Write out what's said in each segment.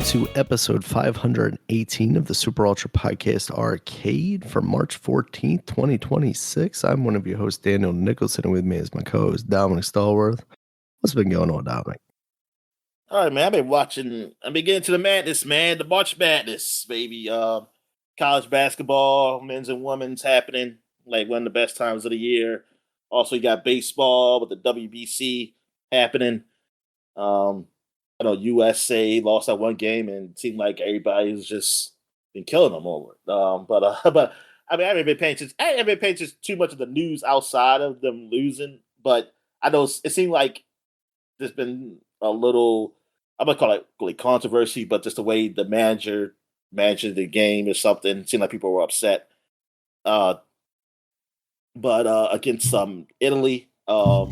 to episode 518 of the Super Ultra Podcast Arcade for March 14th, 2026. I'm one of your hosts, Daniel Nicholson, and with me is my co-host, Dominic Stallworth. What's been going on, Dominic? All right, man. I've been getting to the madness, man. The March Madness, baby. College basketball, men's and women's happening. Like one of the best times of the year. Also, you got baseball with the WBC happening. I know USA lost that one game, and it seemed like everybody's just been killing them over it. But I mean, I haven't been paying attention too much of the news outside of them losing. But I know it seemed like there's been a little, I'm gonna call it really controversy, but just the way the manager managed the game or something. It seemed like people were upset. But against Italy, but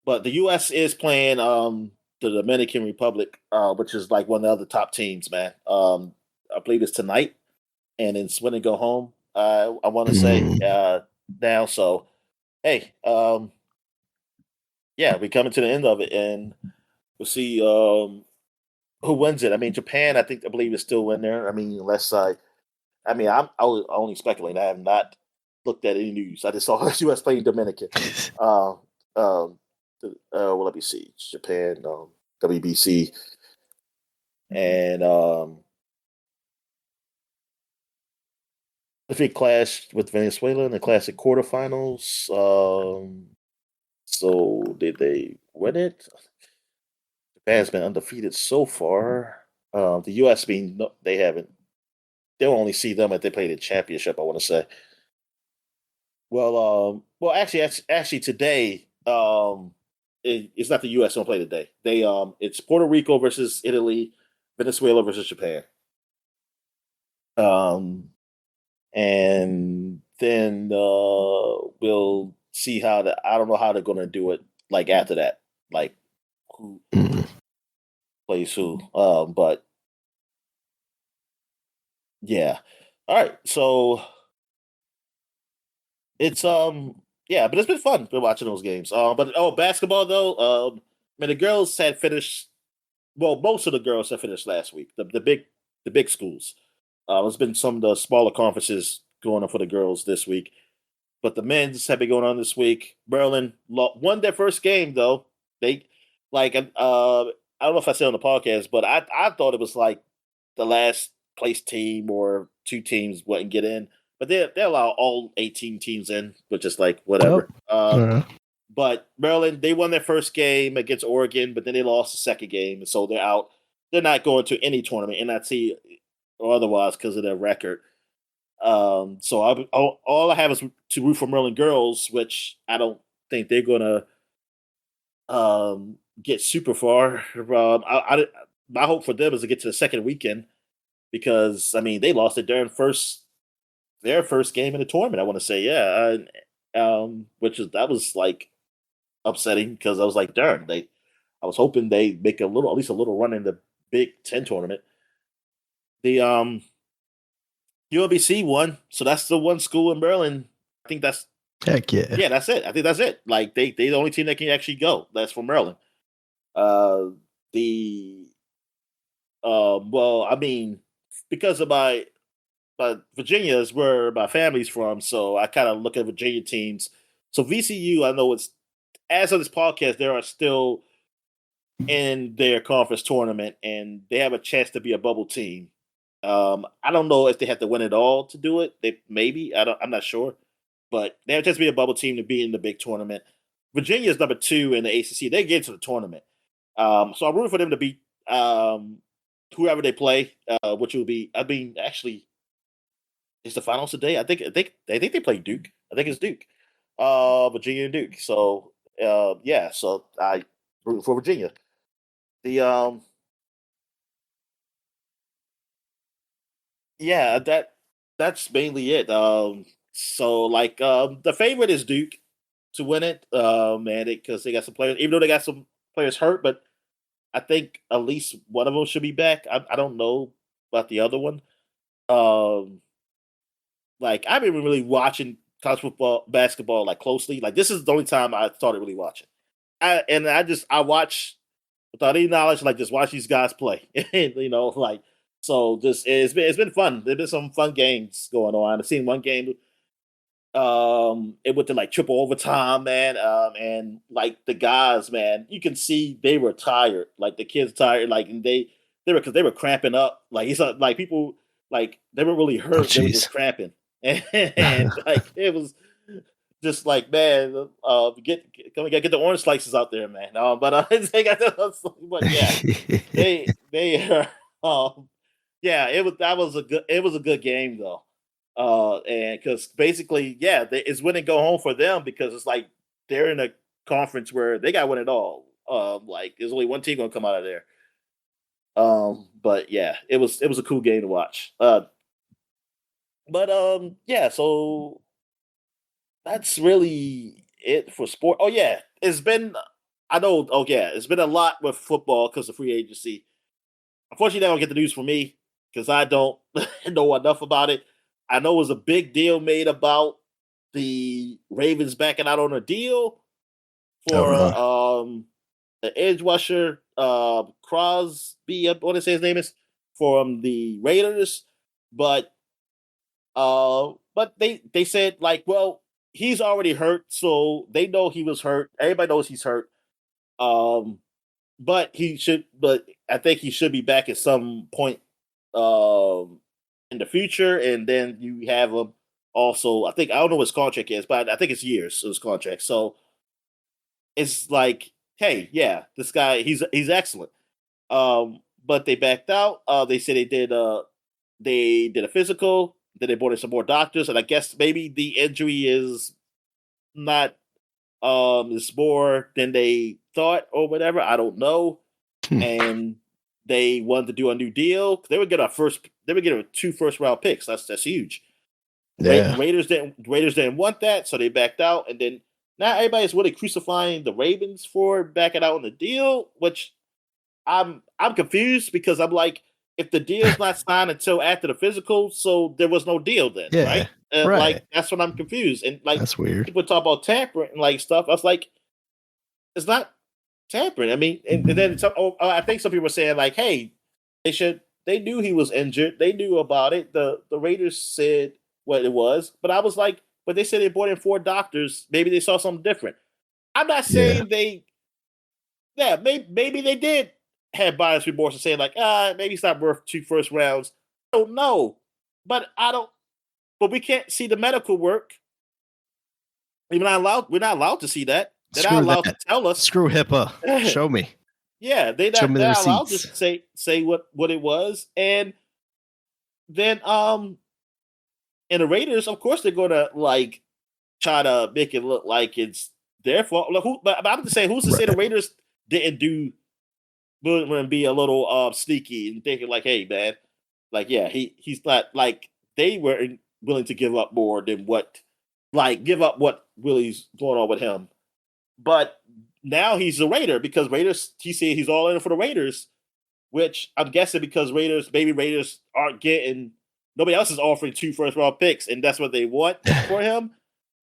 the U.S. is playing the Dominican Republic, which is like one of the other top teams, man. I believe it's tonight, and it's win and go home. I want to say now. So, hey, yeah, we're coming to the end of it, and we'll see who wins it. I mean, Japan, I believe is still in there. I mean, I'm only speculating. I have not looked at any news. I just saw U.S. playing Dominican. Well, let me see. Japan, WBC, and I think clashed with Venezuela in the classic quarterfinals. So did they win it? Japan's been undefeated so far. The U.S. they haven't. They'll only see them if they play the championship. I want to say. Well, actually, today, it's not the U.S. don't play today. It's Puerto Rico versus Italy, Venezuela versus Japan. And then we'll see I don't know how they're going to do it. Like after that, like who plays who. But yeah, all right. So it's yeah, but it's been fun watching those games. But basketball though. I mean, the girls had finished. Well, most of the girls have finished last week. The big schools. There's been some of the smaller conferences going on for the girls this week, but the men's have been going on this week. Maryland won their first game though. They I don't know if I said on the podcast, but I thought it was like the last place team or two teams wouldn't get in. But they allow all 18 teams in, which is like whatever. But Maryland, they won their first game against Oregon, but then they lost the second game, and so they're out. They're not going to any tournament, NIT or otherwise, because of their record. So all I have is to root for Maryland girls, which I don't think they're going to get super far. My hope for them is to get to the second weekend because, I mean, they lost their first game in the tournament, I want to say, yeah. That was like upsetting because I was like, darn, I was hoping they make at least a little run in the Big Ten tournament. The UMBC won, so that's the one school in Maryland. I think that's heck yeah. Yeah, that's it. I think that's it. Like they the only team that can actually go. That's from Maryland. Well, I mean, because of Virginia is where my family's from, so I kind of look at Virginia teams. So VCU, I know it's as of this podcast, they are still in their conference tournament, and they have a chance to be a bubble team. I don't know if they have to win it all to do it. I'm not sure, but they have a chance to be a bubble team to be in the big tournament. Virginia is number 2 in the ACC. They get to the tournament, so I'm rooting for them to beat whoever they play, which will be. I mean, actually. It's the finals today. I think they play Duke. I think it's Duke, Virginia and Duke. So yeah. So I root for Virginia. Yeah, that's mainly it. So like the favorite is Duke to win it, and because they got some players, even though they got some players hurt, but I think at least one of them should be back. I don't know about the other one. Like I've been really watching college football, basketball like closely. Like this is the only time I started really watching. I watch without any knowledge, like just watch these guys play. And, like so just it's been fun. There's been some fun games going on. I've seen one game it went to like triple overtime, man. And like the guys, man, you can see they were tired. Like the kids tired, like and they were because they were cramping up. Like he's like people like they were really Oh, hurt. They were just jeez. cramping, and like it was just like man, get the orange slices out there, man. But but yeah, they yeah, it was a good game though. And because basically, yeah, it's win and go home for them because it's like they're in a conference where they got to win it all. Like there's only one team gonna come out of there. But yeah, it was a cool game to watch. But yeah, so that's really it for sport. Oh yeah, it's been I know. Oh yeah, it's been a lot with football because of free agency. Unfortunately, I don't get the news from me because I don't know enough about it. I know it was a big deal made about the Ravens backing out on a deal Oh, for really? the edge rusher Crosby, what did I say his name is, from the Raiders, but they said like, well, he's already hurt, so they know he was hurt. Everybody knows he's hurt. Um, but I think he should be back at some point in the future, and then you have him also. I don't know what his contract is, but I think it's years of his contract. So it's like, hey, yeah, this guy he's excellent. But they backed out. They said they did a physical. Then they brought in some more doctors, and I guess maybe the injury is not it's more than they thought or whatever. I don't know. Hmm. And they wanted to do a new deal. They would get two first round picks. That's huge. Yeah. Raiders didn't want that, so they backed out. And then now everybody's really crucifying the Ravens for backing out on the deal, which I'm confused because I'm like, if the deal's not signed until after the physical, so there was no deal then, Yeah. right? Like Right. that's what I'm confused. And like That's weird. people talk about tampering and like stuff. I was like, it's not tampering. I mean, and then I think some people were saying like, hey, they knew he was injured. They knew about it. The Raiders said what it was, but I was like, but they said they brought in four doctors. Maybe they saw something different. I'm not Yeah. saying yeah, maybe they did have bias remorse and saying like, maybe it's not worth two first rounds. I don't know, but I don't. But we can't see the medical work. We're not allowed to see that. They're not Screw allowed to that. tell us. Screw HIPAA. Show me. Yeah, Show me they're the not allowed to receipts. say what it was, and then and the Raiders, of course, they're gonna like try to make it look like it's their fault. Like, but I'm just saying, who's to say the Right. Raiders didn't do and be a little sneaky and thinking like, hey man, like yeah, he's not like they were willing to give up more than give up what really's going on with him. But now he's a Raider because Raiders he said he's all in for the Raiders, which I'm guessing because Raiders aren't getting nobody else is offering two first round picks, and that's what they want for him.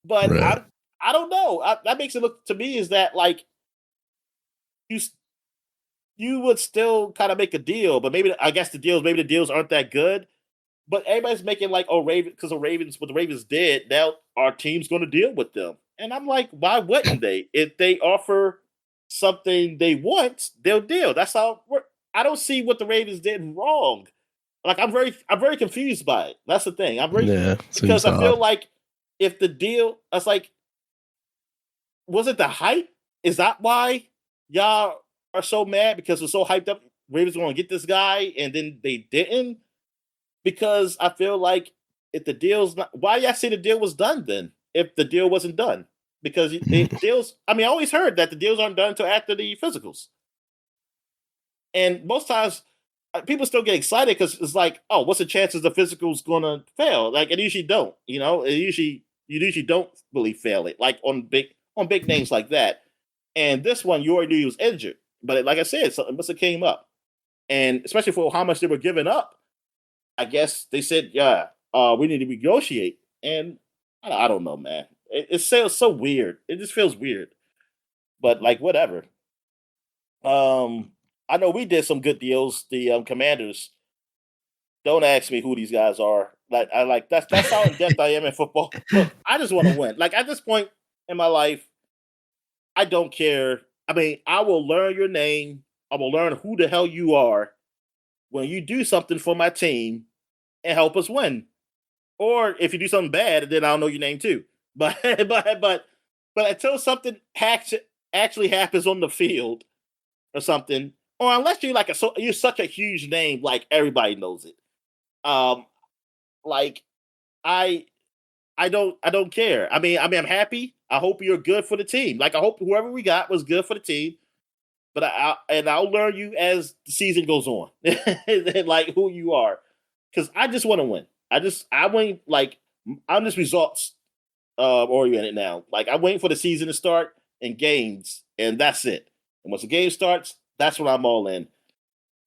But Right. I don't know. That makes it look to me is that like you you would still kind of make a deal, but maybe I guess maybe the deals aren't that good. But everybody's making like Raven because the Ravens what the Ravens did. Now our team's going to deal with them, and I'm like, why wouldn't they? If they offer something they want, they'll deal. That's how it works. I don't see what the Ravens did wrong. Like I'm very confused by it. That's the thing. I'm very Yeah. because Seems I feel odd. like if the deal, I was like, was it the hype? Is that why y'all are so mad because we're so hyped up? Ravens going to get this guy, and then they didn't because I feel like if the deal's not, why y'all say the deal was done then? If the deal wasn't done, because deals. I mean, I always heard that the deals aren't done until after the physicals, and most times people still get excited because it's like, oh, what's the chances the physical's going to fail? Like it usually don't. You usually don't really fail it. Like on big names like that. And this one, you already knew he was injured, but like I said, something must have came up, and especially for how much they were giving up, I guess they said, yeah, we need to negotiate. And I don't know, man. It feels so weird. It just feels weird, but like whatever. Um, I know we did some good deals. The Commanders. Don't ask me who these guys are. That's how in depth I am in football. Look, I just want to win. Like at this point in my life, I don't care. I mean, I will learn your name. I will learn who the hell you are when you do something for my team and help us win. Or if you do something bad, then I'll know your name too. But but until something actually happens on the field or something, or unless you're you're such a huge name, like everybody knows it. Um, like I I don't care. I'm happy. I hope you're good for the team. Like I hope whoever we got was good for the team. But I'll learn you as the season goes on, like who you are, because I just want to win. I want like I'm just results oriented now. Like I'm waiting for the season to start and games, and that's it. And once the game starts, that's when I'm all in.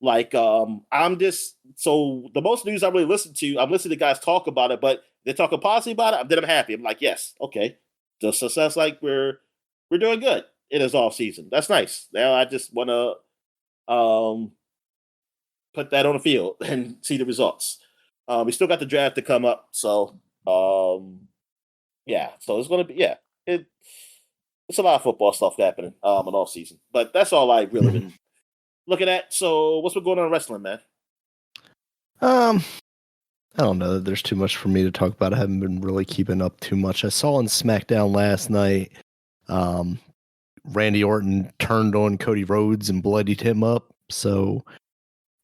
Like I'm just so the most news I really listen to, I'm listening to guys talk about it, but they're talking positive about it. Then I'm happy. I'm like, yes, okay. Just so that's like we're doing good in this off season. That's nice. Now I just want to put that on the field and see the results. We still got the draft to come up, so yeah. So it's gonna be it's a lot of football stuff happening in off season, but that's all I really been looking at. So what's been going on in wrestling, man? I don't know that there's too much for me to talk about. I haven't been really keeping up too much. I saw on SmackDown last night, Randy Orton turned on Cody Rhodes and bloodied him up. So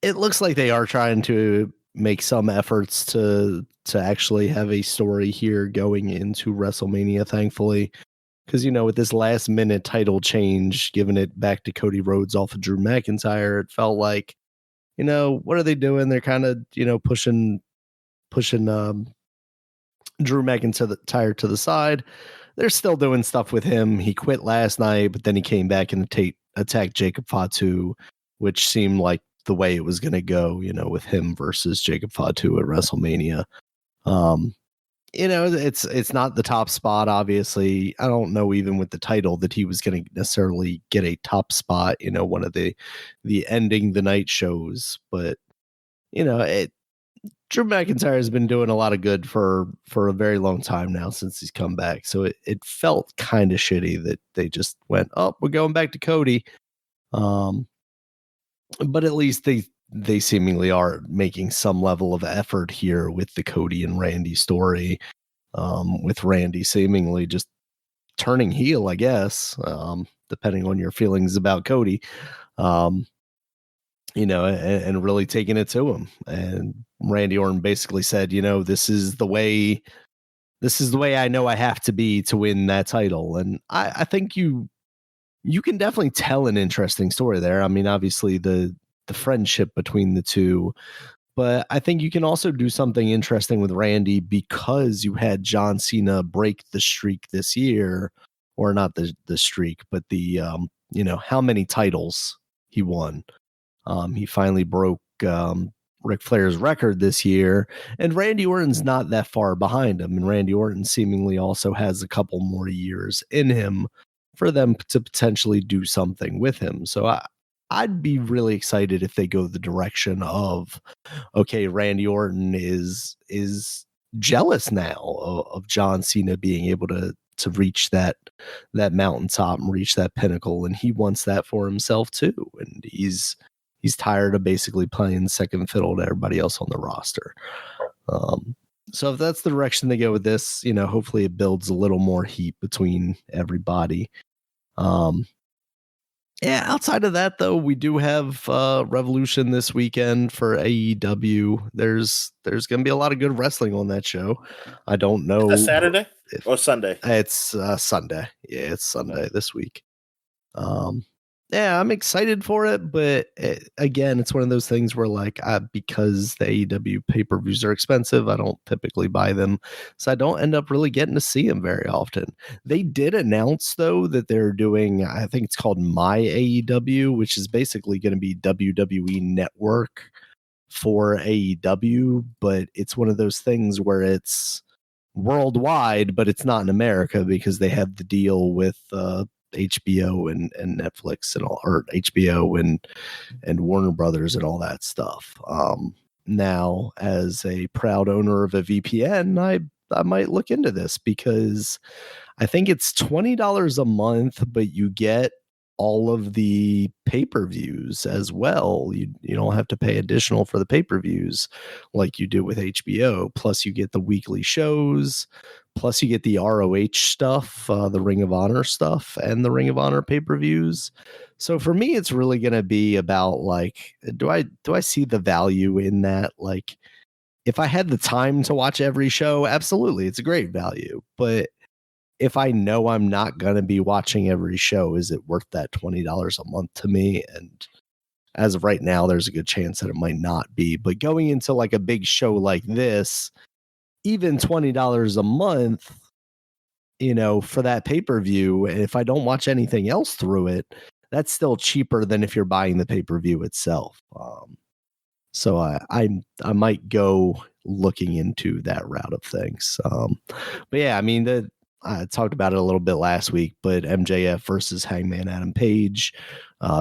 it looks like they are trying to make some efforts to actually have a story here going into WrestleMania, thankfully. Because, with this last minute title change, giving it back to Cody Rhodes off of Drew McIntyre, it felt like, what are they doing? They're kind of, pushing Drew McIntyre to the side. They're still doing stuff with him. He quit last night, but then he came back and attacked Jacob Fatu, which seemed like the way it was going to go, with him versus Jacob Fatu at WrestleMania. It's not the top spot, obviously. I don't know even with the title that he was going to necessarily get a top spot, one of the ending the night shows, but Drew McIntyre has been doing a lot of good for a very long time now since he's come back. So it felt kind of shitty that they just went, oh, we're going back to Cody. But at least they seemingly are making some level of effort here with the Cody and Randy story, with Randy seemingly just turning heel, I guess, depending on your feelings about Cody, and really taking it to him. And Randy Orton basically said, this is the way I know I have to be to win that title. And I think you can definitely tell an interesting story there. I mean, obviously the friendship between the two, but I think you can also do something interesting with Randy because you had John Cena break the streak this year, or not the streak, but the, how many titles he won. He finally broke Ric Flair's record this year, and Randy Orton's not that far behind him. And Randy Orton seemingly also has a couple more years in him for them to potentially do something with him. So I'd be really excited if they go the direction of, okay, Randy Orton is jealous now of John Cena being able to reach that mountaintop and reach that pinnacle, and he wants that for himself too. And he's tired of basically playing second fiddle to everybody else on the roster. So if that's the direction they go with this, hopefully it builds a little more heat between everybody. Yeah, outside of that, though, we do have Revolution this weekend for AEW. There's going to be a lot of good wrestling on that show. I don't know. Is that Saturday or Sunday? It's Sunday. Yeah, it's Sunday this week. Yeah, I'm excited for it, but again, it's one of those things where because the AEW pay-per-views are expensive, I don't typically buy them, so I don't end up really getting to see them very often. They did announce, though, that they're doing, I think it's called My AEW, which is basically going to be WWE Network for AEW, but it's one of those things where it's worldwide, but it's not in America because they have the deal with HBO and Netflix and all, or HBO and Warner Brothers and all that stuff. Now, as a proud owner of a VPN, I might look into this because I think it's $20 a month, but you get all of the pay-per-views as well. You don't have to pay additional for the pay-per-views like you do with HBO. Plus, you get the weekly shows. Plus, you get the ROH stuff, the Ring of Honor stuff, and the Ring of Honor pay-per-views. So for me, it's really going to be about like, do I see the value in that? Like, if I had the time to watch every show, absolutely, it's a great value. But if I know I'm not going to be watching every show, is it worth that $20 a month to me? And as of right now, there's a good chance that it might not be. But going into like a big show like this, even $20 a month, for that pay-per-view, if I don't watch anything else through it, that's still cheaper than if you're buying the pay-per-view itself. So I might go looking into that route of things. But yeah, I mean, I talked about it a little bit last week, but MJF versus Hangman Adam Page,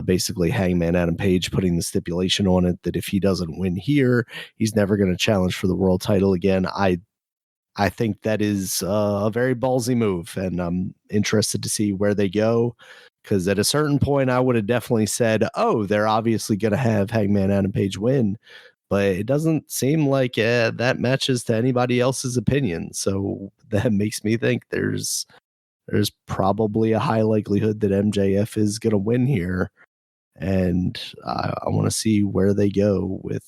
basically Hangman Adam Page putting the stipulation on it that if he doesn't win here, he's never going to challenge for the world title again. I think that is a very ballsy move, and I'm interested to see where they go. Because at a certain point, I would have definitely said, "Oh, they're obviously going to have Hangman Adam Page win," but it doesn't seem like that matches to anybody else's opinion. So that makes me think there's probably a high likelihood that MJF is going to win here, and I want to see where they go with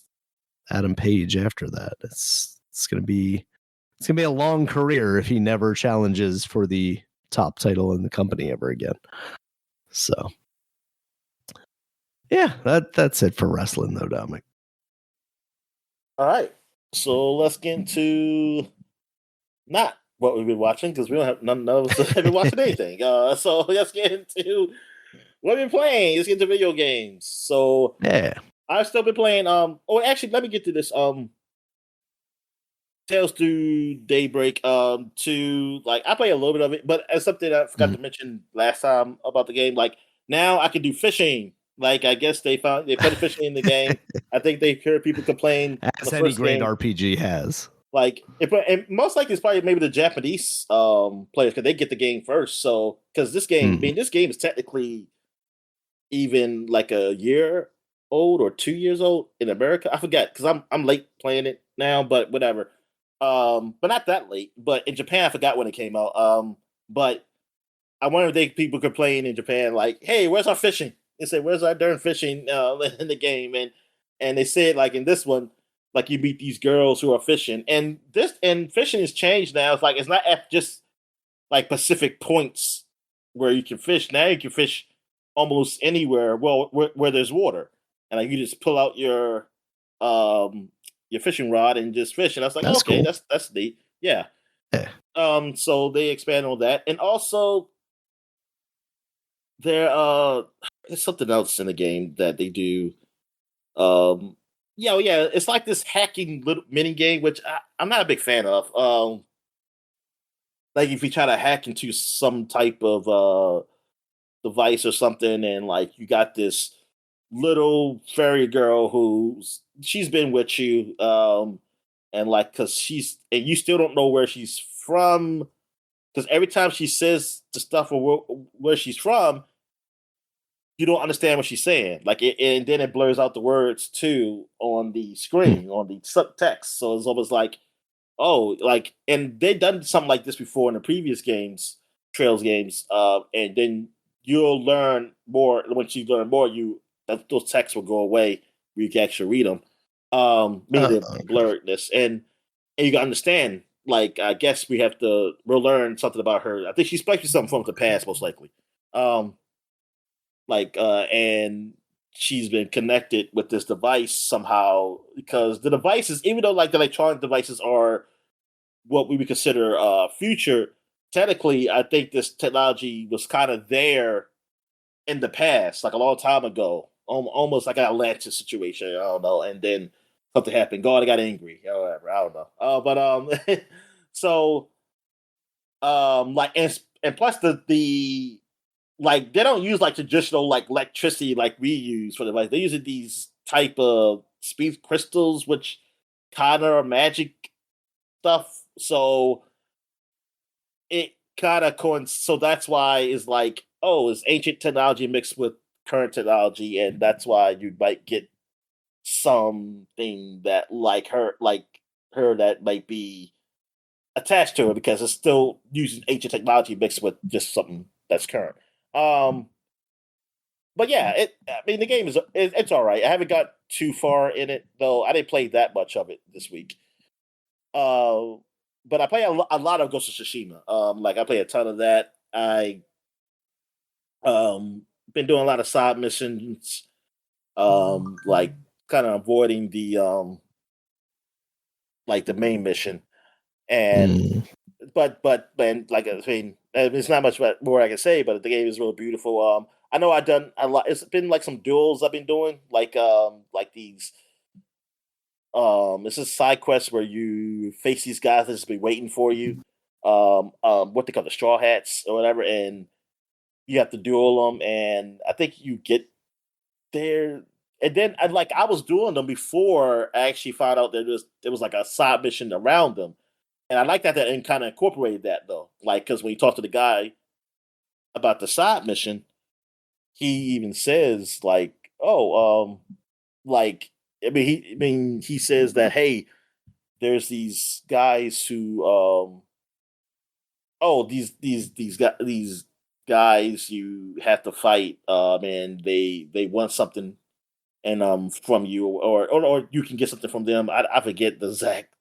Adam Page after that. It's going to be a long career if he never challenges for the top title in the company ever again. So, yeah, that's it for wrestling, though, Dominic. All right, so let's get into not what we've been watching because we don't have none of us have been watching anything. So let's get into what we've been playing. Let's get into video games. So yeah, I've still been playing. Actually, let me get to this. Tales to Daybreak. To like, I play a little bit of it, but as something I forgot to mention last time about the game. Like now, I can do fishing. Like I guess they put fishing in the game. I think they heard people complain. As any great RPG has. Like, and most likely it's probably maybe the Japanese players because they get the game first. So because this game, I mean, this game is technically even like a year old or 2 years old in America. I forget because I'm late playing it now, but whatever. But not that late. But in Japan, I forgot when it came out. But I wonder if people complain in Japan, like, "Hey, where's our fishing?" They say, "Where's our darn fishing in the game?" And they said, like in this one, like you meet these girls who are fishing, and fishing has changed now. It's like it's not at just like Pacific points where you can fish. Now you can fish almost anywhere. Well, where there's water, and like you just pull out your fishing rod and just fish. And I was like, that's okay, cool. that's neat. Yeah. So they expand on that, and also there's something else in the game that they do. Yeah, it's like this hacking little mini game, which I'm not a big fan of. Like if you try to hack into some type of device or something, and like you got this little fairy girl she's been with you, and like because you still don't know where she's from, because every time she says the stuff of where she's from, you don't understand what she's saying. Like and then it blurs out the words too on the screen on the subtext. So it's almost like, oh, like, and they've done something like this before in the previous games, Trails games, and then you'll learn more. Once you learn more, those texts will go away. Where you can actually read them. Meaning the blurredness, and you can understand. Like, I guess we'll learn something about her. I think she's probably something from the past, most likely. And she's been connected with this device somehow, because the devices, even though like the electronic devices are what we would consider future, technically I think this technology was kind of there in the past, like a long time ago, almost like an Atlantis situation. I don't know, and then something happened. God got angry, or whatever. I don't know. So like, and plus the like they don't use like traditional like electricity like we use for the device. They're using these type of speed crystals, which kind of are magic stuff. So it kind of so that's why it's like, oh, it's ancient technology mixed with current technology, and that's why you might get something that like her that might be attached to it because it's still using ancient technology mixed with just something that's current. Um, but yeah, I mean, the game it's all right. I haven't got too far in it though. I didn't play that much of it this week. Uh, but I play a lot of Ghost of Tsushima. Like I play a ton of that. I been doing a lot of side missions. Like kind of avoiding the like the main mission. And Mm. but and like I mean, it's not much more I can say. But the game is really beautiful. I know I've done a lot. It's been like some duels I've been doing, like these. It's a side quest where you face these guys that just be waiting for you. What they call the straw hats or whatever, and you have to duel them. And I think you get there, and then I was doing them before I actually found out there was like a side mission around them. And I like that and kind of incorporated that though. Like, because when you talk to the guy about the side mission, he even says like, "Oh, like he says that hey, there's these guys who oh these guys you have to fight and they want something and from you or you can get something from them. I forget the exact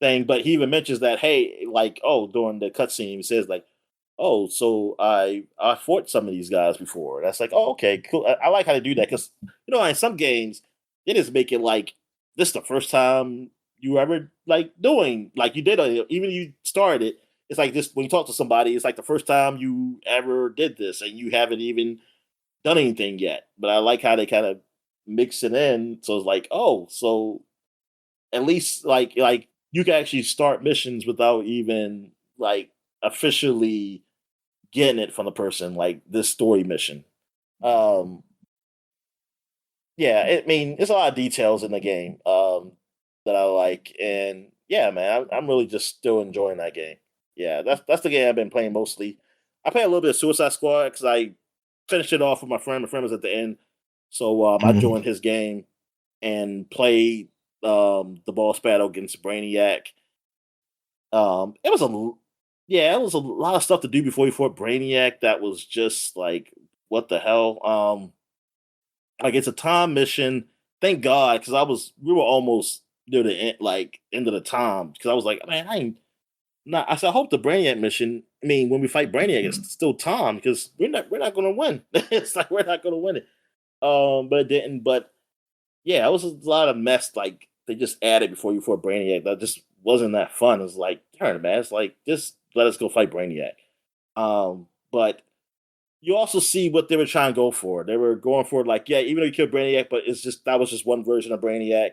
thing, but he even mentions that hey, like oh during the cutscene he says like oh so I fought some of these guys before. That's like oh okay cool. I like how they do that because you know in some games they just make it like this is the first time you ever like doing like you did even you started it. It's like this when you talk to somebody, it's like the first time you ever did this and you haven't even done anything yet. But I like how they kind of mix it in. So it's like, oh, so at least like you can actually start missions without even like officially getting it from the person, like this story mission. Um yeah, I mean it's a lot of details in the game that I like. And yeah, man, I'm really just still enjoying that game. Yeah, that's the game I've been playing mostly. I play a little bit of Suicide Squad because I finished it off with my friend. My friend was at the end, so I Mm. joined his game and played the boss battle against Brainiac. It was yeah, it was a lot of stuff to do before you fought Brainiac. That was just like what the hell. Like it's a time mission. Thank God, because we were almost near the end, like end of the time. Because I was like, man, I ain't not. I said, I hope the Brainiac mission. I mean, when we fight Brainiac, it's still time because we're not going to win. It's like we're not going to win it. But it didn't. But yeah, it was a lot of mess. Like they just added before you fought Brainiac. That just wasn't that fun. It's like, darn it, man. It's like just let us go fight Brainiac. But you also see what they were trying to go for. They were going for like, yeah, even though you killed Brainiac, but it's just that was just one version of Brainiac,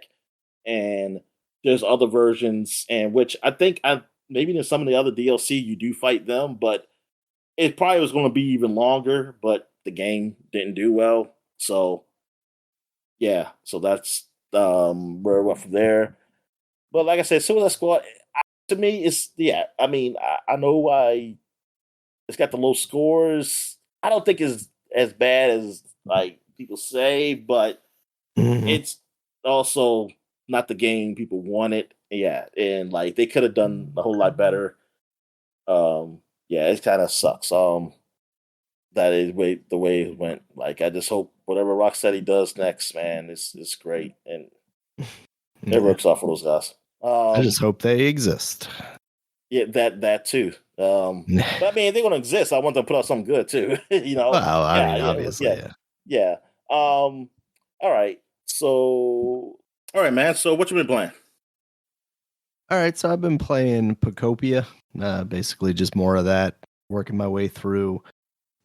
and there's other versions, and which I think I maybe in some of the other DLC you do fight them, but it probably was going to be even longer. But the game didn't do well, so yeah, so that's where we went from there. But like I said, Suicide Squad to me is yeah. I mean, I know why it's got the low scores. I don't think it's as bad as like people say, but Mhm. it's also not the game people wanted. Yeah, and like they could have done a whole lot better. Yeah, it kind of sucks. That is the way it went. Like I just hope whatever Rocksteady does next, man, is great and it Yeah. works out for those guys. I just hope they exist. Yeah, that too. But I mean, if they're gonna exist, I want them to put out something good too. You know? Well, I Yeah, mean, yeah, obviously, yeah, yeah. yeah. All right. So, all right, man. So, what you been playing? All right, so I've been playing Pacopia, basically just more of that, working my way through.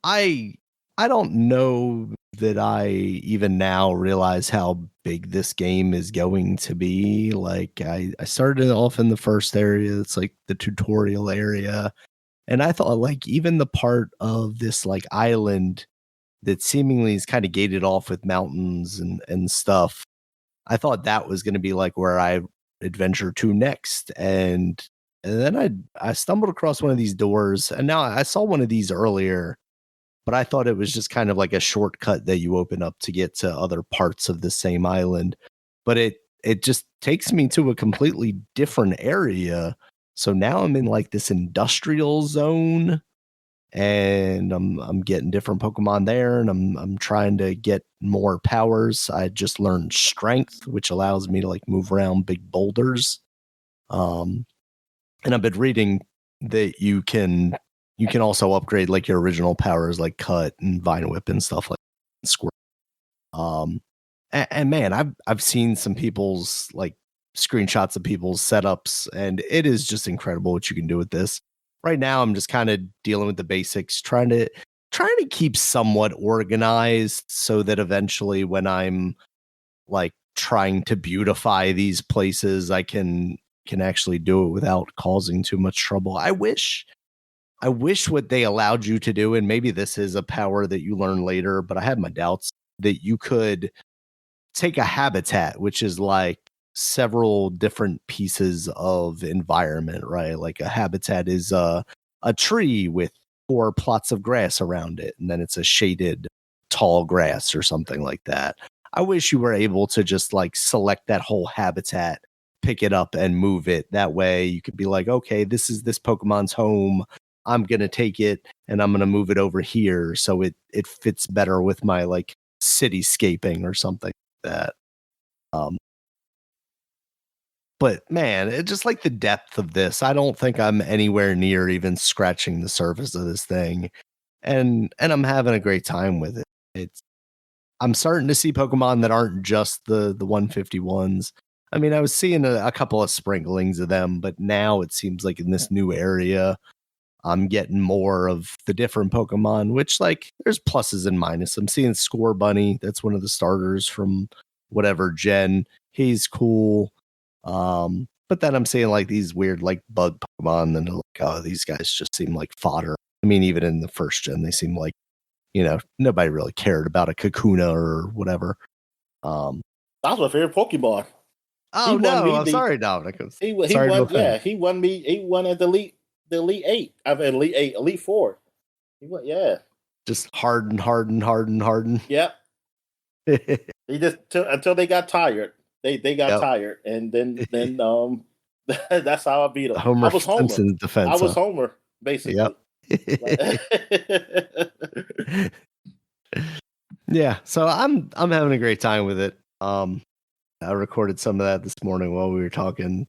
I I don't know that I even now realize how big this game is going to be. Like I started off in the first area, it's like the tutorial area, And I thought like even the part of this like island that seemingly is kind of gated off with mountains and stuff, I thought that was going to be like where I adventure to next. And then I stumbled across one of these doors, and now I saw one of these earlier, but I thought it was just kind of like a shortcut that you open up to get to other parts of the same island. But it just takes me to a completely different area. So now I'm in like this industrial zone, and I'm getting different Pokemon there, and I'm trying to get more powers. I just learned strength, which allows me to like move around big boulders. Um, and I've been reading that you can also upgrade like your original powers like cut and vine whip and stuff like that, squirt. And man, I've seen some people's like screenshots of people's setups, and it is just incredible what you can do with this. Right now, I'm just kind of dealing with the basics, trying to keep somewhat organized so that eventually when I'm like trying to beautify these places, I can actually do it without causing too much trouble. I wish what they allowed you to do, and maybe this is a power that you learn later, but I have my doubts that you could take a habitat, which is like several different pieces of environment, right? Like a habitat is a tree with 4 plots of grass around it, and then it's a shaded tall grass or something like that. I wish you were able to just like select that whole habitat, pick it up and move it. That way you could be like, okay, this is this Pokemon's home. I'm going to take it and I'm going to move it over here so it fits better with my like cityscaping or something like that. Um, but man, it just like the depth of this. I don't think I'm anywhere near even scratching the surface of this thing. And I'm having a great time with it. It's I'm starting to see Pokemon that aren't just the 151s. I mean, I was seeing a couple of sprinklings of them, but now it seems like in this new area, I'm getting more of the different Pokemon, which like there's pluses and minuses. I'm seeing Score Bunny. That's one of the starters from whatever gen. He's cool. But then I'm seeing like these weird like bug Pokemon, and like, oh, these guys just seem like fodder. I mean, even in the first gen, they seem like, you know, nobody really cared about a Kakuna or whatever. That was my favorite Pokemon. Oh no, I'm sorry, Dominic. He Sorry to won. offend. Yeah, he won me. He won at the elite 8. I mean, elite 8, elite 4. He won. Yeah. Just harden. Yep. He just until they got tired. They got tired, and then that's how I beat him. Homer I was Homer. Simpson's defense. I was Homer, basically. Yep. Yeah, so I'm having a great time with it. I recorded some of that this morning while we were talking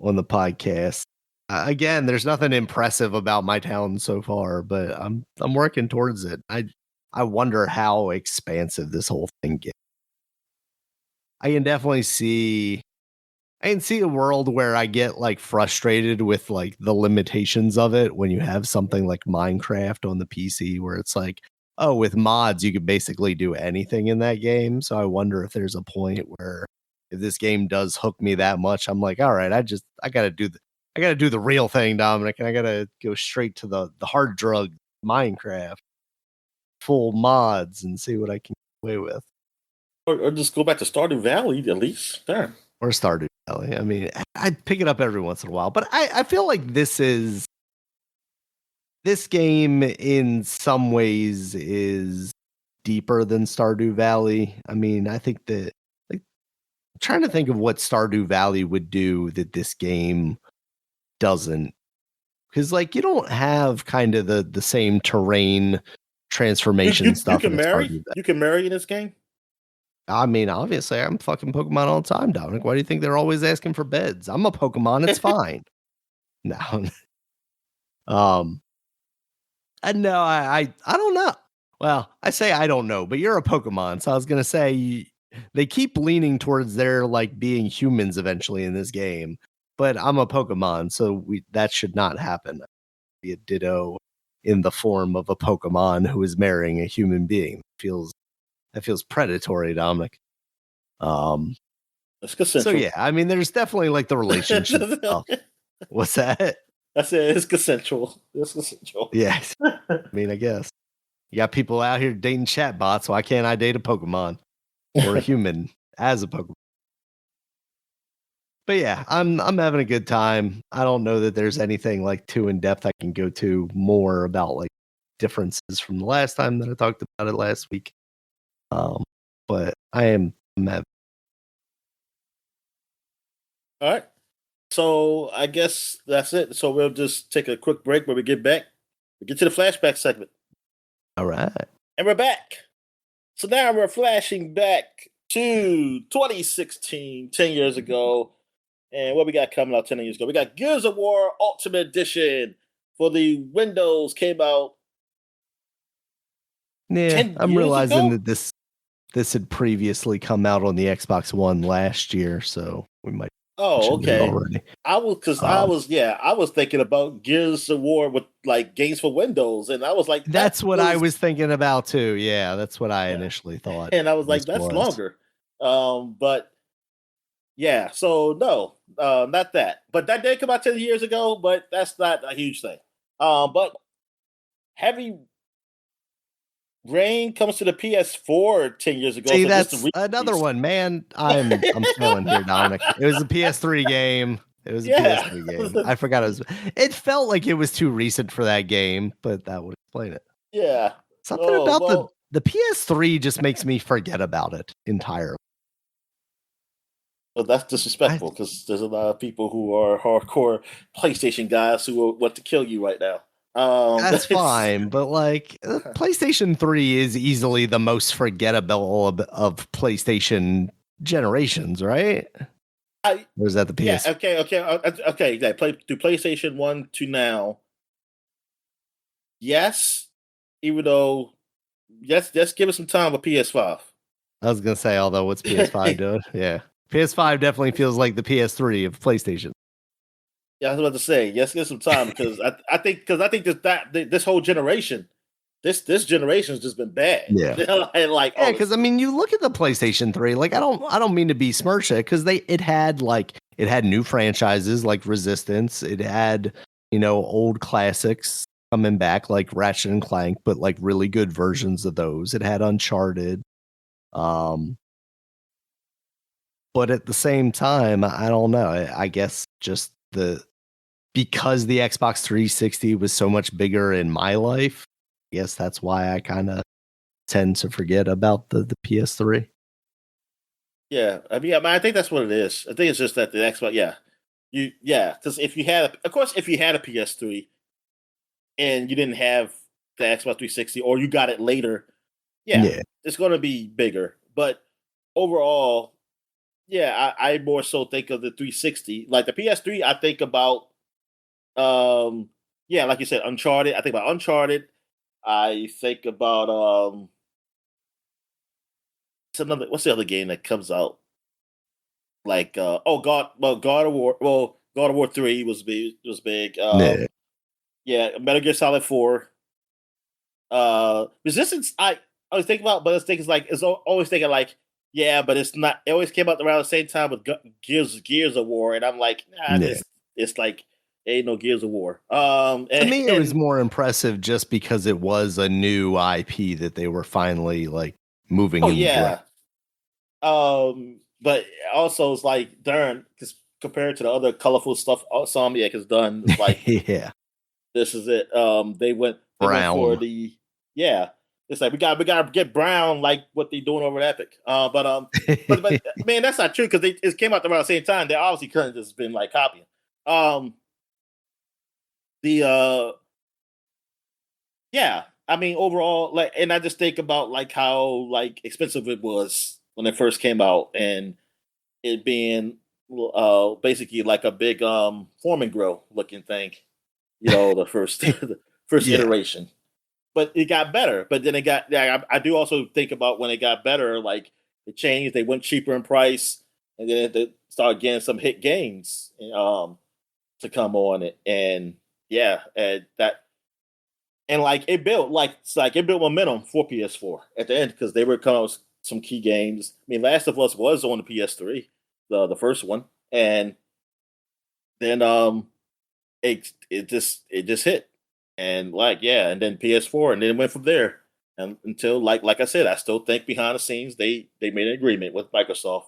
on the podcast. Again, there's nothing impressive about my town so far, but I'm working towards it. I wonder how expansive this whole thing gets. I can definitely see a world where I get like frustrated with like the limitations of it when you have something like Minecraft on the PC where it's like, oh, with mods you could basically do anything in that game. So I wonder if there's a point where if this game does hook me that much, I'm like, all right, I gotta do the real thing, Dominic, and I gotta go straight to the hard drug Minecraft, full mods, and see what I can get away with. Or just go back to Stardew Valley at least. There. Or Stardew Valley. I mean, I'd pick it up every once in a while, but I feel like this game in some ways is deeper than Stardew Valley. I mean, I think that like I'm trying to think of what Stardew Valley would do that this game doesn't. Because like you don't have kind of the same terrain transformation stuff. You can marry. You can marry in this game. I mean, obviously, I'm fucking Pokemon all the time, Dominic. Why do you think they're always asking for beds? I'm a Pokemon. It's fine. No. No, I don't know. Well, I say I don't know, but you're a Pokemon, so I was gonna say they keep leaning towards their like being humans eventually in this game. But I'm a Pokemon, so that should not happen. Be a Ditto in the form of a Pokemon who is marrying a human being. That feels predatory, Dominic. That's consensual. So yeah, I mean, there's definitely like the relationship stuff. What's that? I said it's consensual. It's consensual. Yes. I mean, I guess. You got people out here dating chatbots. Why can't I date a Pokemon or a human as a Pokemon? But yeah, I'm having a good time. I don't know that there's anything like too in depth I can go to more about like differences from the last time that I talked about it last week. But I'm having. All right. So I guess that's it. So we'll just take a quick break when we get back. We get to the flashback segment. All right. And we're back. So now we're flashing back to 2016, 10 years ago. And what we got coming out 10 years ago? We got Gears of War Ultimate Edition for the Windows came out Yeah, 10 I'm years realizing ago? that this had previously come out on the Xbox One last year, so we might Oh, mention it okay. already. I was thinking about Gears of War with like games for Windows, and I was like, That's what I was thinking about too. Yeah, that's what I yeah. initially thought And I was this like, that's was. longer. But yeah, so no, not that. But that did come out 10 years ago, but that's not a huge thing. But Heavy Rain comes to the PS4 10 years ago, See, so this is that's the another re-release. one, man. I'm failing here, Dominic. It was a PS3 game. It was a Yeah. PS3 game. I forgot it was. It felt like it was too recent for that game, but that would explain it. Yeah. Something Oh, about well, the PS3 just makes me forget about it entirely. well, that's I, disrespectful because there's a lot of people who are hardcore PlayStation guys who want to kill you right now. that's fine, but like PlayStation 3 is easily the most forgettable of PlayStation generations, right? Or is that the Yeah, PS? okay. Yeah, do PlayStation 1 to now. Yes, even though yes, just give us some time with PS5. I was gonna say, although what's PS5 doing? Yeah, PS5 definitely feels like the PS3 of PlayStation. Yeah, I was about to say, yes, give some time because I think this whole generation, this generation's just been bad. Yeah. Like Yeah, because I honestly. mean, you look at the PlayStation 3. Like, I don't mean to besmirch it because it had new franchises like Resistance. It had old classics coming back like Ratchet and Clank, but like really good versions of those. It had Uncharted. Um, but at the same time, I don't know. I guess just because the Xbox 360 was so much bigger in my life. I guess that's why I kind of tend to forget about the PS3. Yeah, I think that's what it is. I think it's just that the Xbox, because if you had a PS3 and you didn't have the Xbox 360 or you got it later, yeah, Yeah. it's going to be bigger. But overall, yeah, I more so think of the 360. Like the PS3, I think about, yeah, like you said, Uncharted. I think about Uncharted. I think about what's the other game that comes out? Like God of War 3 was big. Yeah. Yeah, Metal Gear Solid 4. Resistance I always think about, but it's like always thinking like, yeah, but it's not. It always came out around the same time with Gears of War, and I'm like, nah, Yeah. it's like ain't no Gears of War. To me, it was And more impressive just because it was a new IP that they were finally like moving oh in the direction. yeah, but also it's like darn, because compared to the other colorful stuff Insomniac has done, it's like Yeah. this is it. They went for Brown. the yeah. It's like we gotta get Brown like what they doing over at Epic. But man, that's not true because it came out around the same time. They obviously couldn't just been like copying. Um, the yeah, I mean overall, like, and I just think about like how like expensive it was when it first came out, and it being basically like a big Foreman grill looking thing. You know, the first the first Yeah. iteration. But it got better. But then it got. Yeah, I do also think about when it got better. Like it changed. They went cheaper in price, and then they started getting some hit games to come on it. And yeah, and like it built momentum for PS4 at the end because they were coming with some key games. I mean, Last of Us was on the PS3, the first one, and then it just hit, and and then PS4, and then it went from there. And until like I said, I still think behind the scenes they made an agreement with Microsoft.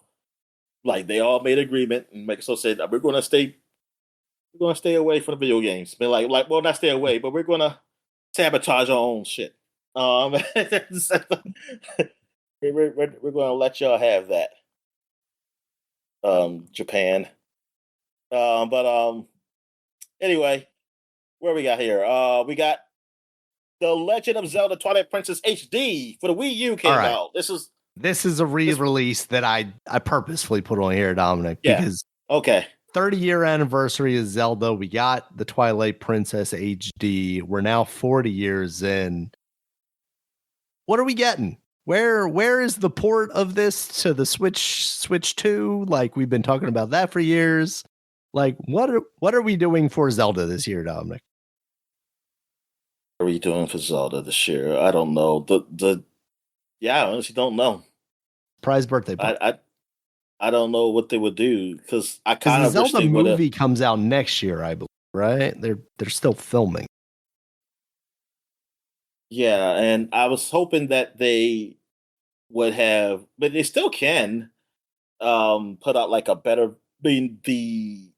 Like they all made an agreement, and Microsoft said we're gonna stay away from the video games. But well, not stay away, but we're gonna sabotage our own shit. We're gonna let y'all have that. Japan. But anyway, where we got here? We got The Legend of Zelda Twilight Princess HD for the Wii U came out. This is a re-release that I purposefully put on here, Dominic, because 30-year anniversary of Zelda. We got the Twilight Princess HD. We're now 40 years in. What are we getting? Where is the port of this to the Switch 2? Like, we've been talking about that for years. Like, what are we doing for Zelda this year, Dominic? What are we doing for Zelda this year? I don't know. I honestly don't know. Surprise birthday party. I don't know what they would do, because I kind of wish they Zelda movie comes out next year, I believe, right? They're still filming. Yeah, and I was hoping that they would have, but they still can put out like a better, the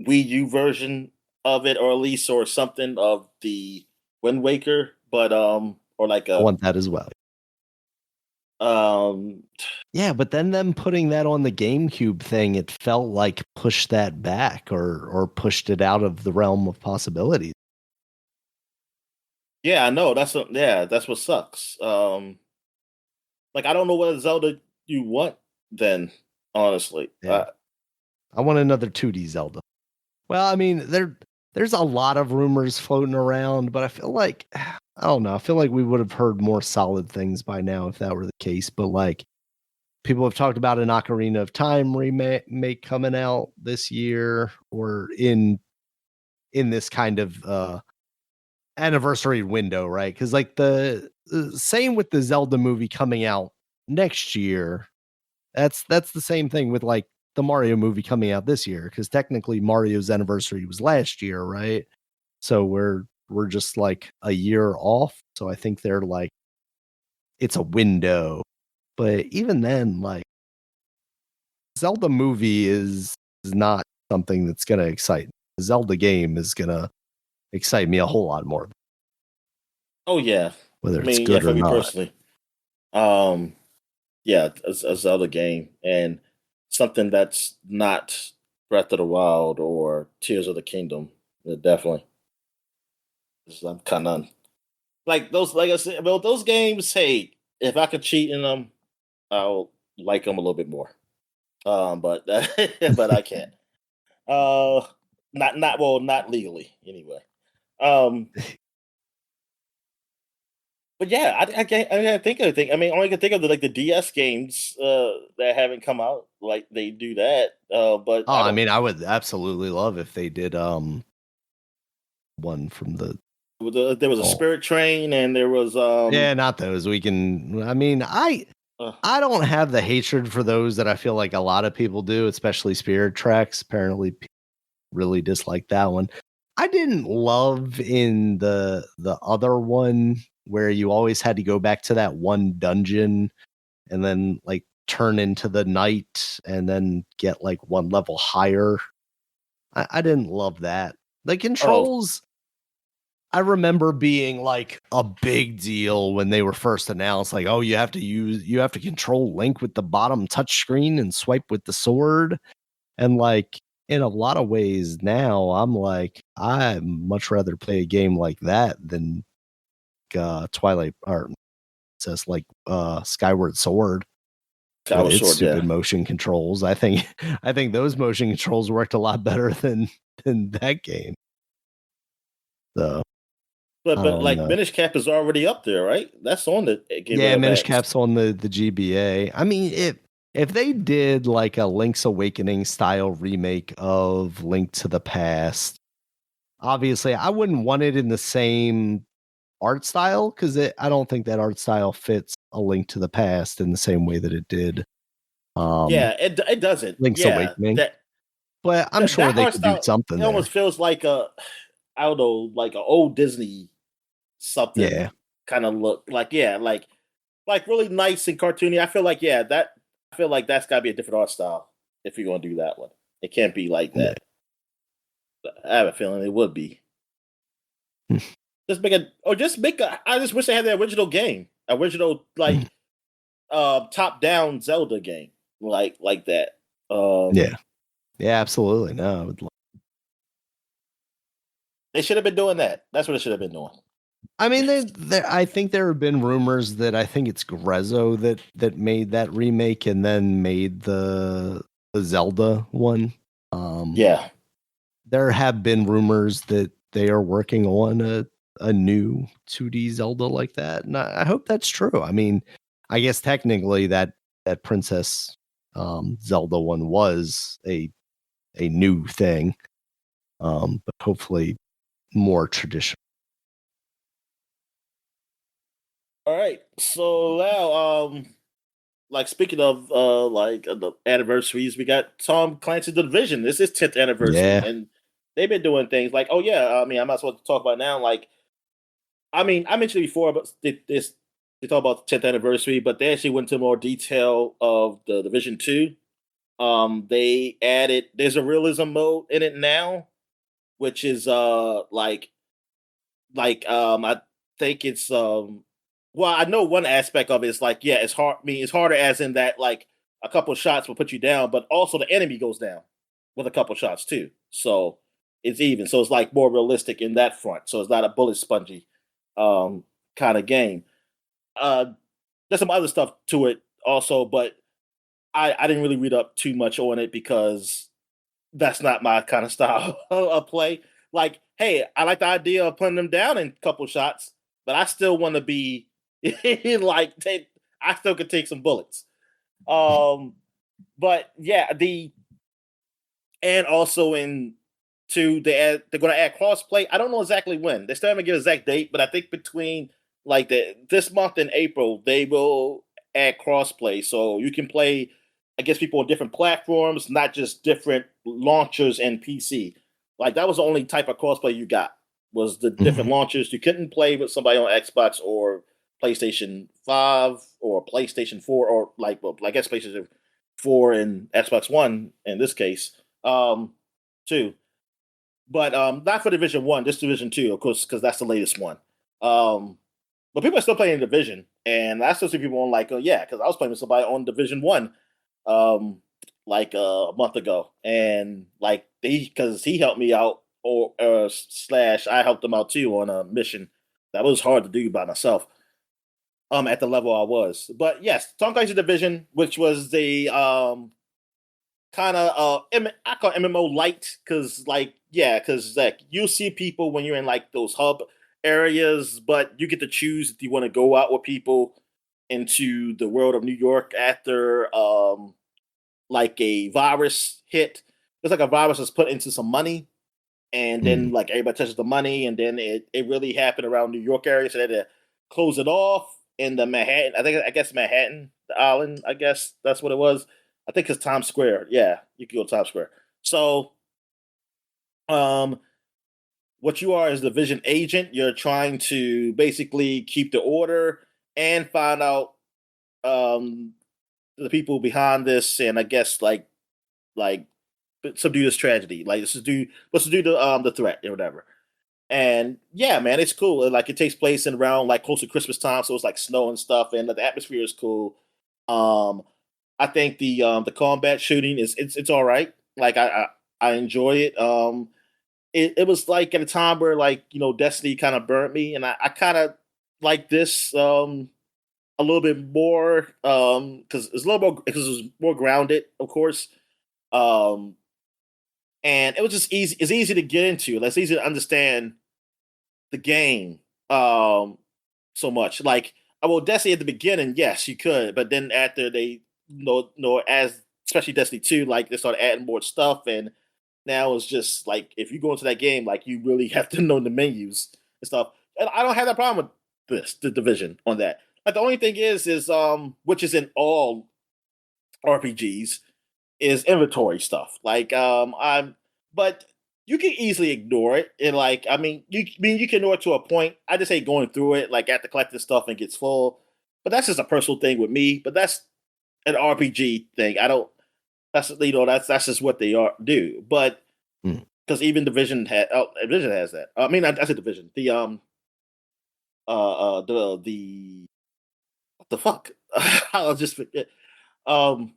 Wii U version of it, or at least or something of the Wind Waker, but or like I want that as well. Yeah, but then them putting that on the GameCube thing, it felt like pushed that back or pushed it out of the realm of possibilities. Yeah, I know. That's what sucks. Like, I don't know what Zelda you want then, honestly. Yeah. I want another 2D Zelda. Well, I mean, there's a lot of rumors floating around, but I feel like, I don't know, I feel like we would have heard more solid things by now if that were the case. But like, people have talked about an Ocarina of Time remake coming out this year, or in this kind of anniversary window, right? Because like the same with the Zelda movie coming out next year. That's the same thing with like the Mario movie coming out this year, because technically Mario's anniversary was last year, right? So we're just like a year off. So I think they're like, it's a window. But even then, like, Zelda movie is not something that's gonna excite me. The Zelda game is gonna excite me a whole lot more. Oh yeah, whether it's good or for me not. Personally, a Zelda game, and something that's not Breath of the Wild or Tears of the Kingdom. Definitely, I'm kind of like those. Like I said, well, those games. Hey, if I could cheat in them, I'll like them a little bit more. But but I can't. Not legally anyway. But yeah, I can't think of anything. I mean, all I can think of the DS games that haven't come out. Like they do that. But I mean, I would absolutely love if they did one from the. There was a Spirit Train, and there was yeah, not those. We can. I mean, I don't have the hatred for those that I feel like a lot of people do, especially Spirit Tracks. Apparently, people really dislike that one. I didn't love in the other one where you always had to go back to that one dungeon and then like turn into the knight and then get like one level higher. I didn't love that. The controls, I remember being like a big deal when they were first announced. Like, oh, you have to control Link with the bottom touch screen and swipe with the sword. And like, in a lot of ways now, I'm like, I'd much rather play a game like that than Twilight, or says like Skyward Sword. With its stupid motion controls. I think those motion controls worked a lot better than that game. So, but like Minish Cap is already up there, right? That's on the Game Boy Advance. Minish Cap's on the GBA. I mean, if they did like a Link's Awakening style remake of Link to the Past, obviously I wouldn't want it in the same art style, because I don't think that art style fits a Link to the Past in the same way that it did. It doesn't. Link's Awakening. but I'm sure That they art could do style, something it there. almost feels like I don't know, like an old Disney Yeah, something kind of look. Like yeah, like really nice and cartoony. I feel like that's got to be a different art style if you're gonna do that one. It can't be like yeah. that. I have a feeling it would be. Just make a. I just wish they had the original game, original like top down Zelda game, like that. Yeah, yeah, absolutely. No, I would They should have been doing that. That's what they should have been doing. I mean, I think there have been rumors that I think it's Grezzo that made that remake and then made the Zelda one. Um, Yeah. there have been rumors that they are working on a new 2D Zelda like that, and I hope that's true. I mean, I guess technically that Princess Zelda one was a new thing, but hopefully more traditional. All right. So now, like speaking of the anniversaries, we got Tom Clancy's The Division. This is 10th anniversary, Yeah. and they've been doing things like, oh yeah, I mean, I'm not supposed to talk about now. Like, I mean, I mentioned it before, but they talk about the 10th anniversary, but they actually went into more detail of the Division 2. They added there's a realism mode in it now, which is I think it's well, I know one aspect of it is like, yeah, it's hard. I mean, it's harder as in that like a couple shots will put you down, but also the enemy goes down with a couple shots too. So it's even. So it's like more realistic in that front. So it's not a bullet spongy kind of game. Uh there's some other stuff to it also, but I didn't really read up too much on it because that's not my kind of style of play. Like, hey, I like the idea of putting them down in a couple shots, but I still want to be like take. I still could take some bullets. Um, but yeah, and also in two, they're going to add crossplay. I don't know exactly when. They still haven't given an exact date, but I think between like this month and April, they will add crossplay, so you can play against people on different platforms, not just different launchers and PC. Like that was the only type of crossplay you got was the different Mhm. launchers. You couldn't play with somebody on Xbox or PlayStation 5 or PlayStation 4 or like well, I guess PlayStation 4 and Xbox One in this case. Two, but not for Division One, just Division Two, of course, because that's the latest one. Um, but people are still playing Division, and I still see people on like, oh yeah, because I was playing with somebody on Division One, um, like a month ago, and like because he helped me out, or slash I helped him out too on a mission that was hard to do by myself. At the level I was, but yes, Tom Clancy Division, which was the kind of I call it MMO light because like yeah, because like you see people when you're in like those hub areas, but you get to choose if you want to go out with people into the world of New York after like a virus hit. It's like a virus was put into some money, and then Mm. like everybody touches the money, and then it really happened around New York area, so they had to close it off in the Manhattan. I guess Manhattan, the island. I guess that's what it was. I think it's Times Square. Yeah, you can go to Times Square. So, um, what you are is the Vision agent. You're trying to basically keep the order and find out um the people behind this, and I guess like subdue this tragedy. Like let's do the threat or whatever. And yeah, man, it's cool. Like it takes place in around like close to Christmas time, so it's like snow and stuff, and the atmosphere is cool. Um, I think the combat shooting is it's all right. Like I enjoy it. It was like at a time where like Destiny kind of burnt me, and I kind of like this a little bit more because it's a little more because it was more grounded, of course. Um, and it was just easy. It's easy to get into. It's easy to understand the game so much. Like, well, Destiny at the beginning, yes, you could, but then after they, as especially Destiny 2, like they started adding more stuff, and now it's just like if you go into that game, like you really have to know the menus and stuff. And I don't have that problem with the division on that. Like the only thing is which is in all RPGs, is inventory stuff. Like but you can easily ignore it. And like, you can ignore it to a point. I just hate going through it, like after collecting stuff and gets full. But that's just a personal thing with me. But that's an RPG thing. I don't. That's that's just what they are do. But Mm. because even Division has that. I said Division. The what the fuck? I'll just forget. Um,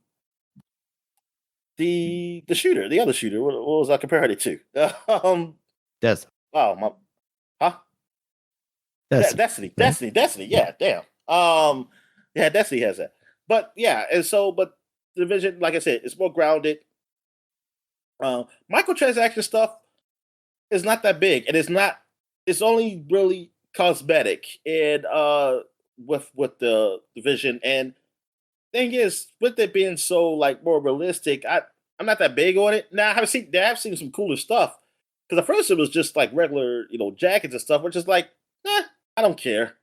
the shooter, the other shooter. What was I comparing it to? um, Des- wow, my huh? Destiny, right? Destiny. Yeah, damn. Yeah, Destiny has that. But yeah, and so but Division, like I said, it's more grounded. Microtransaction stuff is not that big, and it's not. It's only really cosmetic, and with the Division. And thing is, with it being so like more realistic, I'm not that big on it. Now I have seen some cooler stuff. Because at first it was just like regular, jackets and stuff, which is like, I don't care.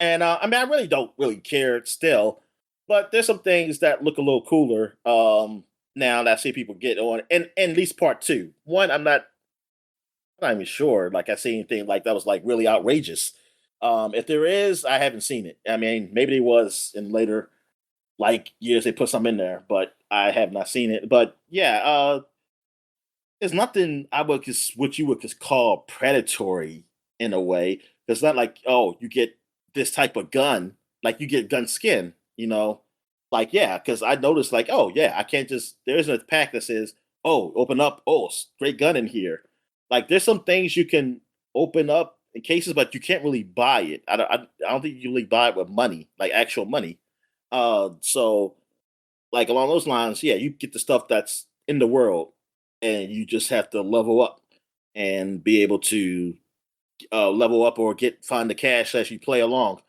And I really don't really care still. But there's some things that look a little cooler now that I see people get on, and at least part two. One, I'm not even sure. Like I see anything like that was like really outrageous. If there is, I haven't seen it. I mean, maybe there was in later like years they put something in there, but I have not seen it. But yeah, it's nothing what you would just call predatory in a way. It's not like, oh, you get this type of gun, like you get gun skin, like yeah, because I noticed like, oh yeah, I can't just there isn't a pack that says, oh, open up, oh, great gun in here. Like there's some things you can open up in cases, but you can't really buy it. I don't think you really buy it with money, like actual money. So like along those lines, yeah, you get the stuff that's in the world, and you just have to level up and be able to level up or find the cash as you play along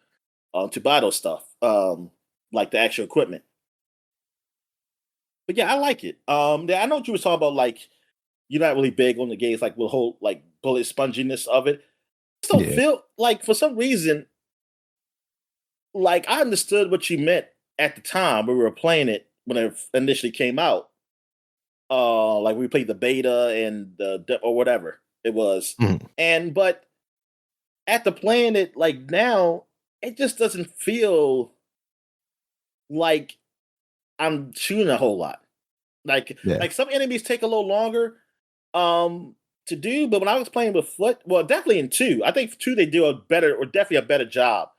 to buy those stuff, like the actual equipment. But yeah, I like it. Yeah, I know what you were talking about. Like you're not really big on the games, like the whole like bullet sponginess of it. I don't Yeah. feel like for some reason, like I understood what you meant at the time we were playing it when it initially came out. Like we played the beta and or whatever it was. Mhm. And but after playing it like now, it just doesn't feel like I'm shooting a whole lot. Yeah. Like some enemies take a little longer to do, but when I was playing with Foot, well, definitely in two, I think two they do a better or definitely a better job,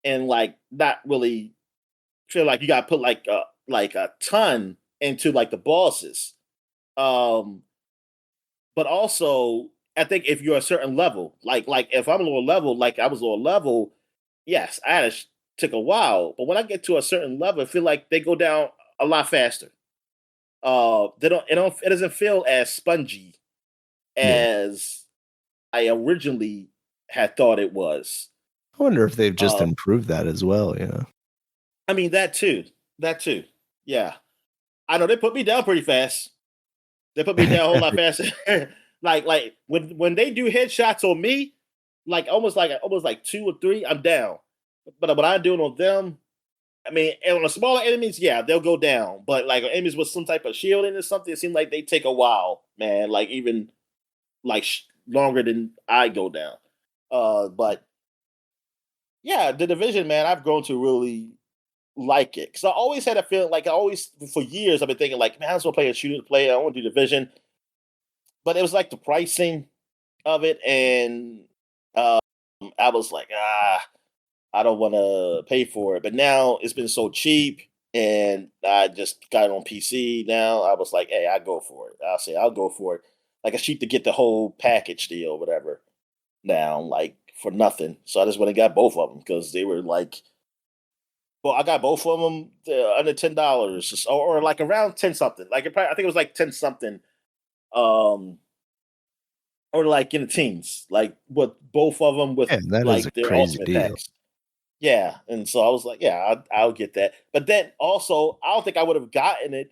and like not really feel like you got to put like a ton into like the bosses. Um, but also I think if you're a certain level, like if I'm a lower level, like I was lower level, yes, took a while. But when I get to a certain level, I feel like they go down a lot faster. It doesn't feel as spongy Yeah. as I originally had thought it was. I wonder if they've just Uh, improved that as well. I mean that too. Yeah, I know they put me down pretty fast. They put me down a whole lot faster. like when they do headshots on me, almost like two or three, I'm down. But what I'm doing on them, I mean, and on the smaller enemies, yeah, they'll go down. But like enemies with some type of shielding or something, it seems like they take a while, man. Like even like longer than I go down. But yeah, the division, man, I've grown to really like it because I always had a feeling like I always for years I've been thinking like, man, I just want to play a shooter to play. I want to do division, but it was like the pricing of it, and I was like, I don't want to pay for it. But now it's been so cheap, and I just got it on PC. Now I was like, hey, I go for it. I'll go for it. Like it's cheap to get the whole package deal, whatever. Now, like for nothing. So I just went and got both of them because they were like, well, I got both of them under $10 or like around 10 something. I think it was like 10 something. Um, or like in the teens, like with both of them with Yeah, that is a like their crazy ultimate deal. packs. Yeah, and so I was like, yeah, I'll get that. But then also, I don't think I would have gotten it,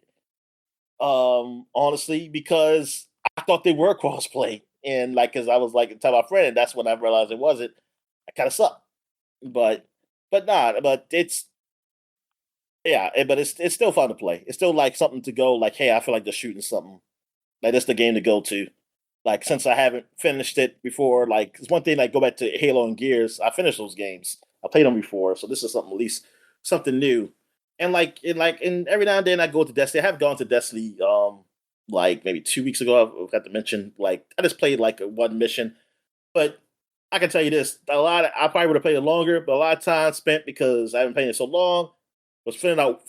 honestly, because I thought they were crossplay, and like, because I was like, tell my friend, and that's when I realized it wasn't. I kind of suck, but but not, but it's Yeah, but it's still fun to play. It's still like something to go. Like, hey, I feel like just shooting something. Like that's the game to go to. Like since I haven't finished it before, like it's one thing. Like go back to Halo and Gears. I finished those games. I played them before, so this is something at least something new. And every now and then I go to Destiny. I have gone to Destiny like maybe 2 weeks ago. I got to mention like I just played like one mission, but I can tell you this: I probably would have played it longer, but a lot of time spent because I haven't played it so long. Was figuring out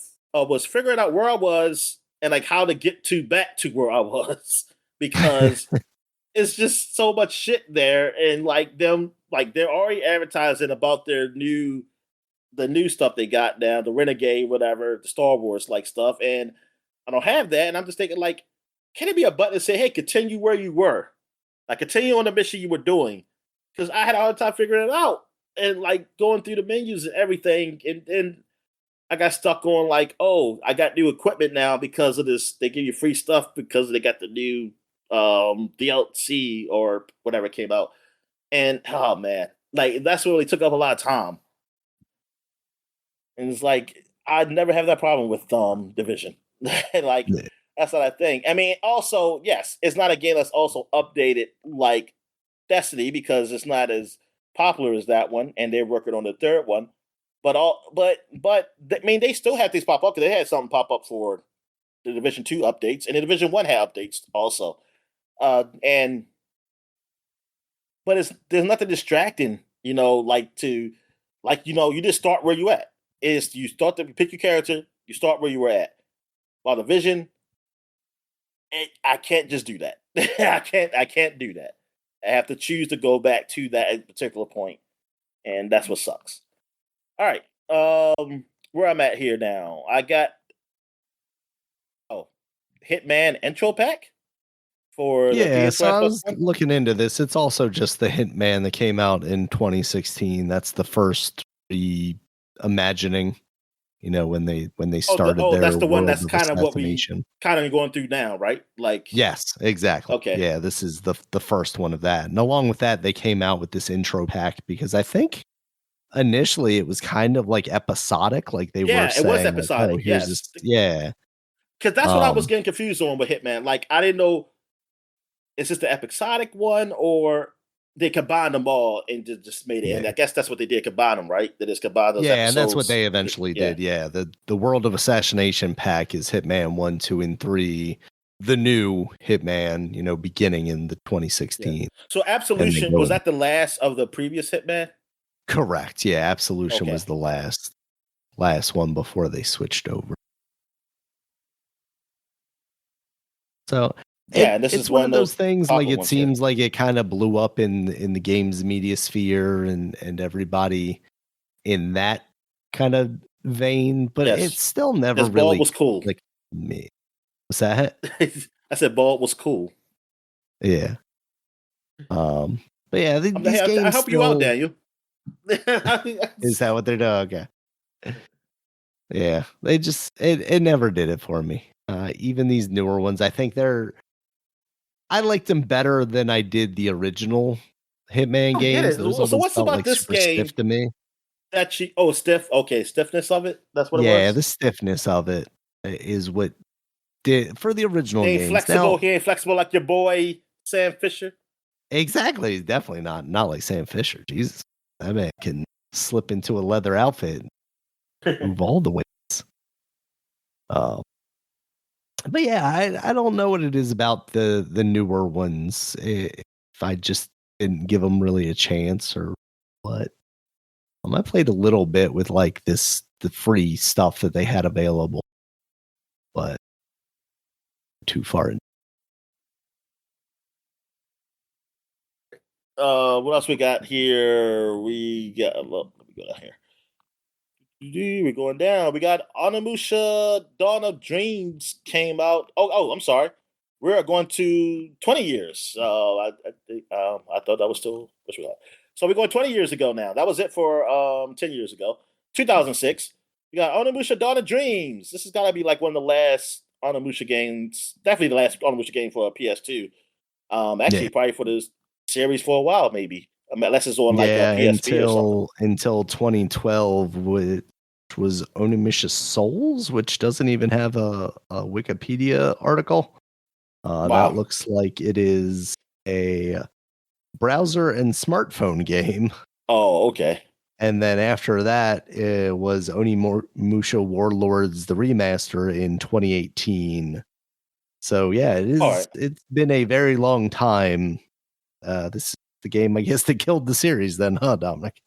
where I was and like how to get to back to where I was because it's just so much shit there, and like they're already advertising about the new stuff they got now, the Renegade, whatever, the Star Wars like stuff, and I don't have that, and I'm just thinking like, can it be a button that say, hey, continue where you were, like continue on the mission you were doing, because I had a hard time figuring it out and like going through the menus and everything, and I got stuck on like, oh, I got new equipment now because of this. They give you free stuff because they got the new DLC or whatever came out. And oh man, like that's really took up a lot of time. And it's like I never have that problem with Division. Like Yeah. that's what I think. I mean, also, yes, it's not a game that's also updated like Destiny because it's not as popular as that one, and they're working on the third one. I mean, they still have these pop up because they had something pop up for the Division Two updates, and the Division One had updates also. And but it's there's nothing distracting, you just start where you at. Is you start to pick your character, you start where you were at. While the Vision, I can't just do that. I can't do that. I have to choose to go back to that particular point, and that's what sucks. All right. Where I'm at here now. I got oh Hitman intro pack for the Yeah, so PS5 I Xbox was One. looking into this. It's also just the Hitman that came out in 2016. That's the first reimagining, when they started That's their the one world that's of kind of what we assassination. kind of going through now, right? Like, Yes, exactly. okay, Yeah, this is the first one of that. And along with that, they came out with this intro pack because I think initially it was kind of like episodic, like they were yeah, it was saying like, "Oh, episodic, here's this." yes, Yeah. because that's what I was Um getting confused on with Hitman. Like, I didn't know is this the episodic one or they combined them all and just made it. And I yeah. guess that's what they did, combine them, right? They just combined those Yeah, and that's what episodes. they eventually Yeah, did. Yeah, the World of Assassination pack is Hitman 1, 2, and 3. The new Hitman, beginning in the yeah. 2016. So And they Absolution go was that the last of the previous Hitman? correct. Yeah, Absolution Okay, was the last one before they switched over. So yeah, and this is it's one one of of those those things like popular it ones. Yeah, seems like it kind of blew up in the games media sphere and everybody in that kind of vein, but it's yes, still never because Bald really was cool. clicked with me. What's that? I said Bald was cool. Yeah. Um, but yeah, Hey, these I games help you out, still Daniel. is that what they're doing? Okay. Yeah, they just it never did it for me. Even these newer ones, I liked them better than I did the original Hitman don't get games. it. Those So always what's felt about like this super stiff game to me. that she? Oh, stiff. Okay, stiffness of it. That's what it Yeah, was. the stiffness of it is what did for the He original ain't games. flexible. Now, He ain't flexible like your boy Sam Fisher. exactly, definitely not like Sam Fisher. Jesus, that man can slip into a leather outfit and move all the way. Uh, but yeah, I don't know what it is about the newer ones. If I just didn't give them really a chance or what. I played a little bit with like the free stuff that they had available, but too far in. What else we got here? We got look. Let me go down here. We're going down. We got Onimusha Dawn of Dreams came out. I'm sorry. We're going to 20 years. I thought that was still what's we got. So we're going 20 years ago now. That was it for 10 years ago. 2006. We got Onimusha Dawn of Dreams. This has got to be like one of the last Onimusha games. Definitely the last Onimusha game for a PS2. Yeah, Actually, probably for this series for a while, maybe. I mean, unless it's on like a yeah, PSP or something. until 2012 with was Onimusha Souls, which doesn't even have a Wikipedia article. That looks like it is a browser and smartphone game. Oh, okay. And then after that, it was Onimusha Warlords, the remaster in 2018. So yeah, it is. Right. It's been a very long time. This is the game, I guess, that killed the series. Then, huh, Dominic?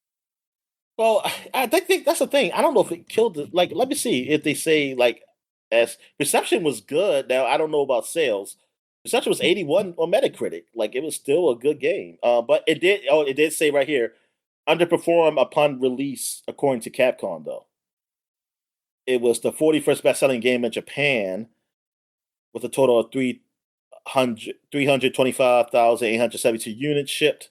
Well, I think that's the thing. I don't know if it killed it. Like, let me see if they say like as reception was good. Now I don't know about sales. Reception was 81 on Metacritic. Like it was still a good game. But it did. Oh, it did say right here underperform upon release according to Capcom. Though it was the 41st best-selling game in Japan with a total of 325,872 units shipped.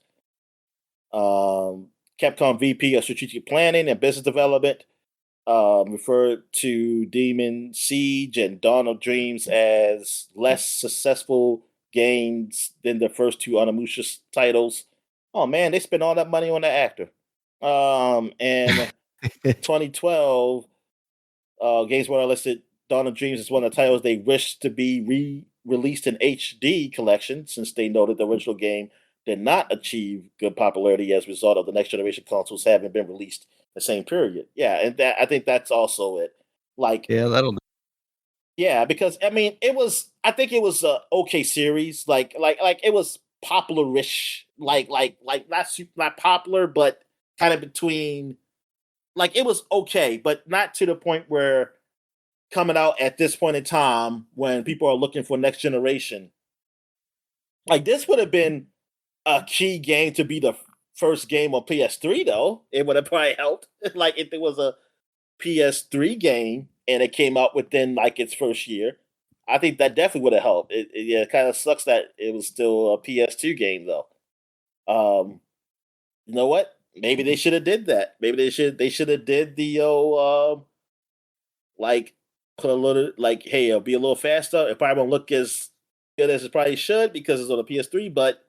Capcom VP of Strategic Planning and Business Development referred to Demon Siege and Dawn of Dreams as less successful games than the first two Onimusha titles. Oh man, they spent all that money on the actor. And 2012, Games Workshop listed Dawn of Dreams as one of the titles they wish to be re-released in HD collection, since they noted the original game did not achieve good popularity as a result of the next generation consoles having been released the same period. Yeah, and that I think that's also it. Like, Yeah, that'll. yeah, because I mean, it was. I think it was a okay series. Like it was popular-ish. Like not popular, but kind of between. Like it was okay, but not to the point where coming out at this point in time when people are looking for next generation. Like this would have been a key game to be the first game on PS3, though. It would have probably helped. Like if it was a PS3 game and it came out within like its first year, I think that definitely would have helped. Yeah, it kind of sucks that it was still a PS2 game though. You know what? Maybe they should have did that. Maybe they should have did the like put a little like hey, it'll be a little faster. It probably won't look as good as it probably should because it's on a PS3, but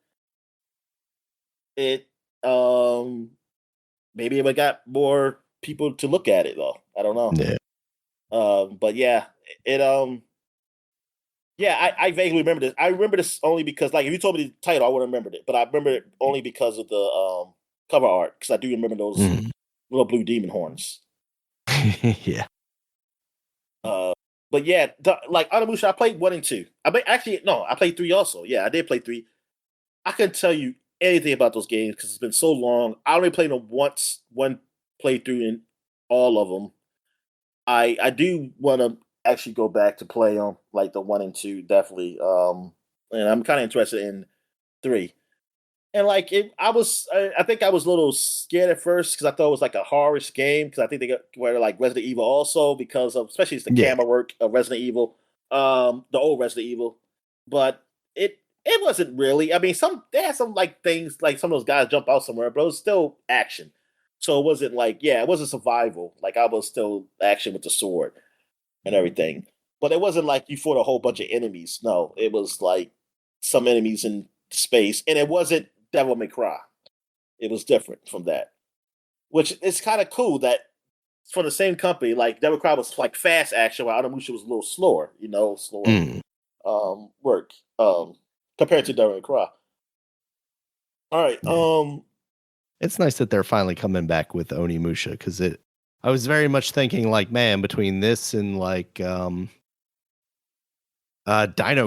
it maybe it would got more people to look at it though. I don't know. Yeah. But yeah, it yeah, I vaguely remember this. I remember this only because like if you told me the title, I would have remembered it. But I remember it only because of the cover art, because I do remember those little blue demon horns. Yeah. But yeah, like Onimusha, I played 1 and 2. Actually no, I played 3 also. Yeah, I did play 3. I couldn't tell you anything about those games because it's been so long. I only played them once, one playthrough in all of them. I do want to actually go back to play them, like the 1 and 2, definitely. And I'm kind of interested in 3. And like I think I was a little scared at first because I thought it was like a horror-ish game because I think they were like Resident Evil also because of especially it's the camera work of Resident Evil, the old Resident Evil. But it wasn't really. I mean, they had some like things like some of those guys jump out somewhere, but it was still action. So it wasn't like it wasn't survival. Like I was still action with the sword and everything. But it wasn't like you fought a whole bunch of enemies. No, it was like some enemies in space, and it wasn't Devil May Cry. It was different from that, which is kind of cool that from the same company. Like Devil May Cry was like fast action, while Onimusha was a little slower. Slower work compared to Devil May Cry. All right. It's nice that they're finally coming back with Onimusha because I was very much thinking like, man, between this and like Dino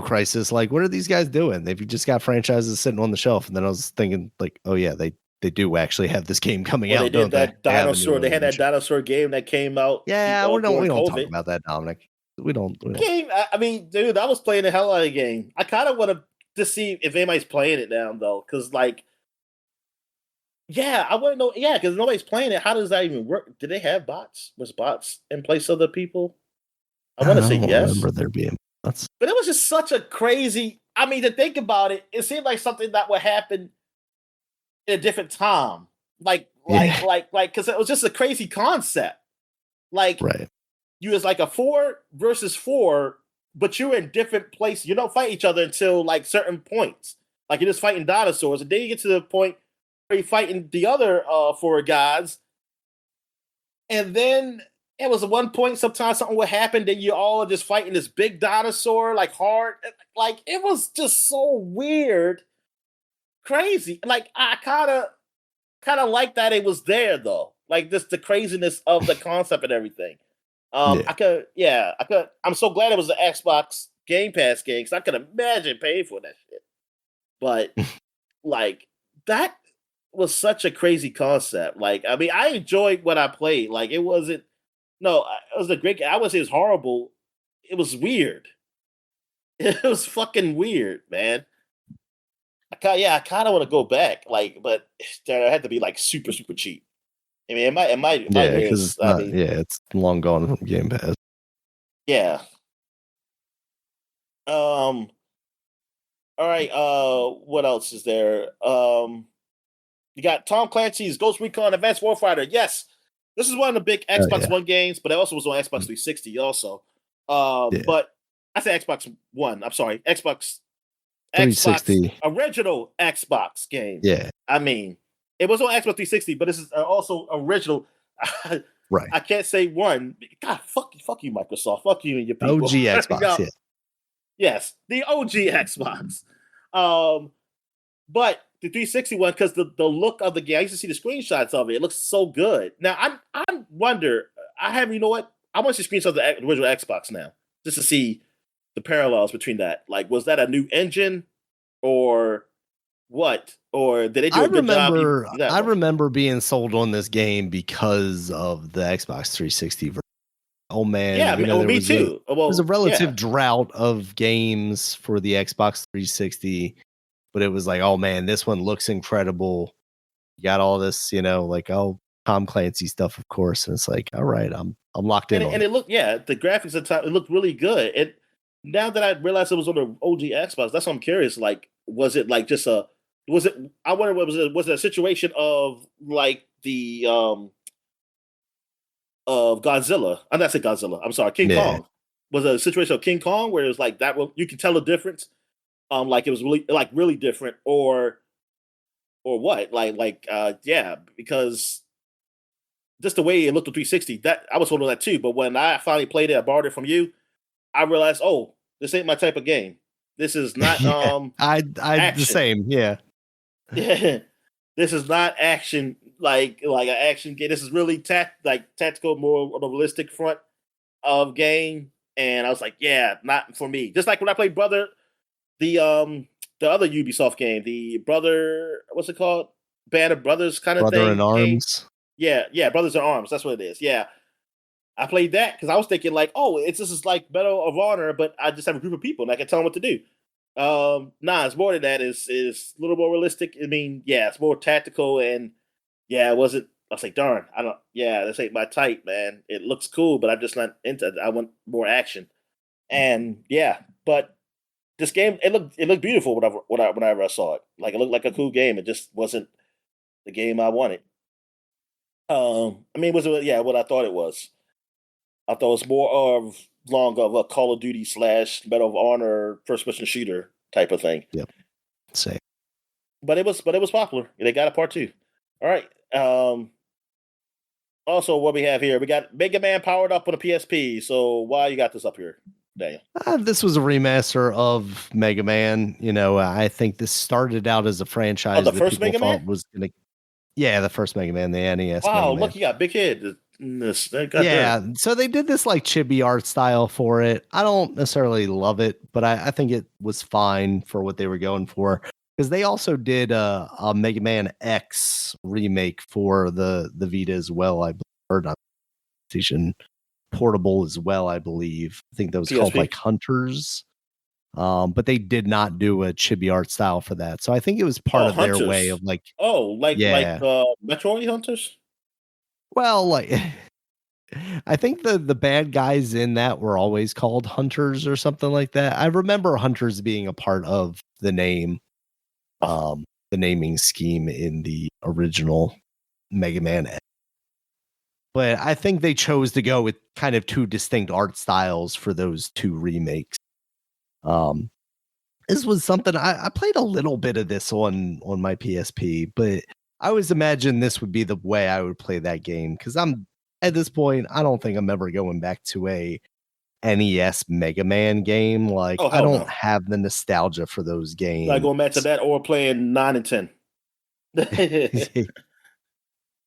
Crisis, like what are these guys doing? They've just got franchises sitting on the shelf. And then I was thinking like, oh yeah, they do actually have this game coming out, they don't did that they? dinosaur. They had that dinosaur game that came out. Yeah, we don't COVID. talk about that, Dominic. We don't. Game. I mean, dude, I was playing the hell out of the game. I kind of want to see if anybody's playing it now, though, because like, yeah, I want to know. Yeah, because nobody's playing it. How does that even work? Did they have bots? Was bots in place of the people? I want to say yes. Remember there being bots, but it was just such a crazy. I mean, to think about it, it seemed like something that would happen in a different time. Because it was just a crazy concept. Like, right. You was like a 4 versus 4, but you're in different places. You don't fight each other until like certain points. Like you're just fighting dinosaurs, and then you get to the point where you're fighting the other 4 gods, and then it was at one point, sometimes something would happen, then you all are just fighting this big dinosaur, like hard. Like, it was just so weird, crazy. Like, I kind of like that it was there though. Like, just the craziness of the concept and everything. Yeah. I'm so glad it was the Xbox Game Pass game because I could imagine paying for that shit. But like, that was such a crazy concept. Like, I mean, I enjoyed what I played. Like, it wasn't. No, it was a great. I would say it's horrible. It was weird. It was fucking weird, man. I kind of want to go back. Like, but it had to be like super, super cheap. I mean, it might Yeah, because is. it's I not. mean, Yeah, it's long gone from Game Pass. yeah. Um. All right. What else is there? You got Tom Clancy's Ghost Recon Advanced Warfighter. Yes, this is one of the big Oh Xbox yeah, One games, but it also was on Xbox 360 also. yeah. But I said Xbox One. I'm sorry, Xbox 360. original Xbox game. Yeah, I mean, it was on Xbox 360, but this is also original. right. I can't say one. God, fuck you, Microsoft. Fuck you and your people. OG Xbox. No, Yeah, yes, the OG Xbox. Um, but the 360 one, because the look of the game, I used to see the screenshots of it. It looks so good. Now I wonder. I have you know what? I want to see screenshots of the original Xbox now, just to see the parallels between that. Like, was that a new engine or what? Or did they do I a good job even remember. with that I one? remember being sold on this game because of the Xbox 360 version. Oh man, Yeah, you know there me was a too. Well, relative yeah, drought of games for the Xbox 360, but it was like, oh man, this one looks incredible. You got all this, like Tom Clancy stuff, of course, and it's like, all right, I'm locked in on and it. it looked the graphics at the time it looked really good. And now that I realized it was on the OG Xbox, that's why I'm curious. Like, was it like just a was it? I wonder what was it? Was it a situation of like the of Godzilla? I'm not saying Godzilla. I'm sorry, King Yeah, Kong. Was it a situation of King Kong where it was like that? You can tell the difference. Like it was really different, or what? Yeah, because just the way it looked at 360, that I was holding that too. But when I finally played it, I borrowed it from you. I realized, oh, this ain't my type of game. This is not yeah. I the action. same. Yeah, Yeah, this is not action like an action game. This is really tactical, more on a realistic front of game. And I was like, yeah, not for me. Just like when I played the the other Ubisoft game, the Brother, what's it called? Band of Brothers kind of Brother in thing game. Arms. Yeah, Brothers in Arms. That's what it is. Yeah, I played that because I was thinking like, oh, this is like Medal of Honor, but I just have a group of people and I can tell them what to do. Nah, it's more than that. Is a little more realistic. I mean, yeah, it's more tactical and yeah, it wasn't. I was like, darn, I don't. Yeah, this ain't my type, man. It looks cool, but I'm just not into it. I want more action. And yeah, but this game, it looked beautiful whenever I saw it. Like, it looked like a cool game. It just wasn't the game I wanted. I mean, was it? Yeah, what I thought it was. I thought it was more of a Call of Duty / Medal of Honor first person shooter type of thing. Yep, same. But it was popular. They got a part two. All right. Also, what we have here, we got Mega Man powered up on a PSP. So why you got this up here, Daniel? This was a remaster of Mega Man. I think this started out as a Oh, franchise the that first people Mega Man. thought was gonna. Yeah, the first Mega Man, the NES Wow, Mega Man. look, you got big head. Yeah, so they did this like chibi art style for it. I don't necessarily love it, but I think it was fine for what they were going for. Because they also did a Mega Man X remake for the Vita as well. I believe, or not PlayStation Portable as well. I believe. I think that was called PSP. like Hunters. But they did not do a chibi art style for that. So I think it was part Oh, of their way of Hunters. like, Oh, yeah. Metroid Hunters. Well, like I think the bad guys in that were always called Hunters or something like that. I remember Hunters being a part of Oh, the naming scheme in the original Mega Man. But I think they chose to go with kind of two distinct art styles for those two remakes. Um, this was something I played a little bit of this on my PSP, but I always imagined this would be the way I would play that game because I'm at this point, I don't think I'm ever going back to a NES Mega Man game. Like, Oh I hell don't no! have the nostalgia for those Like games. going back to that or playing 9 and 10.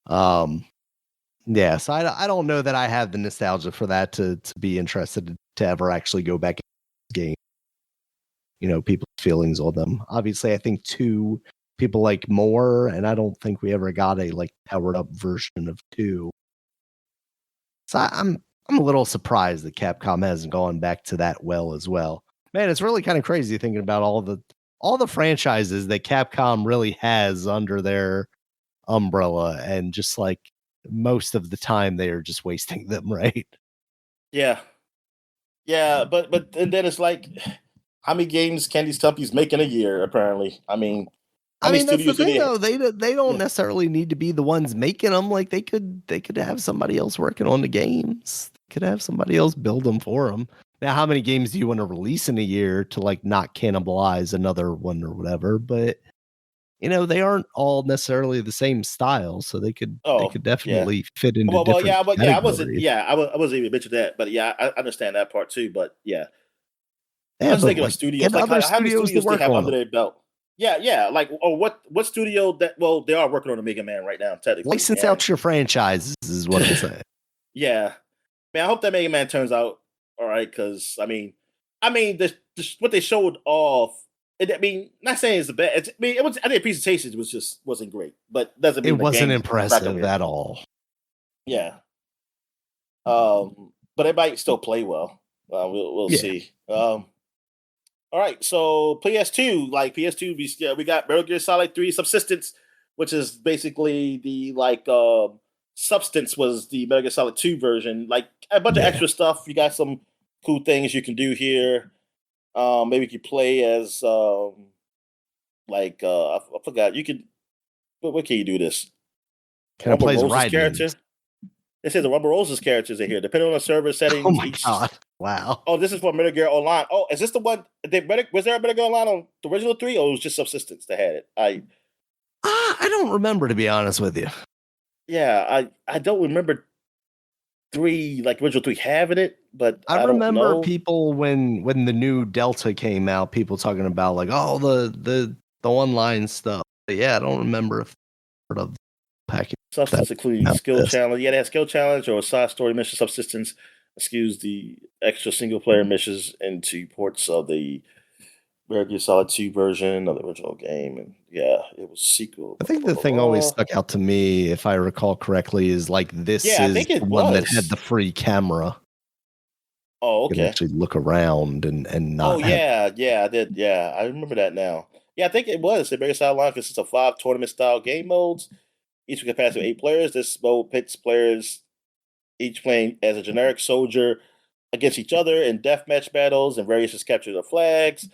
um, yeah, so I don't know that I have the nostalgia for that to be interested to ever actually go back and game. People's feelings on them. Obviously, I think two people like more, and I don't think we ever got a like powered up version of two. So I'm a little surprised that Capcom hasn't gone back to that well as well. Man, it's really kind of crazy thinking about all the franchises that Capcom really has under their umbrella, and just like most of the time they are just wasting them, right? Yeah, yeah, but and then it's like, how many games can these companies make in a year? Apparently, I mean, how I many mean, that's the studios do thing they? though. They don't Yeah. necessarily need to be the ones making them. Like they could have somebody else working on the games. They could have somebody else build them for them. Now, how many games do you want to release in a year to like not cannibalize another one or whatever? But they aren't all necessarily the same style, so they could Oh, yeah. definitely fit into Well, different yeah, but yeah, I wasn't. categories. Yeah, I wasn't even mentioning that, but yeah, I understand that part too. But yeah, I Yeah, was but thinking of like studios. get Like, other how many studios to studios they work have on under them. their belt? Yeah, yeah. Like, oh, what studio that? Well, they are working on a Mega Man right now, technically, License and out your franchises is what I'm saying. yeah, man, I hope that Mega Man turns out all right. Because what they showed off. I mean, not saying it's the best. I mean, it was. I think the presentation wasn't great, but doesn't It mean the wasn't game's not gonna impressive be. at all. Yeah, but it might still play well. We'll Yeah. see. All right, so PS2, like PS2, we got Metal Gear Solid 3 Subsistence, which is basically the Substance was the Metal Gear Solid 2 version, like a bunch of Yeah. extra stuff. You got some cool things you can do here. Maybe you could play as I forgot. You could what can you do this? Kind of Rumble plays Rose's Raiden. character. It says the Rumble Rose's characters are here. Depending on the server Oh settings, my each. god. Wow. Oh, this is for Metal Gear Online. Oh, is this the one? Was there a Metal Gear Online on the original three, or it was just Subsistence that had it? I don't remember, to be honest with you. Yeah, I don't remember three, like original three, having it, but I I don't remember know. people when the new Delta came out, people talking about like, oh, the online stuff. But yeah, I don't remember if part of the package that Substance including came out skill with this. challenge. Yeah, they had skill challenge or a side story mission. Subsistence skews the extra single player missions into ports of the Metal Gear Solid 2 version of the original game, and yeah, it was sequel. I Blah, think blah, the blah, thing always blah. stuck out to me, if I recall correctly, is like this Yeah, I is think the it one that had was. the free camera. Oh, You can okay. actually look around and Oh not have. yeah, yeah, I did. Yeah, I remember that now. Yeah, I think it was. The biggest outline consists of 5 tournament-style game modes, each with a capacity of 8 players. This mode pits players each playing as a generic soldier against each other in deathmatch battles and various capture the flags.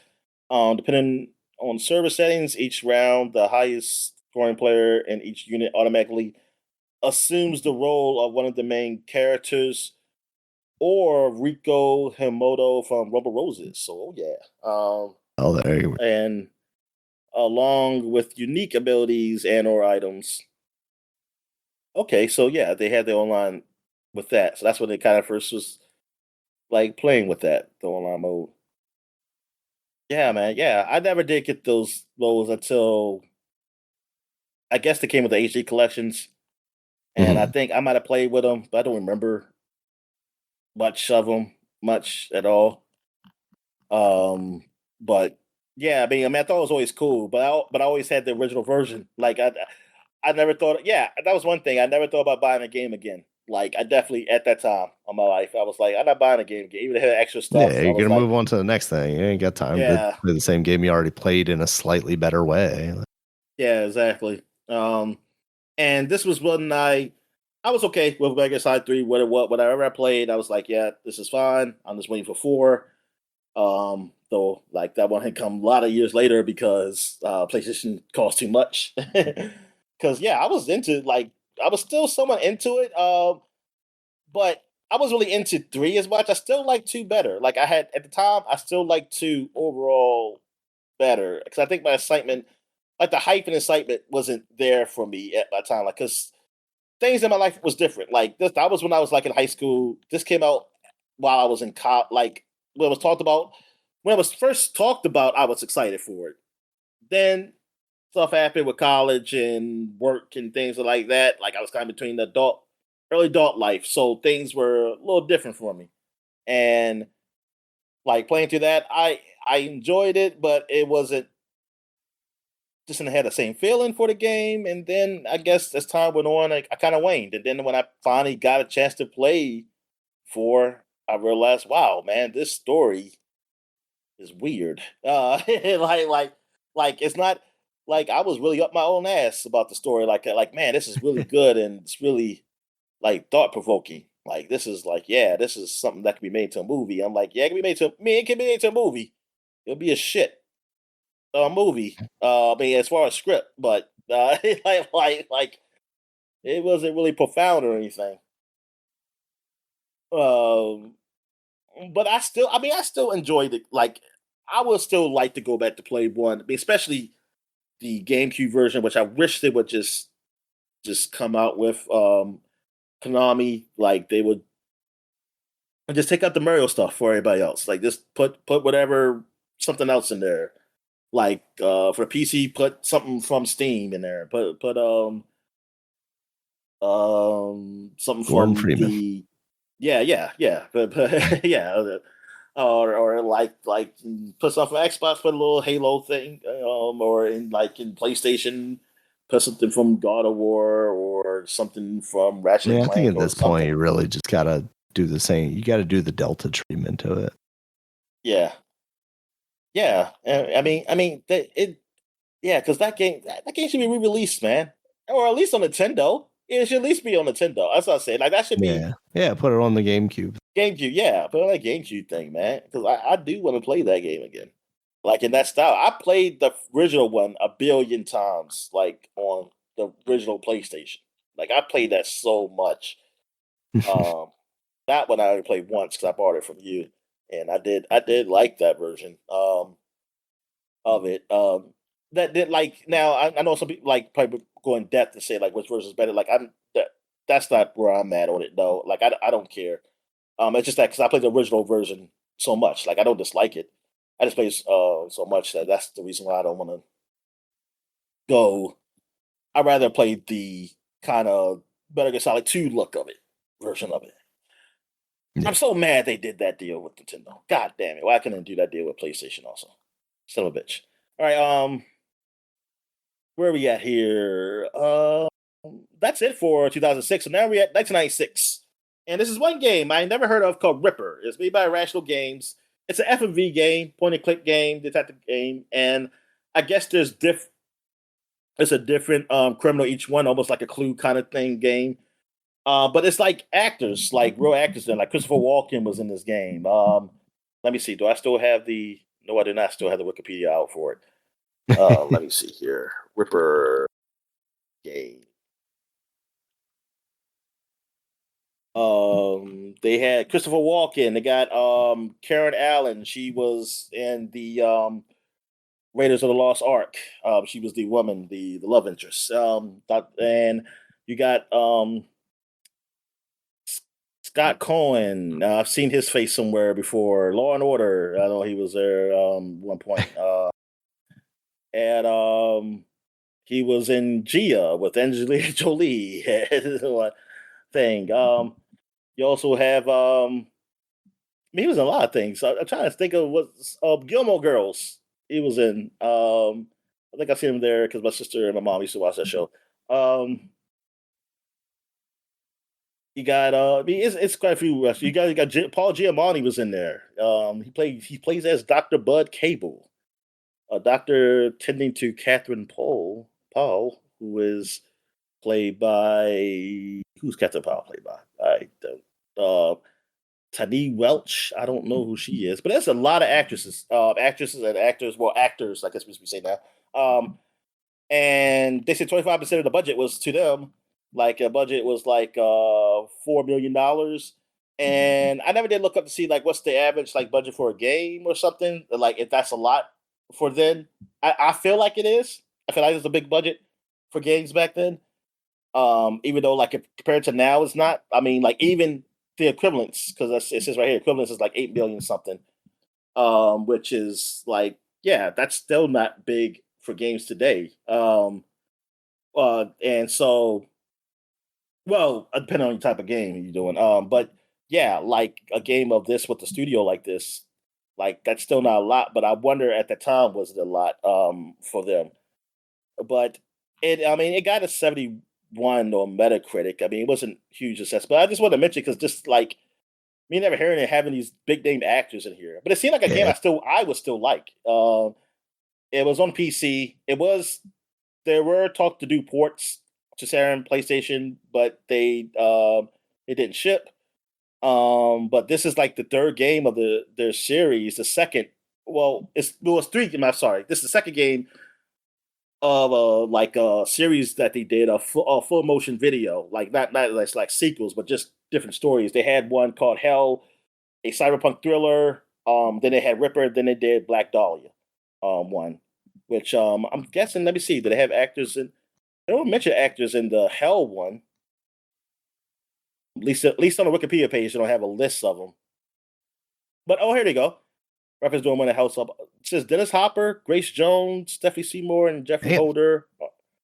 Depending on server settings, each round the highest scoring player in each unit automatically assumes the role of one of the main characters or Rico Himoto from Rubber Roses. So, oh yeah. Oh, there you go. And along with unique abilities and or items. Okay, so yeah, they had their online with that. So that's when they kind of first was like playing with that, the online mode. Yeah, man. Yeah, I never did get those until I guess they came with the HD collections, and I Mhm. think I might have played with them, but I don't remember much of them, much at all. Um, but yeah, I thought it was always cool, but I always had the original version. Like I never thought. Yeah, that was one thing. I never thought about buying a game again. Like I definitely at that time of my life, I was like, I'm not buying a game again. Even if it had extra Yeah, stuff, I you're was gonna like, move on to the next thing. You ain't got time to yeah, play the same game you already played in a slightly better way. yeah, exactly. And this was when I was okay with Mega Side 3, whatever I played, I was like, yeah, this is fine. I'm just waiting for 4. Though like that one had come a lot of years later because PlayStation cost too much. Cause yeah, I was still somewhat into it. But I was really into 3 as much. I still like 2 better. Like I had at the time, I still like 2 overall better. Because I think my excitement, like the hype and excitement wasn't there for me at my time. Like, cause things in my life was different. Like this, that was when I was like in high school. This came out while I was in college. Like when it was talked about, when it was first talked about, I was excited for it. Then stuff happened with college and work and things like that. Like I was kind of between the early adult life, so things were a little different for me. And like playing through that, I enjoyed it, but it wasn't just didn't have the same feeling for the game. And then I guess as time went on, I kind of waned. And then when I finally got a chance to play for, I realized, wow, man, this story is weird. Like it's not like I was really up my own ass about the story. Like man, this is really good and it's really like thought provoking. Like this is like, yeah, this is something that can be made to a movie. I'm like, yeah, it can be made to me. It can be made to a movie. It'll be a shit movie. I mean, as far as script, but like it wasn't really profound or anything. Um, but I still enjoyed it. Like, I would still like to go back to play one, I mean, especially the GameCube version, which I wish they would just come out with. Konami, like they would just take out the Mario stuff for everybody else. Like, just put whatever something else in there. Like for PC, put something from Steam in there. Something Gordon from Freeman. the yeah, but yeah, or like put something from Xbox, put a little Halo thing, or in PlayStation, put something from God of War or something from Ratchet and Yeah, I think Clank at or this point something. you really just gotta do the same. You gotta do the Delta treatment to it. Yeah, yeah. I mean, yeah, because that game should be re-released, man, or at least on Nintendo. It should at least be on Nintendo. That's what I say. Like that should be Yeah. Yeah, put it on the GameCube. GameCube, yeah, put on that GameCube thing, man. Because I do want to play that game again, like in that style. I played the original one a billion times, like on the original PlayStation. Like I played that so much. Um, that one I only played once because I bought it from you, and I did like that version of it. That did like now I know some people like probably go in depth to say like which version is better. Like that's not where I'm at on it though. Like I don't care. It's just that because I played the original version so much, like I don't dislike it. I just play so much that that's the reason why I don't want to go. I'd rather play the kind of Better Get Solid 2 look of it version of it. I'm Yeah. so mad they did that deal with Nintendo. God damn it! Why couldn't they do that deal with PlayStation also? Son of a bitch. All right, where are we at here? That's it for 2006. So now we're at 1996. And this is one game I never heard of called Ripper. It's made by Irrational Games. It's an FMV game, point and click game, detective game. And I guess it's a different criminal each one, almost like a Clue kind of thing game. But it's like actors, like real actors. And like Christopher Walken was in this game. Let me see. Do I still have the? No, I do not still have the Wikipedia out for it. Let me see here. Ripper game. They had Christopher Walken. They got Karen Allen. She was in the Raiders of the Lost Ark. She was the woman, the love interest. And you got Scott Cohen. I've seen his face somewhere before. Law and Order. I know he was there one point. And he was in Gia with Angelina Jolie thing. You also have he was in a lot of things. I'm trying to think of what Gilmore Girls he was in. I think I seen him there because my sister and my mom used to watch that show. You got I mean it's quite a few. You got Paul Giamatti was in there. He plays as Dr. Bud Cable, a doctor tending to Catherine Paul, who is played by who's Catherine Paul played by? I don't. Tani Welch. I don't know who she is, but there's a lot of actresses and actors. Well, actors, I guess we say now. And they said 25% of the budget was to them. Like a budget was like $4 million. And I never did look up to see like what's the average like budget for a game or something. Like if that's a lot for then. I feel like it is. I feel like it's a big budget for games back then. Even though like compared to now, it's not. I mean, like even the equivalence, because it says right here, equivalence is like 8 billion something, which is like, yeah, that's still not big for games today. And so, well, depending on the type of game you're doing. But yeah, like a game of this with the studio like this, like that's still not a lot. But I wonder at the time was it a lot for them. But I mean, it got a 71 on Metacritic. I mean, it wasn't huge success, but I just want to mention because just like me never hearing it having these big name actors in here, but it seemed like a game Yeah. I would still like. It was on PC. There were talk to do ports to Saturn, PlayStation, but it didn't ship. But this is like the third game of their series. The second, well, it was three. I'm sorry, this is the second game of like a series that they did a full motion video, like not like sequels, but just different stories. They had one called Hell, a cyberpunk thriller. Then they had Ripper. Then they did Black Dahlia, one, which I'm guessing. Let me see. Did they have actors in? They don't mention actors in the Hell one. At least on the Wikipedia page, they don't have a list of them. But oh, here they go. Reference doing one in house up. It says Dennis Hopper, Grace Jones, Stephanie Seymour, and Jeffrey Damn. Holder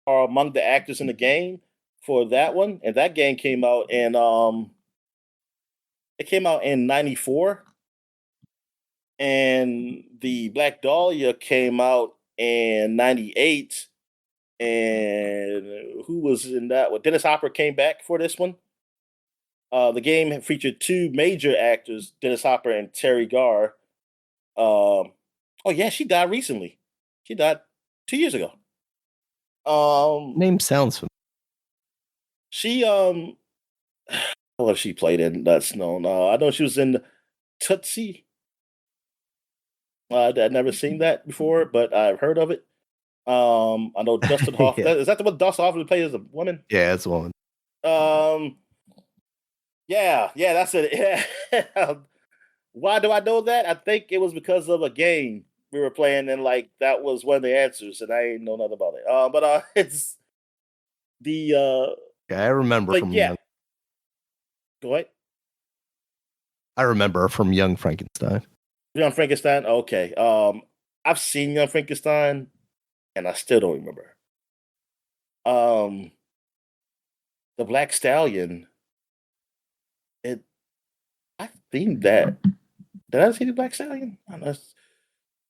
are among the actors in the game for that one. And that game came out in '94. And the Black Dahlia came out in '98. And who was in that one? Dennis Hopper came back for this one. The game featured two major actors, Dennis Hopper and Terry Garr. Oh yeah, she died recently. She died 2 years ago. Name sounds familiar. She what have she played in that's known? I know she was in Tootsie. I'd never seen that before, but I've heard of it. I know Dustin Hoffman. Yeah. Is that the one Dustin Hoffman plays as a woman? Yeah, it's one. Yeah, that's it. Yeah. Why do I know that? I think it was because of a game we were playing, and like that was one of the answers, and I ain't know nothing about it. But it's the Yeah, I remember but from yeah. Go ahead. I remember from Young Frankenstein. Young Frankenstein. Okay. I've seen Young Frankenstein, and I still don't remember. The Black Stallion. I think that did I see the Black Stallion? I don't know.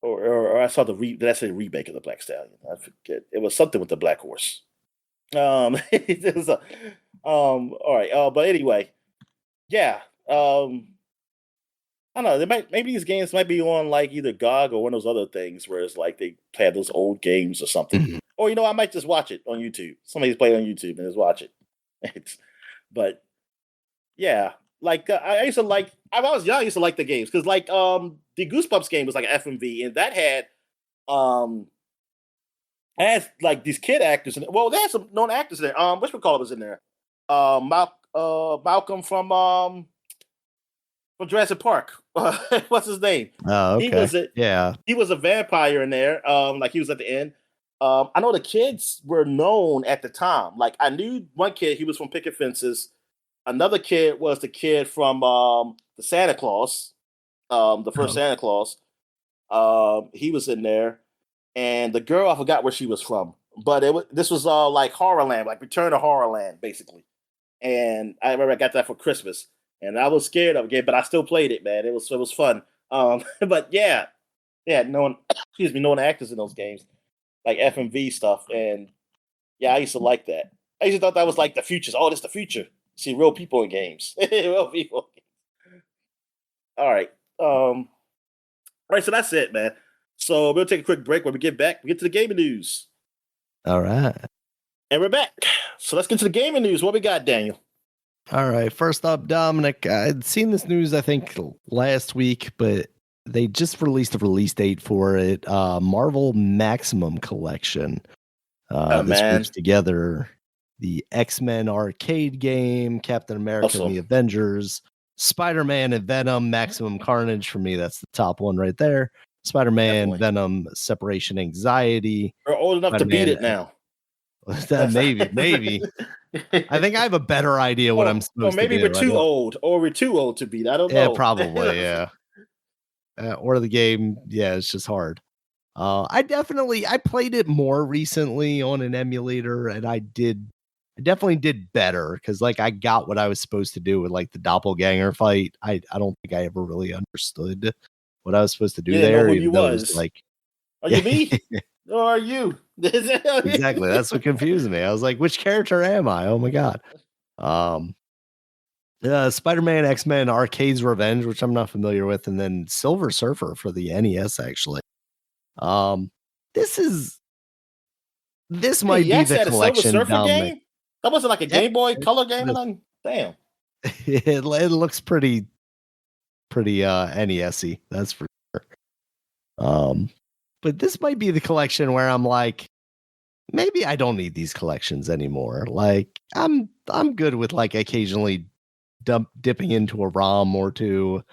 Or I saw did I say the remake of the Black Stallion? I forget. It was something with the black horse. It was all right. But anyway, yeah. I don't know. Maybe these games might be on like either GOG or one of those other things where it's like they have those old games or something. Mhm. Or I might just watch it on YouTube. Somebody's playing on YouTube and just watch it. But yeah, like I used to like. I was young. I used to like the games because like the Goosebumps game was like an FMV, and that had like these kid actors in it. Well, they had some known actors in there. Whatchamacallit was in there. Malcolm from Jurassic Park. What's his name? Oh, okay. He was a vampire in there. Like he was at the end. I know the kids were known at the time. Like I knew one kid. He was from Picket Fences. Another kid was the kid from the Santa Claus, the first Santa Claus. He was in there, and the girl I forgot where she was from, but this was like Horrorland, like Return to Horrorland, basically. And I remember I got that for Christmas, and I was scared of it, but I still played it, man. It was fun. But yeah, knowing actors in those games, like FMV stuff, and yeah, I used to like that. I used to thought that was like the future. Oh, this is the future. See real people in games. Real people. All right. All right, so that's it, man. So we'll take a quick break. When we get back, we get to the gaming news. All right. And we're back. So let's get to the gaming news. What we got, Daniel? All right. First up, Dominic. I'd seen this news, I think, last week, but they just released a release date for it. Marvel Maximum Collection. This groups together the X-Men arcade game, Captain America and the Avengers, Spider-Man and Venom, Maximum Carnage. For me, that's the top one right there. Spider-Man, Venom, Separation Anxiety. We're old enough to beat it now. Maybe. I think I have a better idea what I'm or supposed to maybe do. we're too old, to beat. I don't Yeah, know. probably, yeah. Or the game, yeah, it's just hard. I played it more recently on an emulator, and I definitely did better because like I got what I was supposed to do with like the doppelganger fight. I don't think I ever really understood what I was supposed to You do didn't know there, who even you though it was was. like, Are yeah, you me? Or are you? exactly. That's what confused me. I was like, which character am I? Oh my god. Um, Spider-Man, X-Men, Arcade's Revenge, which I'm not familiar with, and then Silver Surfer for the NES. Actually, um, this is this Hey, might you be actually the had a Silver collection, Surfer Dominic. game? That wasn't like a Yeah, Game Boy Color game or it nothing? Damn. it looks pretty NES-y, that's for sure. But this might be the collection where I'm like, maybe I don't need these collections anymore. Like I'm good with like occasionally dipping into a ROM or two,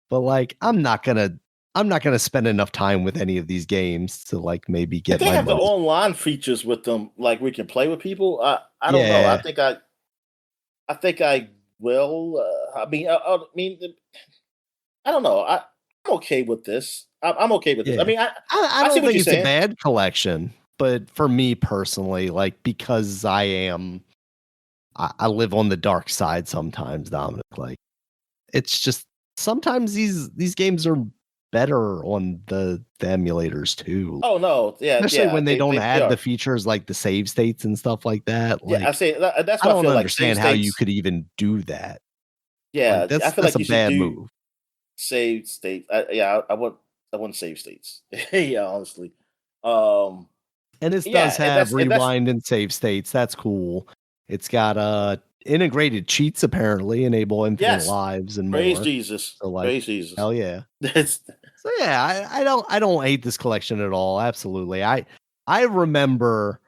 but like I'm not gonna spend enough time with any of these games to like maybe If get they my have the money. online features with them, like we can play with people, I don't know. Yeah, I think I will. I mean, I don't know. I'm okay with this. I'm okay with this. I yeah. mean, I I see don't what think you're it's a saying. bad collection, but for me personally, like because I live on the dark side sometimes, Dominic. Like it's just sometimes these games are better on the emulators too. Oh no, yeah, Especially yeah, when they don't they add the are. features like the save states and stuff like that. Yeah, I Like say that's I why I don't feel like save understand how you states. could even do that. Like Yeah, I feel that's like a you should bad do move. save states. I want save states. Yeah, honestly. Um, And this does yeah, have if that's rewind and save states. That's cool. It's got integrated cheats apparently, enable infinite yes, lives and praise more. Jesus, So like praise Jesus. hell yeah. That's So yeah, I don't hate this collection at all. Absolutely. I remember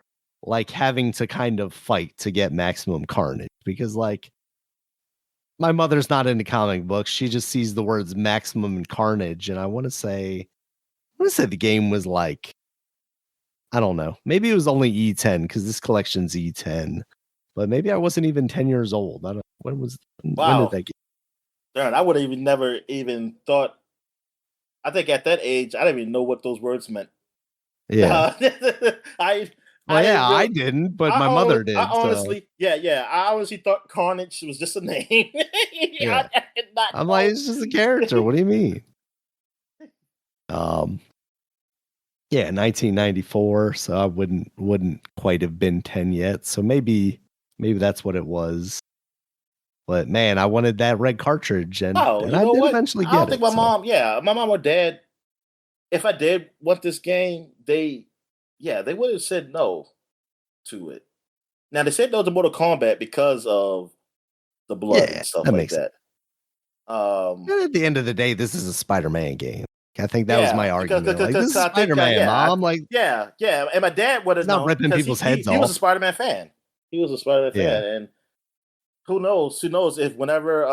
like having to kind of fight to get maximum carnage because like my mother's not into comic books. She just sees the words maximum carnage and I want to say the game was like I don't know. Maybe it was only E10 cuz this collection's E10. But maybe I wasn't even 10 years old. I don't when did wow. that get Darn, I would have even never even thought. I think at that age, I didn't even know what those words meant. Yeah. Uh, I Well, I yeah, didn't I real. didn't, but my mother I did. So, honestly, yeah, yeah. I honestly thought Carnage was just a name. yeah. I did not I'm like know. it's just a character. What do you mean? Um Yeah, 1994, so I wouldn't quite have been 10 yet. So maybe that's what it was. But man, I wanted that red cartridge Oh, and you I know did what? eventually I don't get think it. my So, mom. Yeah, my mom or dad. If I did want this game, they would have said no to it. Now they said no to Mortal Kombat because of the blood yeah, and stuff that like makes sense. that. Um, And at the end of the day, this is a Spider-Man game. I think that was yeah, my because argument. Like, this is I think Spider-Man, mom. Like, yeah, and my dad would he's have not known ripping because people's heads he was a off. Spider Man fan. He was a Spider Man Yeah. fan, and who knows if whenever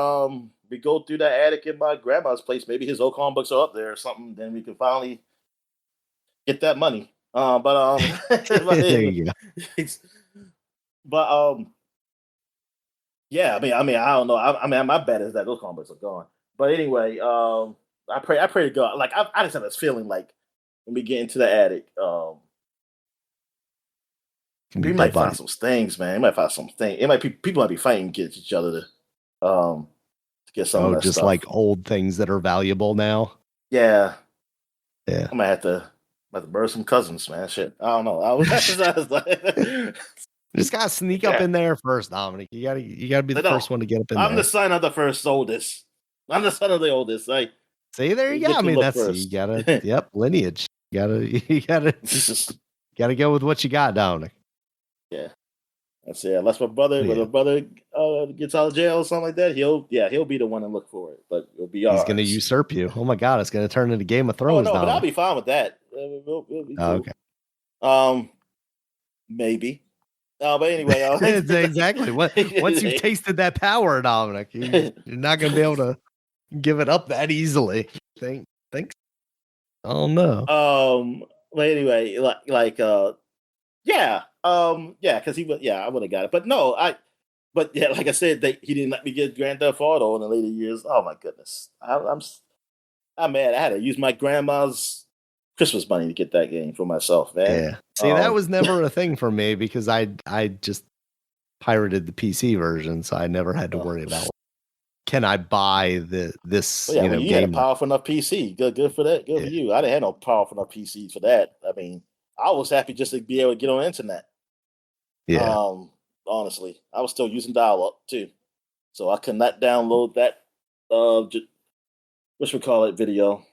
we go through that attic in my grandma's place, maybe his old comic books are up there or something, then we can finally get that money. There you go. but yeah, I don't know. I mean, my bet is that those comic books are gone. But anyway, I pray to God. Like I just have this feeling like when we get into the attic, Can be we dead might find bodies. some things, man. We might find some things. It might be people might be fighting against each other to get some of Oh, that just stuff. like old things that are valuable now. Yeah, Yeah. I might have to burn some cousins, man. Shit, I don't know. I was like, Just gotta sneak up yeah, in there first, Dominic. You gotta be the I know. first one to get up in I'm the there. son of the first oldest. I'm the son of the oldest. Like See, there we you go. get I to mean, look that's you first. gotta lineage. You gotta go with what you got, Dominic. Yeah, that's it. Unless my brother, Yeah. gets out of jail or something like that, he'll be the one to look for it. But it'll be He's gonna ours. usurp you. Oh my god, it's gonna turn into Game of Oh Thrones, no, but I'll Dominic. be fine with that. We'll be Oh, cool. okay. Um, maybe. But anyway, It's exactly what once you've tasted that power, Dominic, you're not gonna be able to give it up that easily. Think oh no. But anyway, yeah. Yeah, because he would. Yeah, I would have got it, but no, But yeah, like I said, he didn't let me get Grand Theft Auto in the later years. Oh my goodness, I'm mad. I had to use my grandma's Christmas money to get that game for myself, man. Yeah. See, that was never a thing for me because I just pirated the PC version, so I never had to worry about can I buy this yeah, when you had a game. powerful enough PC, good for that. Good for you. I didn't have no powerful enough PCs for that. I mean, I was happy just to be able to get on the internet. Yeah. Honestly, I was still using dial-up too, so I could not download that. What should we call it? Video.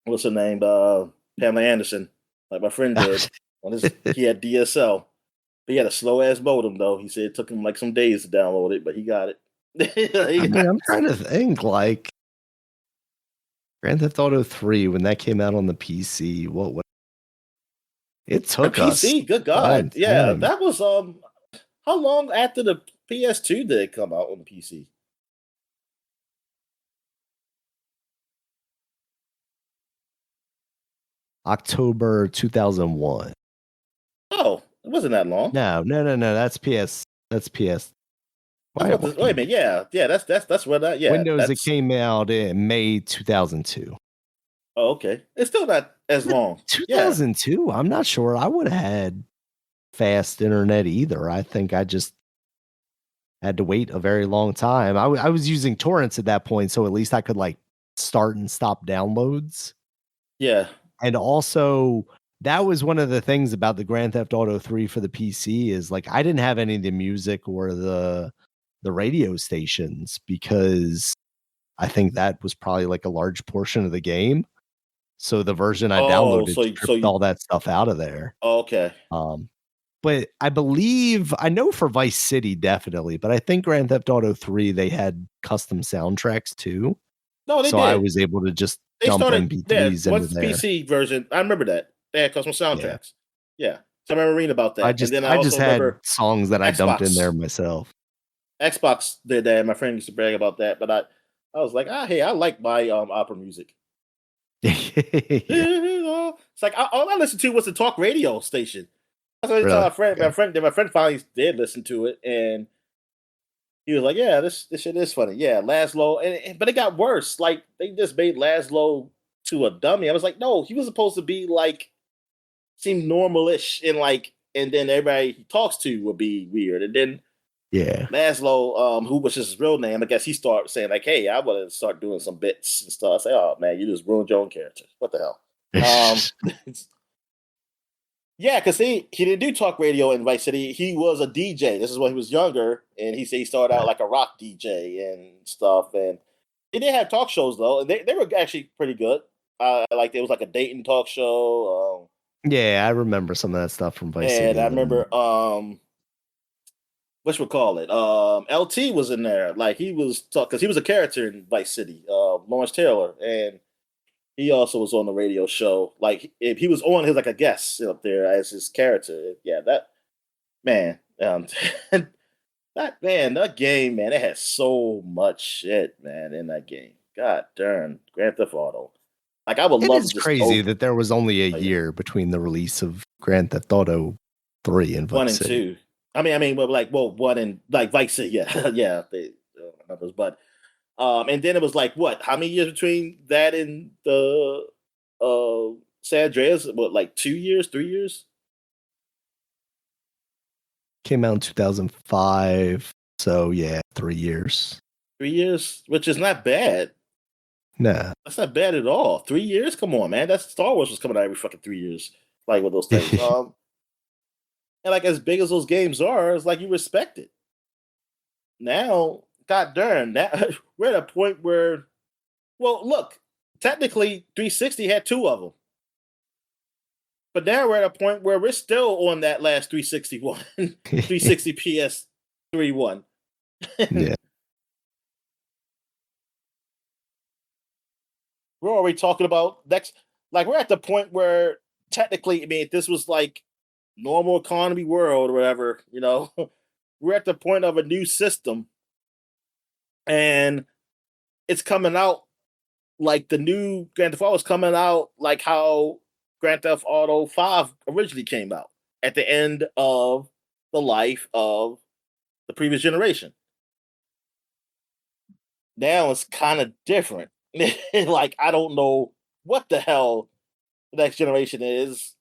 What's her name? Pamela Anderson, like my friend did. He had DSL. He had a slow ass modem though. He said it took him like some days to download it, but he got it. I'm trying to think like Grand Theft Auto 3 when that came out on the PC. What it took us PC, good God. Yeah, that was how long after the PS2 did it come out on the PC? October 2001. Oh, it wasn't that long. No. That's PS. That's PS. Wait a minute. Yeah. That's what that. Yeah. Windows. It came out in May 2002. Oh, okay. It's still not as long. 2002. Yeah. I'm not sure. I would have had fast internet either. I think I just had to wait a very long time. I was using torrents at that point, so at least I could like start and stop downloads. Yeah. And also, that was one of the things about the Grand Theft Auto 3 for the PC is like I didn't have any of the music or the radio stations because I think that was probably like a large portion of the game. So the version I downloaded stripped all that stuff out of there. Oh, okay. But I know for Vice City definitely, but I think Grand Theft Auto 3 they had custom soundtracks too. No, they so did. I was able to just dump MP3s into there. PC version, I remember that. They had custom soundtracks. Yeah. So I remember reading about that. I just had songs that I dumped in there myself. Xbox did that. My friend used to brag about that, but I was like, hey, I like my opera music. It's like all I listened to was the talk radio station. That's what I told my friend. My friend finally did listen to it, and he was like, "Yeah, this shit is funny." Yeah, Laszlo, but it got worse. Like they just made Laszlo to a dummy. I was like, no, he was supposed to be like seem normalish and then everybody he talks to would be weird, and then Laszlo, who was his real name, I guess he started saying like, "Hey, I want to start doing some bits and stuff." I say, "Oh man, you just ruined your own character. What the hell?" Yeah, because he didn't do talk radio in Vice City. He was a DJ. This is when he was younger, and he said he started out like a rock DJ and stuff. And he did have talk shows though, and they were actually pretty good. Like there was like a dating talk show. Yeah, I remember some of that stuff from Vice City. And I remember what we call it? LT was in there. Like he was because he was a character in Vice City. Lawrence Taylor, and he also was on the radio show. Like if he was on, he was like a guest up there as his character. Yeah, that man, that game, man, it has so much shit, man, in that game. God darn, Grand Theft Auto. Like I would love. It's crazy that there was only a year between the release of Grand Theft Auto 3 and Vice 1 and City. 2. I mean, like, 1 and like Vice City, yeah, yeah, they numbers, but and then it was like what? How many years between that and the San Andreas? What, like 2 years, 3 years? Came out in 2005, so yeah, 3 years. 3 years, which is not bad. Nah, that's not bad at all. 3 years, come on, man. That's Star Wars was coming out every fucking 3 years, like with those things. And like as big as those games are, it's like you respect it. Now, god darn, now we're at a point where, well, look, technically 360 had 2 of them. But now we're at a point where we're still on that last 361, 360 PS3 one. Yeah. We're already talking about next, like we're at the point where technically, I mean, if this was like normal economy world or whatever, you know, we're at the point of a new system and it's coming out like the new Grand Theft Auto is coming out like how Grand Theft Auto 5 originally came out. at the end of the life of the previous generation. Now it's kind of different. Like I don't know what the hell the next generation is.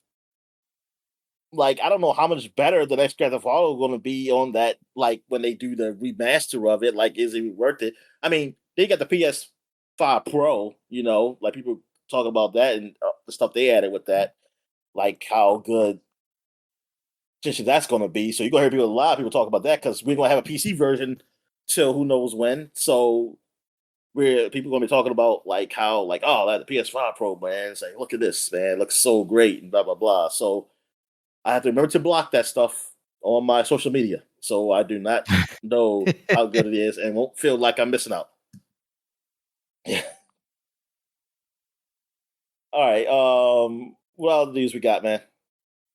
Like I don't know how much better the next Grand Theft Auto is going to be on that. Like when they do the remaster of it, like is it worth it? I mean, they got the PS5 Pro. Like people talk about that and the stuff they added with that. Like how good that's going to be. So you're going to hear a lot of people talk about that because we're going to have a PC version till who knows when. So where people going to be talking about like how like that the PS5 Pro, man, it's like look at this, man, it looks so great and blah blah blah. So I have to remember to block that stuff on my social media so I do not know how good it is and won't feel like I'm missing out. Yeah. All right. What other news we got, man?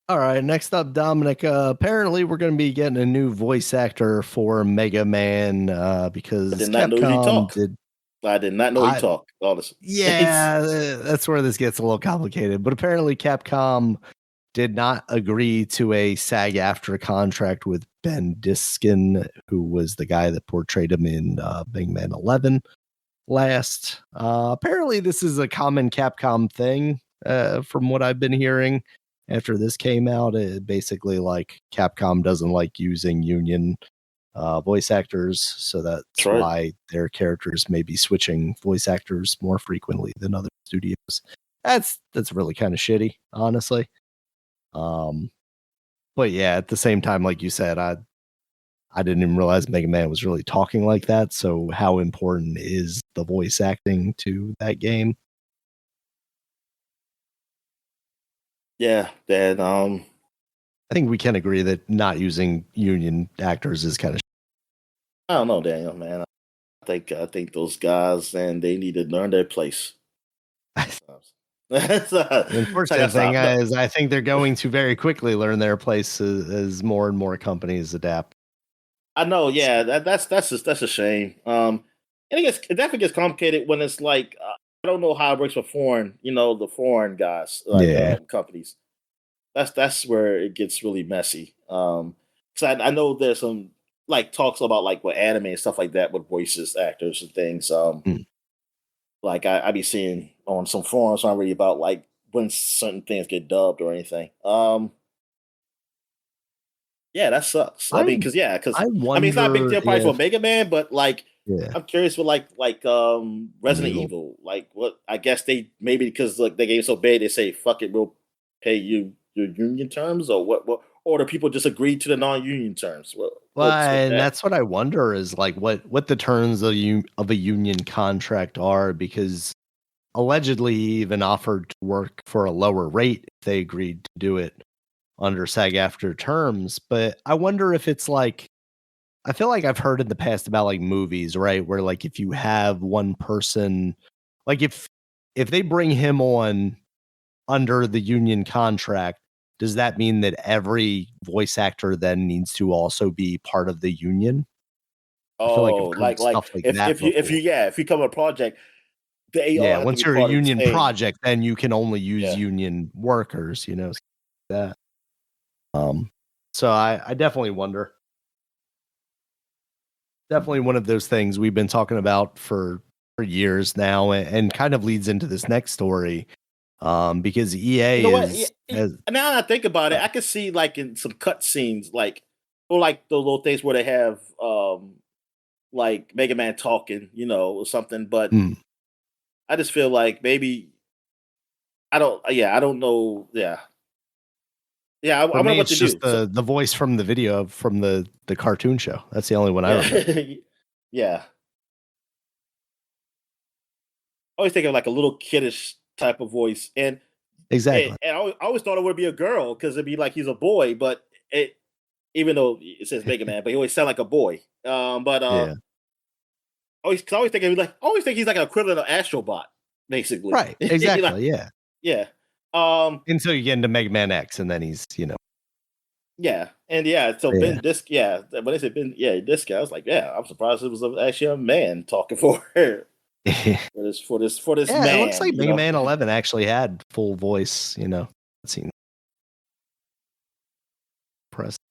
All right, next up, Dominic. Apparently, we're going to be getting a new voice actor for Mega Man because I did not know he Capcom talk. did. I did not know he talk. Honestly, Yeah, that's where this gets a little complicated. But apparently, Capcom did not agree to a SAG-AFTRA contract with Ben Diskin, who was the guy that portrayed him in Mega Man 11 last. Apparently, this is a common Capcom thing, from what I've been hearing. After this came out, it basically like Capcom doesn't like using union voice actors, so that's right. why their characters may be switching voice actors more frequently than other studios. That's really kind of shitty, honestly. But yeah, at the same time, like you said, I didn't even realize Mega Man was really talking like that. So how important is the voice acting to that game? Yeah, then I think we can agree that not using union actors is kind of. I don't know, Daniel, man. I think those guys and they need to learn their place. The unfortunate thing is, I think they're going to very quickly learn their place as more and more companies adapt. I know, yeah, that's a shame. And it definitely gets complicated when it's like I don't know how it works for the foreign guys like companies. That's where it gets really messy. Because I know there's some like talks about like with anime and stuff like that with voices, actors, and things. Like I be seeing on some forums already about like when certain things get dubbed or anything. Yeah, that sucks. I mean, because I I mean, it's not a big wonder deal probably for if Mega Man, but like, I'm curious with like Resident Evil. Evil. Like, what? I guess they maybe because like the game's so big, they say fuck it, we'll pay you your union terms, or what? Or do people just agree to the non-union terms? What's with And that? that's what I wonder is like what the terms of a union contract are, because allegedly he even offered to work for a lower rate if they agreed to do it under SAG-AFTRA terms. But I wonder if it's like, I feel like I've heard in the past about like movies, right? Where like if you have one person, like if they bring him on under the union contract, does that mean that every voice actor then needs to also be part of the union? I feel like I've Oh, heard like stuff like if that if you if before. you yeah if you come on a project, they all Yeah, have to once be you're a part of the union same. project, then you can only use Yeah. union workers, stuff like that. So I definitely wonder. Definitely one of those things we've been talking about for years now, and kind of leads into this next story. Because You EA know what? has Now that I think about it, I could see like in some cut scenes, like or like those little things where they have like Mega Man talking, or something. But hmm. I just feel like maybe I don't. Yeah, I don't know. Yeah, yeah. I For wonder me, what it's to just do. So the voice from the video from the cartoon show. That's the only one I remember. yeah, yeah. I always think of like a little kiddish type of voice, and Exactly. I always thought it would be a girl because it'd be like he's a boy, but it even though it says Mega Man, but he always sound like a boy. But Yeah. I always think he's like an equivalent of Astrobot, basically. Right. Like, Exactly. Yeah. yeah. Um, Until you get into Mega Man X, and then he's yeah, and yeah. So yeah. Ben Disc, yeah. When they said Ben, yeah, Disc, I was like, yeah, I'm surprised it was actually a man talking for her for this Yeah, it looks man. like Mega Man 11 actually had full voice. Scene.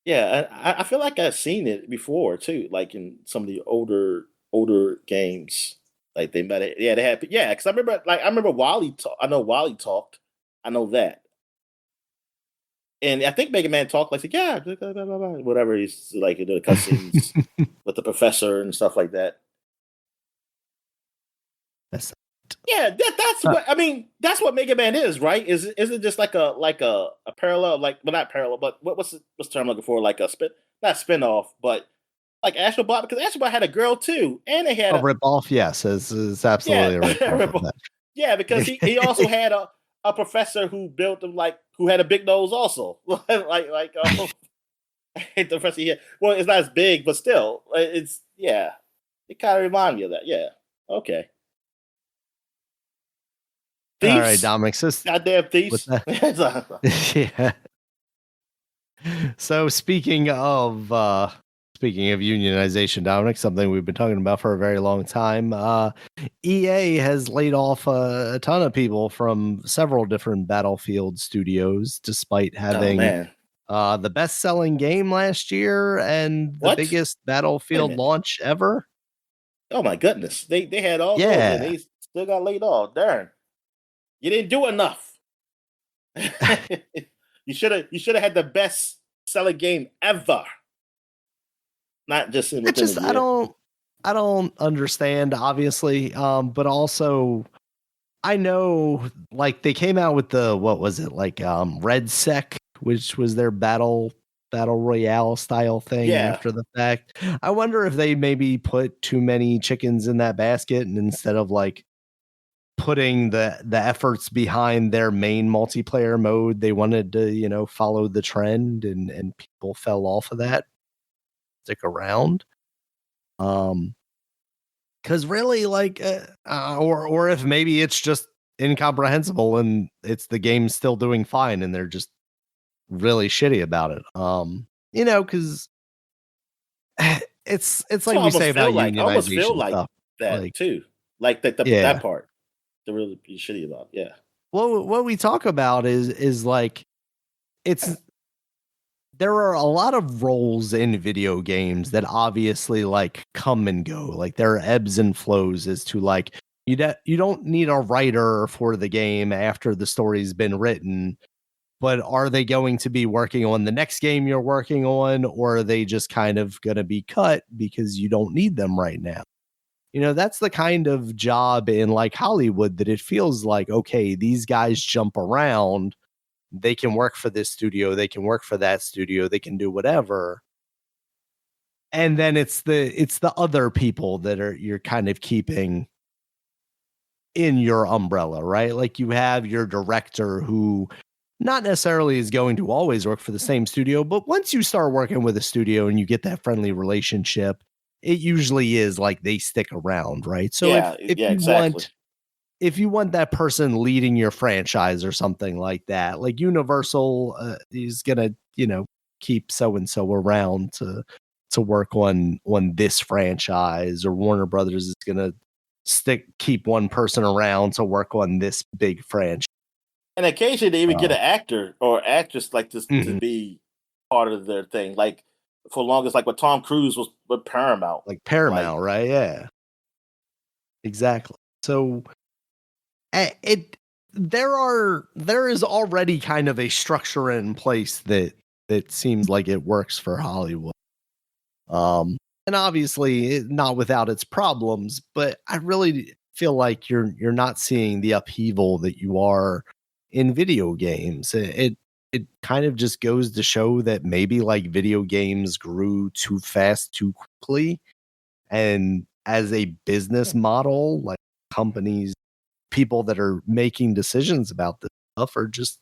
Yeah, I feel like I've seen it before too, like in some of the older games. Like they might, yeah, they had, yeah. Because I remember Wally. I know Wally talked. I know that, and I think Mega Man talked like, yeah, blah, blah, blah, blah, blah, whatever. He's like, the cutscenes with the professor and stuff like that. That's Yeah, that's uh, what I mean. That's what Mega Man is, right? Is it just like a parallel, like, well, not parallel, but what's the term I'm looking for? Like a spin, not spin off, but like Astrobot, because Astrobot had a girl too, and they had a a, rip off. Yes, is yeah, absolutely a rip off of yeah, because he also that. had a professor who built him, like, who had a big nose also, like the professor he had. Well, it's not as big, but still, it's, yeah, it kind of reminded me of that. Yeah, okay, All right, thieves, Dominic. So goddamn what's thieves. that? Yeah. So speaking of unionization, Dominic, something we've been talking about for a very long time. EA has laid off a ton of people from several different Battlefield studios, despite Oh having man, the best-selling game last year and the what? biggest Wait a Battlefield minute. launch ever. Oh my goodness, they had all those, and Yeah. they still got laid off. Darn, you didn't do enough. You should have had the best selling game ever, not just I within a just year. I don't understand, obviously. But also I know, like, they came out with the, what was it, like, Red Sec, which was their battle royale style thing Yeah, after the fact. I wonder if they maybe put too many chickens in that basket, and instead of like putting the efforts behind their main multiplayer mode, they wanted to, follow the trend, and people fell off of that, stick around. Um Because really, like, or if maybe it's just incomprehensible and it's the game's still doing fine and they're just really shitty about it. Because it's that's like what I we say almost about feel like. I almost feel unionization like stuff. that Like, too, like that yeah, part. To really be shitty about. Yeah, what we talk about is like it's there are a lot of roles in video games that obviously like come and go. Like there are ebbs and flows as to like you don't need a writer for the game after the story's been written, but are they going to be working on the next game you're working on, or are they just kind of going to be cut because you don't need them right now? That's the kind of job in like Hollywood that it feels like, okay, these guys jump around, they can work for this studio, they can work for that studio, they can do whatever. And then it's the other people that are you're kind of keeping in your umbrella, right? Like you have your director who not necessarily is going to always work for the same studio, but once you start working with a studio and you get that friendly relationship, it usually is like they stick around, right? So yeah, if yeah, you exactly. want that person leading your franchise or something like that, like Universal is gonna, keep so and so around to work on this franchise, or Warner Brothers is gonna keep one person around to work on this big franchise. And occasionally they even get Uh, an actor or actress like this to mhm. be part of their thing. Like for longest, like what Tom Cruise was with Paramount. Like Like, Paramount, right? Yeah, exactly. So it there is already kind of a structure in place that seems like it works for Hollywood. And obviously not without its problems, but I really feel like you're not seeing the upheaval that you are in video games. It kind of just goes to show that maybe like video games grew too fast too quickly, and as a business model, like companies, people that are making decisions about this stuff are just,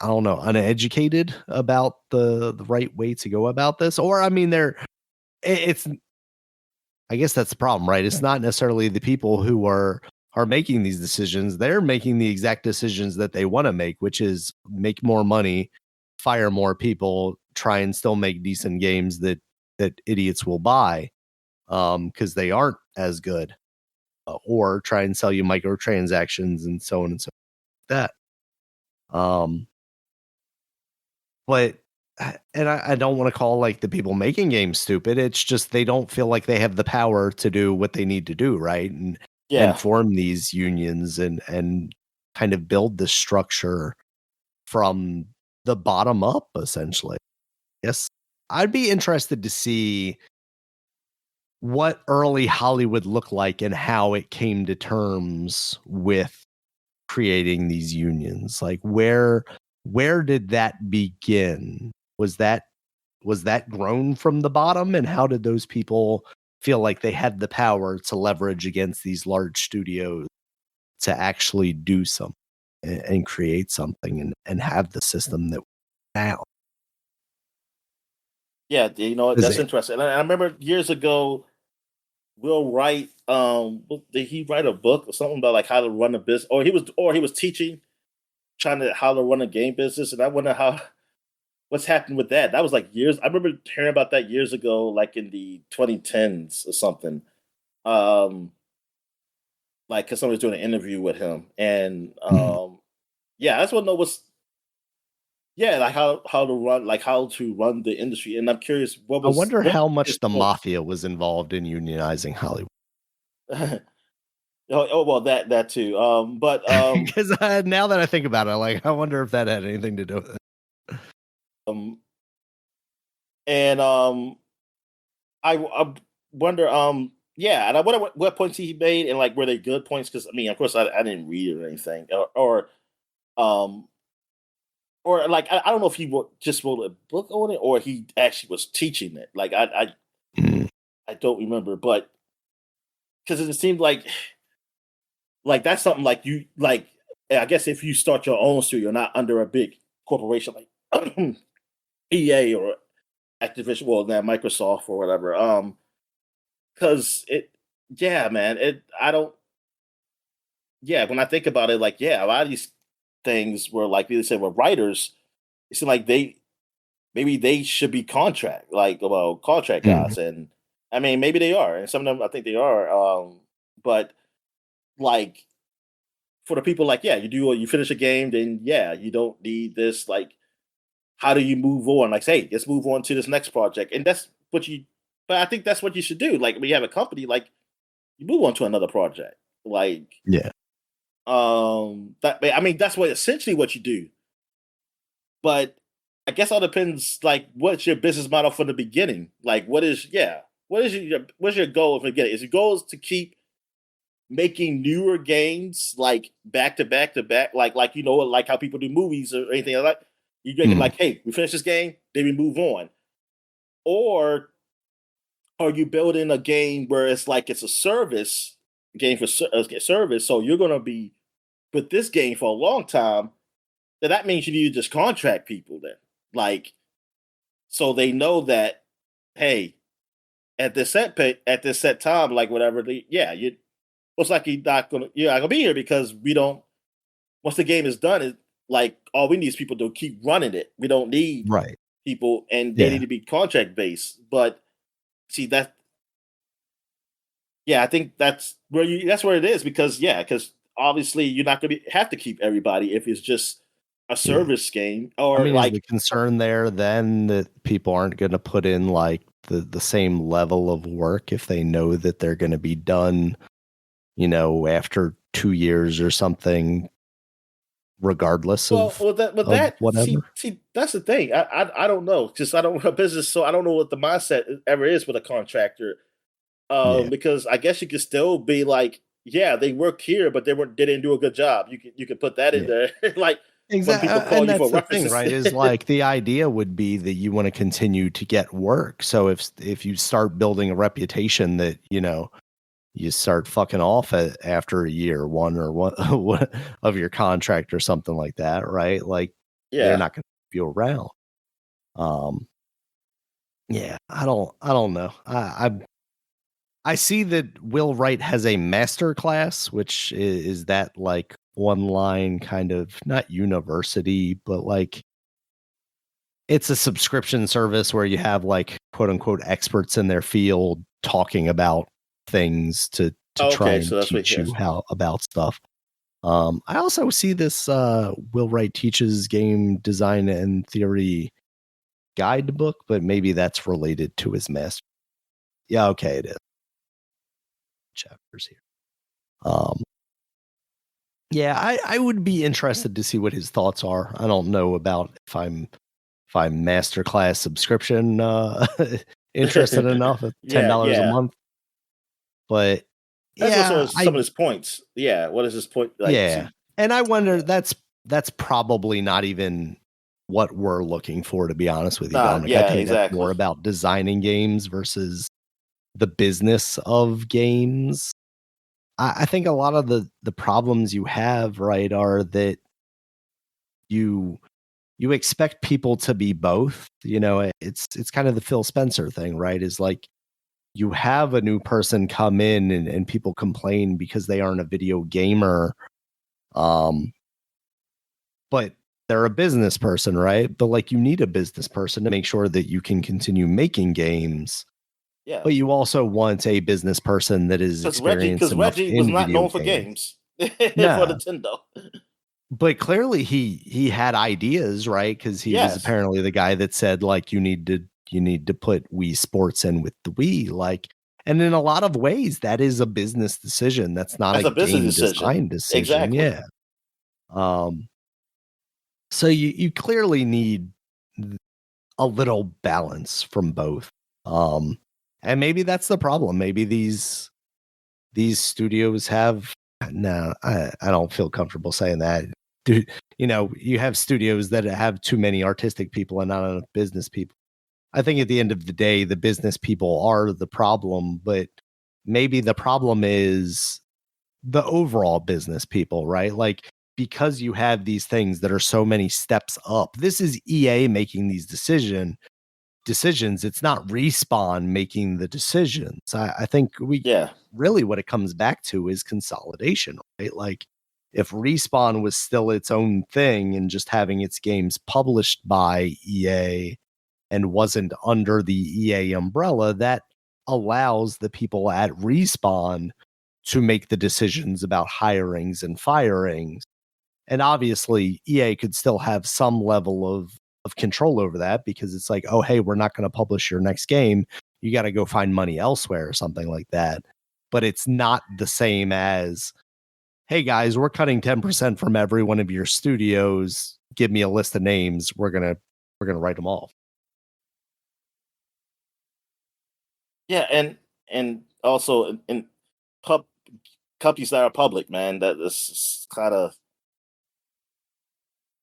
I don't know, uneducated about the right way to go about this. Or I mean, it's I guess that's the problem, right? It's not necessarily the people who are making these decisions. They're making the exact decisions that they want to make, which is make more money, fire more people, try and still make decent games that idiots will buy because they aren't as good, or try and sell you microtransactions and so on and so forth like that. Um, but and I don't want to call like the people making games stupid. It's just they don't feel like they have the power to do what they need to do, right? And Yeah, form these unions and kind of build this structure from the bottom up, essentially. Yes, I'd be interested to see what early Hollywood looked like and how it came to terms with creating these unions. Like where did that begin? Was that grown from the bottom, and how did those people feel like they had the power to leverage against these large studios to actually do something and create something and have the system that now yeah, is that's it? interesting. And I remember years ago, Will Wright, did he write a book or something about like how to run a business, or he was teaching, trying to how to run a game business, and I wonder how what's happened with that. That was like years. I remember hearing about that years ago, like in the 2010s or something. Um, like because somebody was doing an interview with him, and Hmm. yeah, I just want to know what's yeah, like how to run the industry. And I'm curious, I wonder what how his much the quote. mafia was involved in unionizing Hollywood. Well, that too. But Because now that I think about it, like I wonder if that had anything to do with it. um, and I wonder, yeah, and I wonder what points he made, and like were they good points? Because I mean, of course, I didn't read it or anything, um, or like I don't know if he just wrote a book on it or he actually was teaching it. Like Mm. I don't remember, but because it seemed like that's something like you like. I guess if you start your own studio, not under a big corporation like EA or Activision, well, now Microsoft or whatever. Because yeah, man, I don't, yeah, when I think about it, like, yeah, a lot of these things were like they said were writers. It seemed like maybe they should be contract Mhm. guys, and I mean maybe they are, and some of them I think they are. But like for the people, like yeah, you finish a game, then yeah, you don't need this. Like, how do you move on? Like, say, let's move on to this next project, and that's what you. But I think that's what you should do. Like when you have a company, like you move on to another project. Like Yeah. that I mean that's what essentially what you do. But I guess all depends like what's your business model from the beginning? Like what's your goal from the beginning? Is your goal is to keep making newer games like back to back to back, like like how people do movies or anything like that? You make it Mhm. like, hey, we finish this game, then we move on. Or are you building a game where it's like it's a service game for service? So you're gonna be with this game for a long time, then that means you need to just contract people then. Like, so they know that, hey, at this set time, like whatever, yeah, you most likely you're not gonna be here because we don't. Once the game is done, it like all we need is people to keep running it. We don't need Right. people, and they need Yeah. to be contract based. But see that, yeah, I think that's where it is because obviously you're not gonna have to keep everybody if it's just a Yeah. service game I or mean, is the like concern there then that people aren't going to put in like the same level of work if they know that they're going to be done, after 2 years or something, regardless well, of with of that, whatever? see, that's the thing. I don't know, because I don't run a business, so I don't know what the mindset ever is with a contractor. Yeah. Because I guess you could still be like, yeah, they work here, but they didn't do a good job. You could put that in Yeah. there, like when people Exactly. call And you that's for the thing, references. right? Is like the idea would be that you want to continue to get work. So if you start building a reputation that, you start fucking off after a year, one or one of your contract or something like that, right? Like they're Yeah. not going to keep you around. Um, yeah, I don't know. I see that Will Wright has a master class, which is that like online kind of not university, but like it's a subscription service where you have like quote unquote experts in their field talking about things to Oh, try okay, and so that's what he teach you has. how about stuff. I also see this Will Wright teaches game design and theory guidebook, but maybe that's related to his master. Yeah, okay, it is. Chapters here. Yeah, I would be interested to see what his thoughts are. I don't know about if I'm masterclass subscription interested enough at Yeah, $10 a yeah. month. But That's also yeah, some of his points. Yeah, what is his point? Like, yeah. And I wonder that's probably not even what we're looking for, to be honest with you, Dominic. I yeah, think that's exactly. more about designing games versus the business of games. I think a lot of the problems you have, right, are that you expect people to be both. You know, it's kind of the Phil Spencer thing, right? Is like you have a new person come in and people complain because they aren't a video gamer. But they're a business person, right? But like you need a business person to make sure that you can continue making games. Yeah. But you also want a business person that is experienced Because enough Reggie was in not video known for games. games for No. Nintendo. But clearly he had ideas, right? Because he was Yes, apparently the guy that said like you need to put Wii Sports in with the Wii, like, and in a lot of ways that is a business decision. That's not a that's a business game decision. design decision. Exactly. Yeah. So you clearly need a little balance from both. And maybe that's the problem. Maybe these studios have no, I don't feel comfortable saying that. Dude, you know, you have studios that have too many artistic people and not enough business people. I think at the end of the day, the business people are the problem, but maybe the problem is the overall business people, right? Like, because you have these things that are so many steps up. This is EA making these decisions. It's not Respawn making the decisions. I think Yeah. really what it comes back to is consolidation, right? Like if Respawn was still its own thing and just having its games published by EA and wasn't under the EA umbrella, that allows the people at Respawn to make the decisions about hirings and firings. And obviously, EA could still have some level of control over that because it's like, oh, hey, we're not going to publish your next game. You got to go find money elsewhere or something like that. But it's not the same as, hey, guys, we're cutting 10% from every one of your studios. Give me a list of names. We're gonna write them off. Yeah, and also in pub companies that are public, man, that is kind of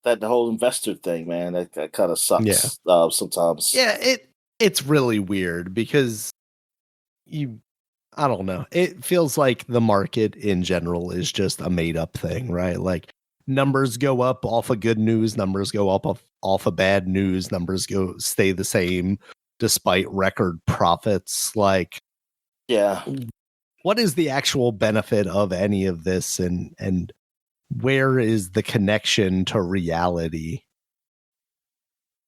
that the whole investor thing, man, that kind of Yeah. sucks sometimes. Yeah, it's really weird because you I don't know. It feels like the market in general is just a made up thing, right? Like numbers go up off of good news, numbers go up off of bad news, numbers stay the same despite record profits. Like, Yeah, what is the actual benefit of any of this, and where is the connection to reality?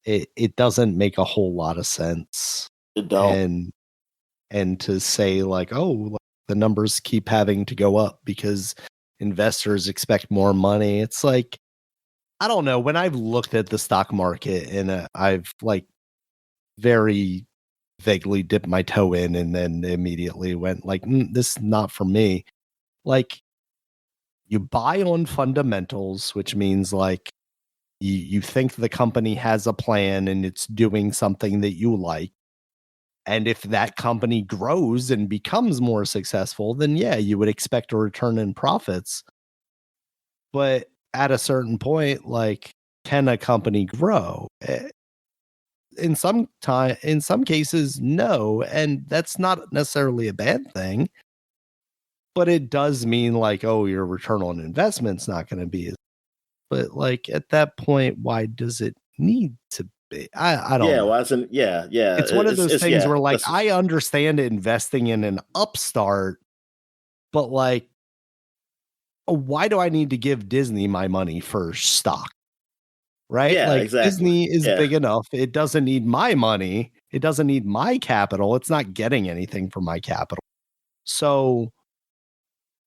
It doesn't make a whole lot of sense. it don't. And to say like, oh, the numbers keep having to go up because investors expect more money. It's like, I don't know. When I've looked at the stock market and I've like very vaguely dipped my toe in and then immediately went like, this is not for me. Like, you buy on fundamentals, which means like you think the company has a plan and it's doing something that you like. And if that company grows and becomes more successful, then yeah, you would expect a return in profits. But at a certain point, like, can a company grow? In some cases, no. And that's not necessarily a bad thing. But it does mean like, oh, your return on investment's not going to be as, but like at that point, why does it need to be? I don't Yeah, know. wasn't. Yeah, yeah. It's one of those It's things yeah. where like That's I understand investing in an upstart, but like, why do I need to give Disney my money for stock? Right? yeah, Like exactly. Disney is Yeah, big enough. It doesn't need my money. It doesn't need my capital. It's not getting anything from my capital. So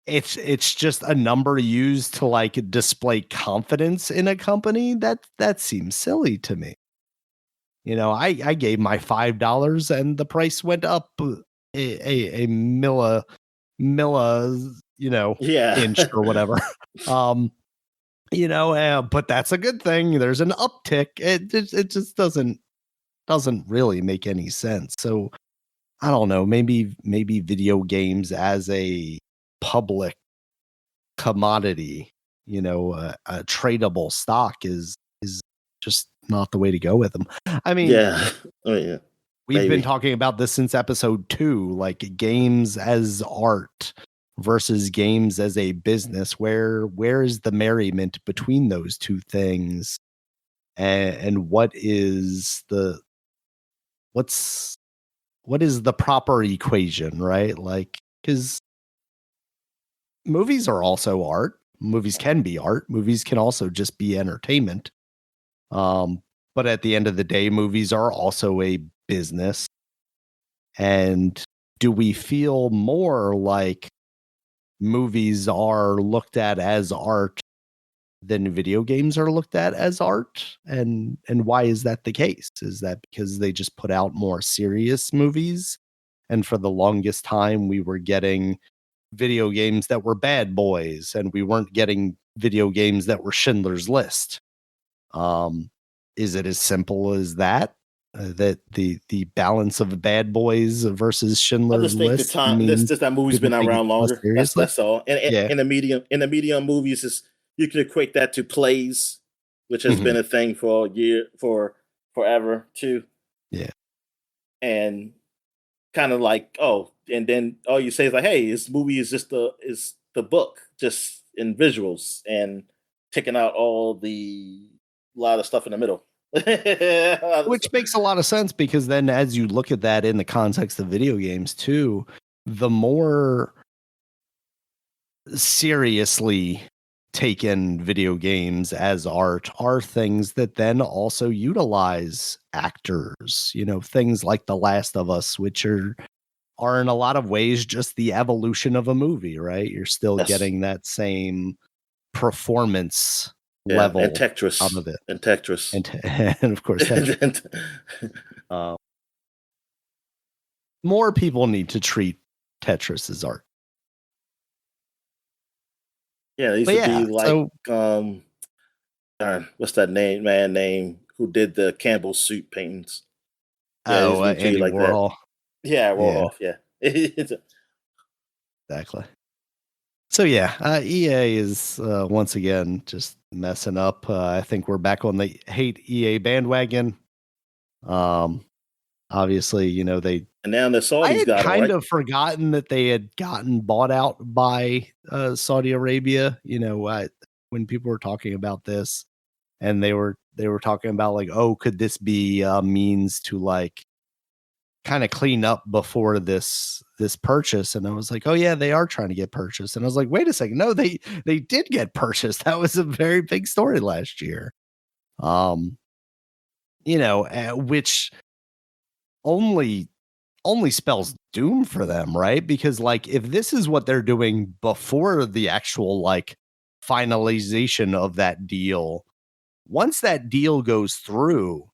it's just a number used to like display confidence in a company. That seems silly to me. I gave my $5 and the price went up a milla, Yeah. inch or whatever. But that's a good thing. There's an uptick. It just doesn't really make any sense. So I don't know. Maybe video games as a public commodity, a tradable stock is just not the way to go with them. I mean, Yeah. Oh yeah. we've been Maybe. talking about this since episode 2, like games as art versus games as a business. Where is the merriment between those two things? And what is the proper equation, right? Like, because movies are also art. Movies can be art. Movies can also just be entertainment. But at the end of the day, movies are also a business. And do we feel more like movies are looked at as art than video games are looked at as art? And why is that the case? Is that because they just put out more serious movies? And for the longest time, we were getting video games that were bad boys, and we weren't getting video games that were Schindler's List. Is it as simple as that? That the balance of Bad Boys versus I Schindler's just think the List time means this that movie's people been take it around less longer. seriously? That's all. And Yeah. in the medium movies is you can equate that to plays, which has been Mhm. a thing for a year for forever too. Yeah. And kind of like, oh, and then all you say is like, hey, this movie is just the book, just in visuals and taking out all the lot of stuff in the middle. Which makes a lot of sense, because then as you look at that in the context of video games too, the more seriously taken video games as art are things that then also utilize actors, things like The Last of Us, which are in a lot of ways just the evolution of a movie, right? You're still Yes. getting that same performance Yeah, and level out Tetris. of it. And Tetris. And of course, Tetris. Uh, more people need to treat Tetris as art. Yeah, it used But to be yeah, like so what's that name who did the Campbell soup paintings? Yeah, it used to be treated Andy like that. Warhol. Yeah, Yeah, Warhol, yeah. It's exactly. So yeah, EA is once again just messing up. I think we're back on the hate EA bandwagon. Obviously, they and now the I Saudis had got them, kind right? of forgotten that they had gotten bought out by Saudi Arabia. When people were talking about this, and they were talking about like, oh, could this be a means to like kind of clean up before this purchase? And I was like, oh yeah, they are trying to get purchased. And I was like, wait a second, no, they did get purchased. That was a very big story last year. Which only spells doom for them, right? Because like if this is what they're doing before the actual like finalization of that deal, once that deal goes through,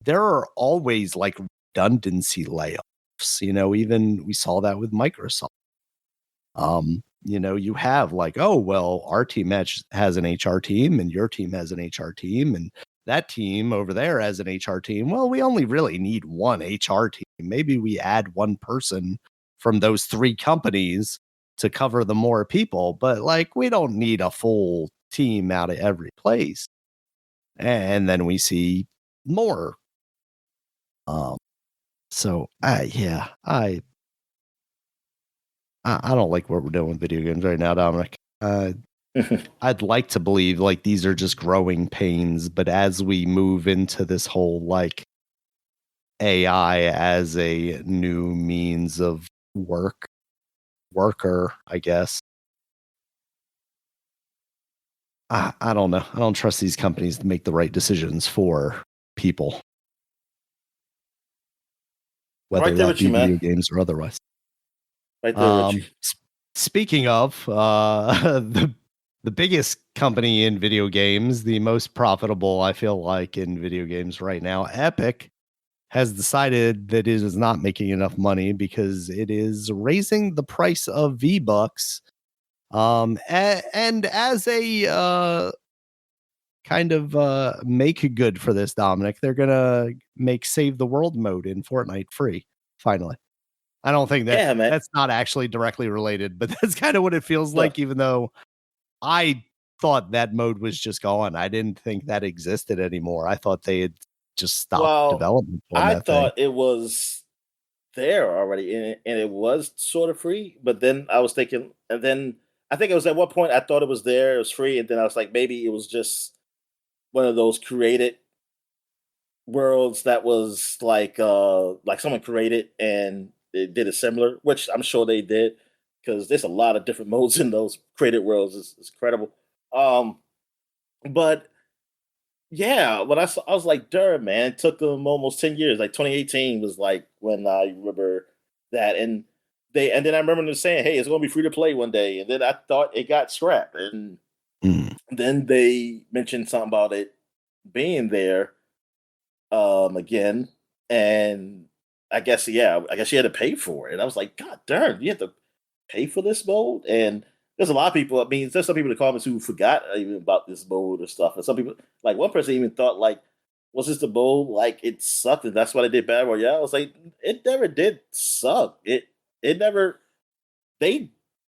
there are always like redundancy layoffs. Even we saw that with Microsoft. You have like, oh well, our team has an HR team and your team has an HR team, and that team over there has an HR team. Well, we only really need one HR team. Maybe we add one person from those three companies to cover the more people, but like we don't need a full team out of every place. And then we see more. So I don't like what we're doing with video games right now, Dominic. I'd like to believe like these are just growing pains, but as we move into this whole like AI as a new means of worker, I guess. I don't know. I don't trust these companies to make the right decisions for people, whether Right there that with you, be man. video games or otherwise. Right there with you. Speaking of the biggest company in video games, the most profitable, I feel like, in video games right now, Epic. has decided that it is not making enough money because it is raising the price of V-Bucks. And as a kind of make good for this, Dominic, they're gonna make Save the World mode in Fortnite free. Finally, I don't think Yeah, man. that's not actually directly related, but that's kind of what it feels No. like. Even though I thought that mode was just gone, I didn't think that existed anymore. I thought they had just stopped Well, development on I that thing. thought it was there already, and it was sort of free. But then I was thinking, and then I think it was at one point I thought it was there, it was free, and then I was like, maybe it was just one of those created worlds that was like someone created and they did it similar, which I'm sure they did because there's a lot of different modes in those created worlds. It's incredible. Um, but yeah, when I was like, "Darn, man!" It took them almost 10 years. Like 2018 was like when I remember that, and then I remember them saying, "Hey, it's going to be free to play one day," and then I thought it got scrapped, and Mm. then they mentioned something about it being there again, and I guess you had to pay for it. And I was like, God darn, you have to pay for this mode? And there's a lot of people. I mean, there's some people in the comments who forgot even about this mode or stuff. And some people, like one person, even thought like, was this the mode? Like it sucked, and that's why they did Battle Royale. I was like, it never did suck. It never. They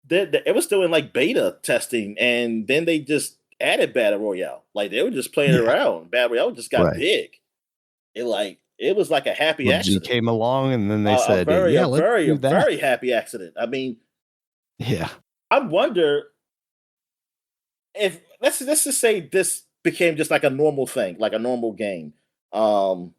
did. It was still in like beta testing, and then they just added Battle Royale. Like they were just playing Yeah, around. Battle Royale just got right. big. It was like a happy PUBG accident. came along, and then they A said, very, "Yeah, let's a do that." very happy accident. I mean, Yeah, I wonder if let's just say this became just like a normal thing, like a normal game. Um,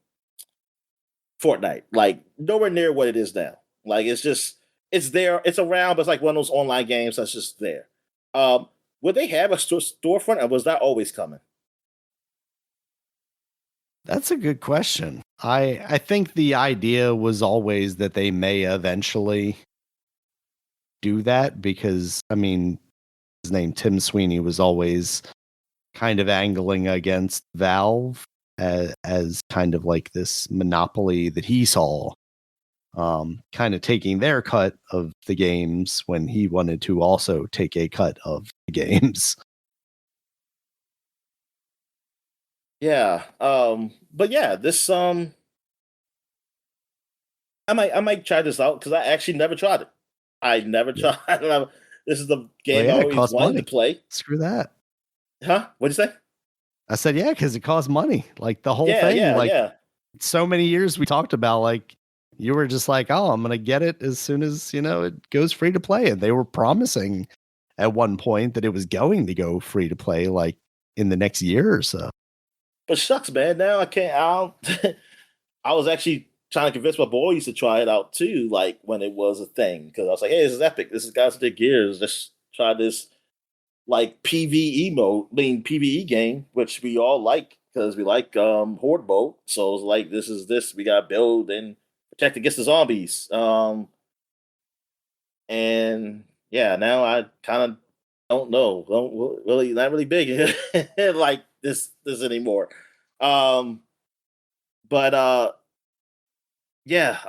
Fortnite, like nowhere near what it is now. Like it's there, it's around, but it's like one of those online games that's just there. Um, would they have a storefront, or was that always coming? that's a good question. I think the idea was always that they may eventually do that because I mean, his name Tim Sweeney was always kind of angling against Valve as kind of like this monopoly that he saw, kind of taking their cut of the games when he wanted to also take a cut of the games. Yeah. But yeah, this I might try this out because I actually never tried it. I never Yeah. tried. This is the Well, game I yeah, it always costs wanted to money. play. Screw that. Huh? What'd you say? I said, yeah, because it costs money. Like the whole Yeah, thing, yeah, like yeah. so many years we talked about, like you were just like, oh, I'm gonna get it as soon as it goes free to play. And they were promising at one point that it was going to go free to play like in the next year or so. But shucks, man. Now I can't. I was actually trying to convince my boys to try it out too, like when it was a thing, because I was like, "Hey, this is epic. This is Guys Stick Gears. Let's try this like PVE mode, PVE game, which we all like because we like horde mode. So it's like this. We got to build and protect against the zombies. And yeah, now I kind of don't know. Don't really not really big like this anymore. Um, but yeah,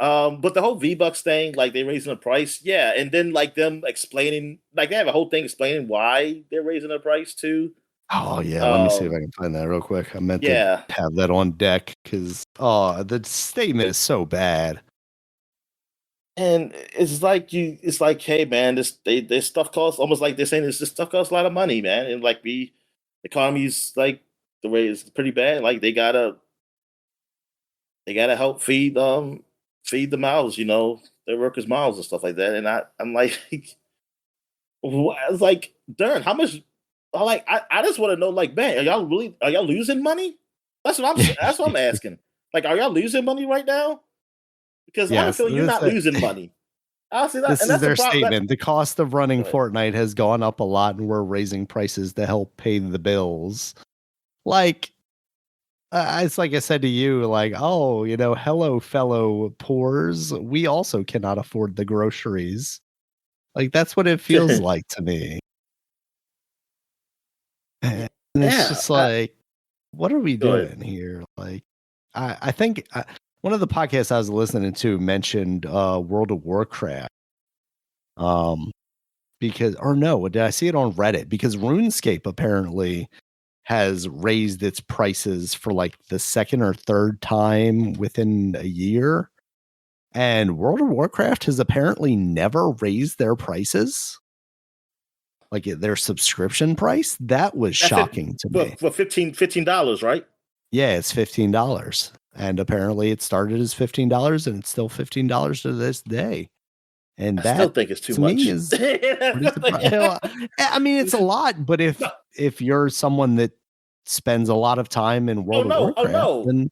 but the whole V Bucks thing, like they raising the price, yeah, and then like them explaining, like they have a whole thing explaining why they're raising the price too. Oh yeah, let me see if I Um, can find that real quick. I meant to yeah, have that on deck because the statement is so bad. and it's like, hey man, this stuff costs almost like they're saying this stuff costs a lot of money, man, and like the economy's like the way it's pretty bad. Like they gotta help feed the mouths, their workers' mouths and stuff like that. And I'm like, it's like, darn, how much? I just want to know, like, man, are y'all losing money? That's what I'm asking. Like, are y'all losing money right now? Because I have a Yes, feeling you're not losing money. Honestly, this and is that's the their problem. statement. The cost of running Go ahead. Fortnite has gone up a lot, and we're raising prices to help pay the bills. Like, it's like I said to you, like, oh, hello, fellow poors. We also cannot afford the groceries. Like, that's what it feels like to me. And it's Yeah, just like, what are we go ahead. doing here? Like, I think one of the podcasts I was listening to mentioned World of Warcraft. Because, or no, did I see it on Reddit? Because RuneScape apparently has raised its prices for like the second or third time within a year. And World of Warcraft has apparently never raised their prices. Like their subscription price. That was shocking to me. For $15, right? Yeah, it's $15. And apparently it started as $15 and it's still $15 to this day. And I that still think it's too to much. me is pretty surprising. I mean, it's a lot, but if you're someone that spends a lot of time in World of Warcraft, then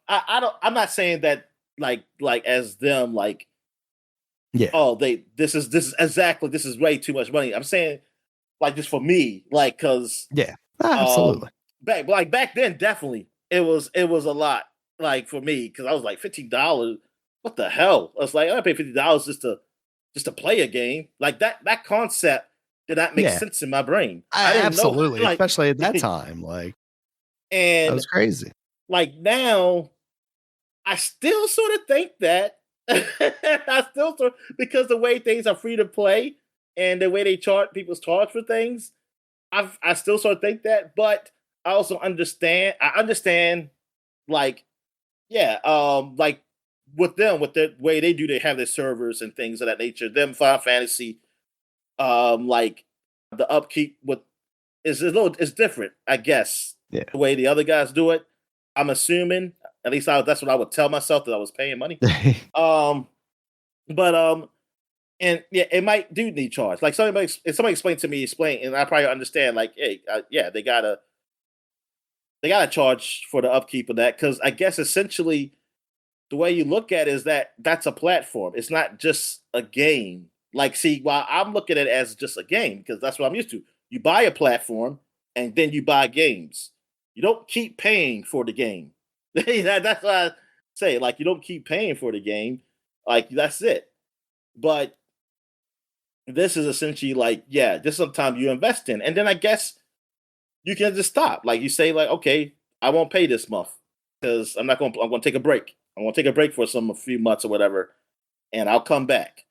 I don't. I'm not saying that like as them like. Yeah. Oh, this is way too much money. I'm saying like just for me, like because yeah, absolutely. Back then, definitely it was a lot. Like for me, because I was like $15. What the hell? I was like, I pay $50 just to play a game. Like that concept did not make sense in my brain. I didn't absolutely, know, like, especially at that time. Like, and that was crazy. Like now, I still sort of think that. I still because the way things are free to play and the way they people's charge for things, I still sort of think that, but I also understand. I understand, like, yeah, like with the way they do, they have their servers and things of that nature. Them Final Fantasy, like the upkeep is it's different, I guess. Yeah, the way the other guys do it. I'm assuming, at least that's what I would tell myself that I was paying money. But and yeah, it might do need charge. Like if somebody explained to me, and I probably understand. Like, hey, yeah, they gotta charge for the upkeep of that because I guess essentially the way you look at it is that's a platform. It's not just a game. Like, see, while I'm looking at it as just a game because that's what I'm used to. You buy a platform and then you buy games. You don't keep paying for the game. That's what I say. Like, you don't keep paying for the game. Like, that's it. But this is essentially like, yeah, this is sometimes you invest in. And then I guess you can just stop. Like, you say, like, okay, I won't pay this month because I'm going to take a break. I'm going to take a break for a few months or whatever, and I'll come back.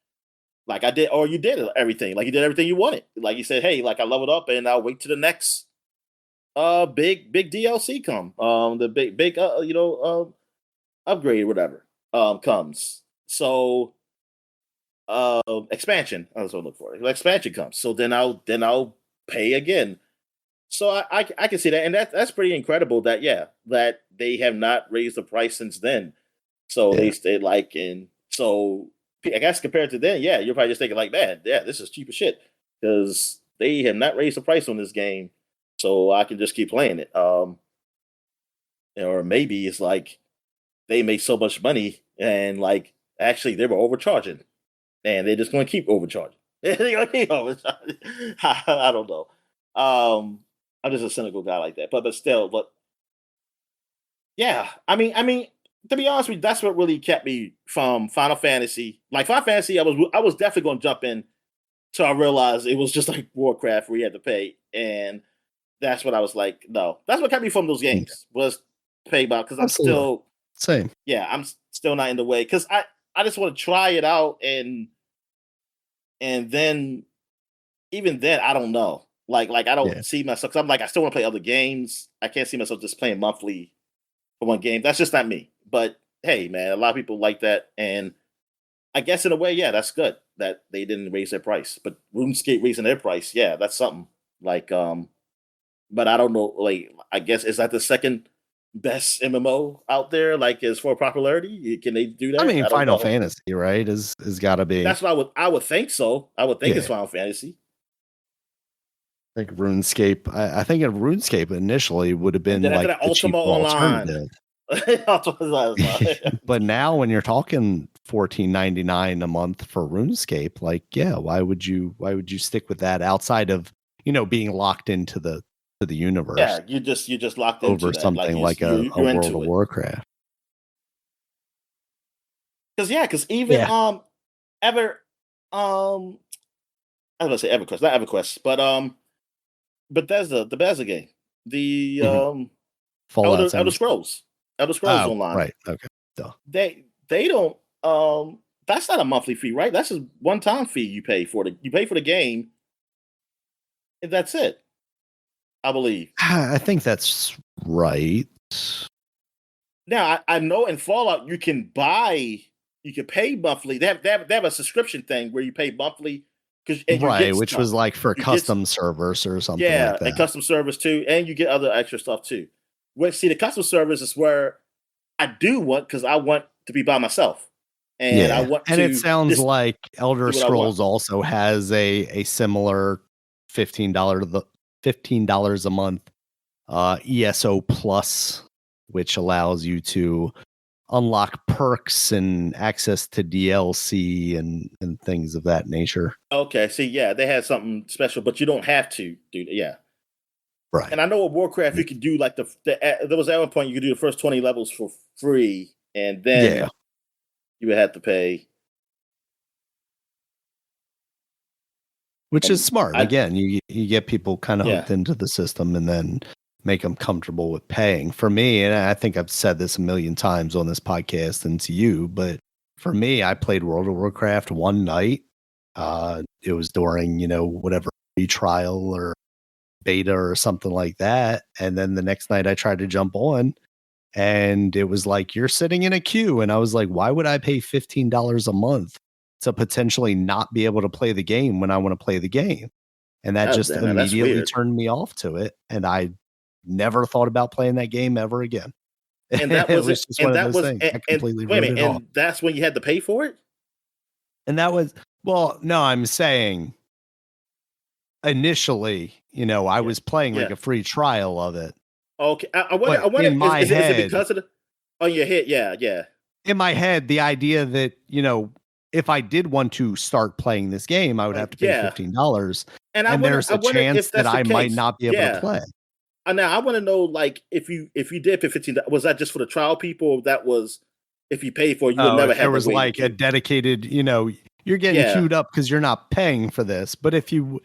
Like I did, or you did everything. Like you did everything you wanted. Like you said, hey, like I leveled up and I'll wait to the next big DLC come. The big upgrade or whatever comes. So expansion. That's what I look for. Expansion comes. So then I'll pay again. So I can see that, and that's pretty incredible. That they have not raised the price since then. So they stayed like, and so I guess compared to then, yeah, you're probably just thinking like, man, yeah, this is cheap as shit because they have not raised the price on this game, so I can just keep playing it. Or maybe it's like they make so much money and like actually they were overcharging, and they're just going to keep overcharging. They're going to keep overcharging. I don't know. I'm just a cynical guy like that, but still, yeah, I mean, to be honest with you, that's what really kept me from Final Fantasy. Like Final Fantasy, I was definitely going to jump in till I realized it was just like Warcraft where you had to pay, and that's what I was like, no, that's what kept me from those games was pay about because I'm still same. Yeah, I'm still not in the way because I just want to try it out and then even then I don't know. Like I don't see myself. Cause I'm like I still want to play other games. I can't see myself just playing monthly for one game. That's just not me. But hey, man, a lot of people like that, and I guess in a way, yeah, that's good that they didn't raise their price. But RuneScape raising their price, yeah, that's something. Like, but I don't know. Like, I guess is that the second best MMO out there? Like, as for popularity, can they do that? I mean, don't Final know. Fantasy, right? Is got to be. That's what I would think so. I would think it's Final Fantasy. I think RuneScape. I think RuneScape initially would have been And then like after that, the Ultima cheaper Online. alternative. But now, when you're talking $14.99 a month for RuneScape, like, yeah, why would you stick with that outside of being locked into the universe? Yeah, you just locked over into that. something like a World of Warcraft. Because even ever I was gonna say EverQuest, not EverQuest, but Bethesda, the Bethesda game, the Fallout Elder Scrolls Oh, Online. right. Okay. Duh. They don't. That's not a monthly fee, right? That's a one-time fee you pay for the game, and that's it. I believe. I think that's right. Now I know in Fallout you can pay monthly. They have a subscription thing where you pay monthly and you Right, get which stuff. was like for You get custom servers or something Yeah, like and that. custom service too, and you get other extra stuff too. See, the custom service is where I do want because I want to be by myself, and I Yeah, want and it to sounds just like Elder do what I want. Scrolls also has a similar $15 a month ESO Plus, which allows you to unlock perks and access to DLC and things of that nature. Okay, see, yeah, they had something special, but you don't have to do that. Yeah, Right. and I know with Warcraft you could do like there was at one point you could do the first 20 levels for free, and Yeah. then you would have to pay. Which is And smart. I Again, you get people kind of Yeah, hooked into the system and then make them comfortable with paying. For me, and I think I've said this a million times on this podcast and to you, but for me, I played World of Warcraft one night. It was during, whatever free trial or beta or something like that. And then the next night I tried to jump on and it was like, you're sitting in a queue. And I was like, why would I pay $15 a month to potentially not be able to play the game when I want to play the game? And that just that's immediately weird. turned me off to it. And I never thought about playing that game ever again. And that It was was it. just one And of that those was things. I and completely wait a wrote minute. it off. And that's when you had to pay for it. And that was, well, no, I'm saying initially, I Yeah, was playing like yeah. a free trial of it. Okay, I wonder. But I wonder. in my Is it head, because of the on your head? Yeah, yeah, the idea that, if I did want to start playing this game, I would have to pay yeah. $15. And And there's I a wonder chance if that that's the I might case. not be able to Yeah. play. Now I want to know, like, if you did pay 15, was that just for the trial people? Or that was if you paid for it, you would Oh, never if there have to was wait in the like a queue. dedicated, you're getting Yeah, queued up because you're not paying for this. But if you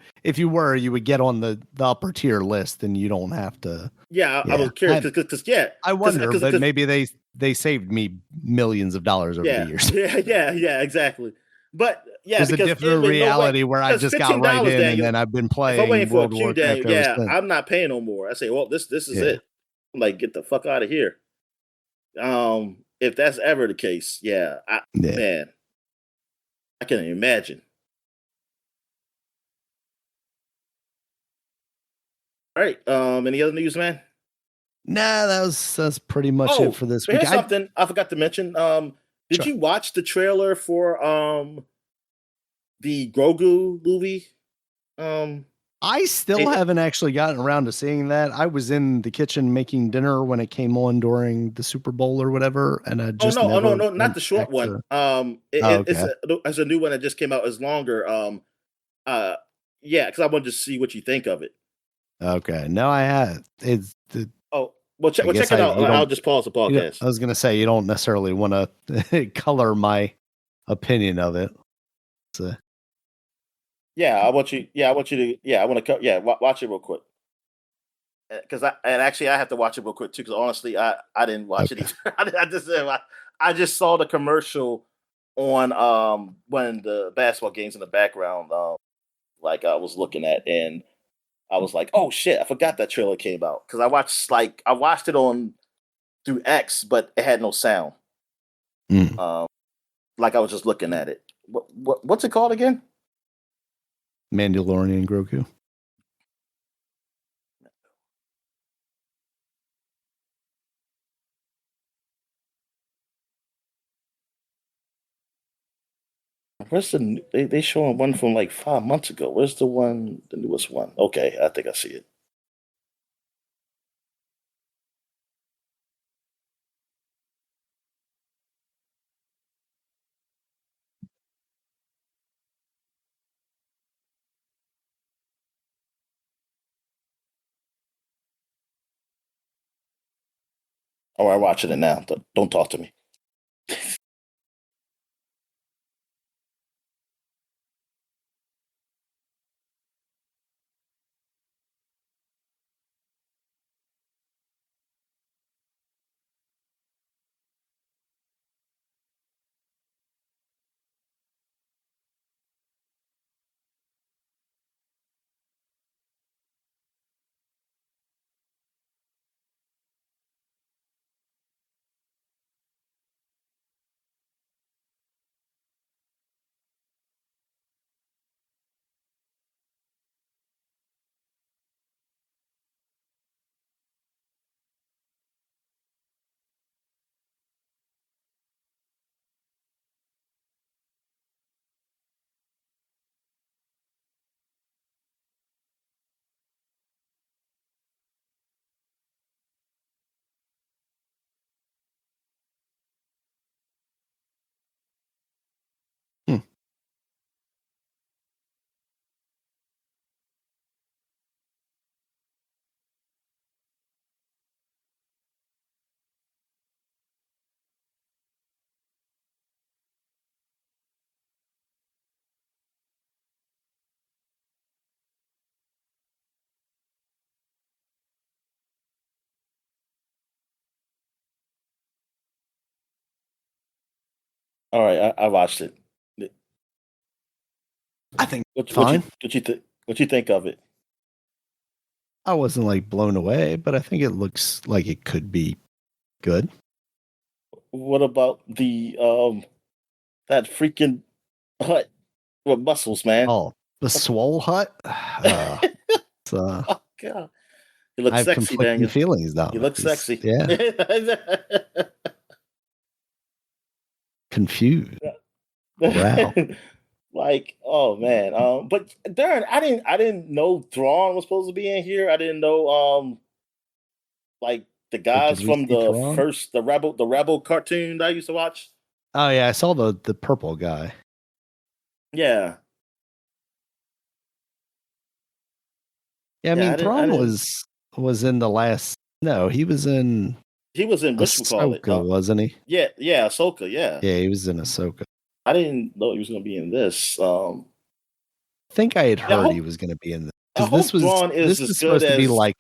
were, you would get on the upper tier list and you don't have to. yeah. I Yeah. was curious because yeah, I wonder, but because maybe they saved me millions of dollars over the yeah, years. yeah, exactly. But yeah, There's a because different no way, reality where I because just got right $15, in and Daniel. then I've been If I'm waiting playing for a World of queue, Daniel, Warcraft ever yeah, since. I'm not paying no more. I say, well, this is Yeah. it. I'm like, get the fuck out of here. If that's ever the case, yeah, Yeah. man, I can't imagine. All right, any other news, man? Nah, that's pretty much it Oh, for this but week. here's something I forgot to mention. Did Sure. you watch the trailer for the Grogu movie? Um, I still it, haven't actually gotten around to seeing that. I was in the kitchen making dinner when it came on during the Super Bowl or whatever, and I oh just no, never no, not went the short back one. to. Oh, okay. It's a new one that just came out. It's longer. Uh, yeah, because I wanted to see what you think of it. Okay. No, I had. It's the. Oh, I check guess it out. you I'll don't. just pause the podcast. I was gonna say you don't necessarily want to color my opinion of it. So, Yeah, I want you. Yeah, I want you to. Yeah, I want to. Yeah, watch it real quick. Because actually I have to watch it real quick too. Because honestly, I didn't watch it okay. either. I just saw the commercial on when the basketball games in the background. Like I was looking at, and I was like, oh shit, I forgot that trailer came out because I watched it on through X, but it had no sound. Mm. Like I was just looking at it. What's it called again? Mandalorian Grogu. Where's they showing one from like 5 months ago? Where's the newest one? Okay, I think I see it. Oh, I'm watching it now. Don't talk to me. All right, I watched it. I think What fine. what you think of it? I wasn't like blown away, but I think it looks like it could be good. What about the that freaking hut with muscles, man? Oh, the Swole Hut. It's, Oh god, you look I have sexy, conflicting Daniel. feelings, You Dominic. look sexy. Yeah, confused. Wow. Like, oh man. But Darren, I didn't know Thrawn was supposed to be in here. I didn't know like the Wait, guys did we from see the Thrawn? first the Rebel cartoon that I used to watch. Oh yeah, I saw the purple guy. Yeah. Yeah, I Yeah, mean I Thrawn didn't was in the last. No, he was in he was in whatchamacallit. Ahsoka, wasn't he? Yeah, Ahsoka, yeah. Yeah, he was in Ahsoka. I didn't know he was gonna be in this. I think I had Yeah, heard he was going to be in this I because this hope was Thrawn is this as is good supposed to be as like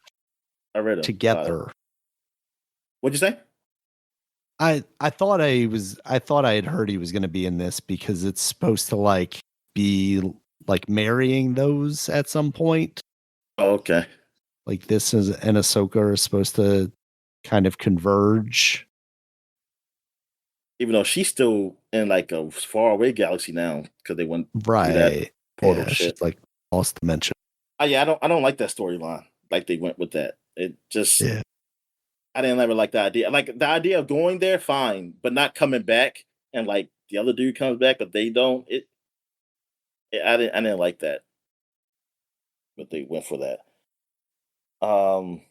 I read about it. together. What'd you say? I thought I thought I had heard he was going to be in this because it's supposed to like be like marrying those at some point. Oh, okay. Like this is and Ahsoka are supposed to kind of converge. Even though she's still in like a far away galaxy now because they went through that Right. portal Yeah, she's shit. like lost dimension. Yeah, I don't like that storyline. Like they went with that. It just Yeah. I didn't ever like the idea. Like the idea of going there, fine, but not coming back and like the other dude comes back, but they don't. I didn't like that. But they went for that. Um,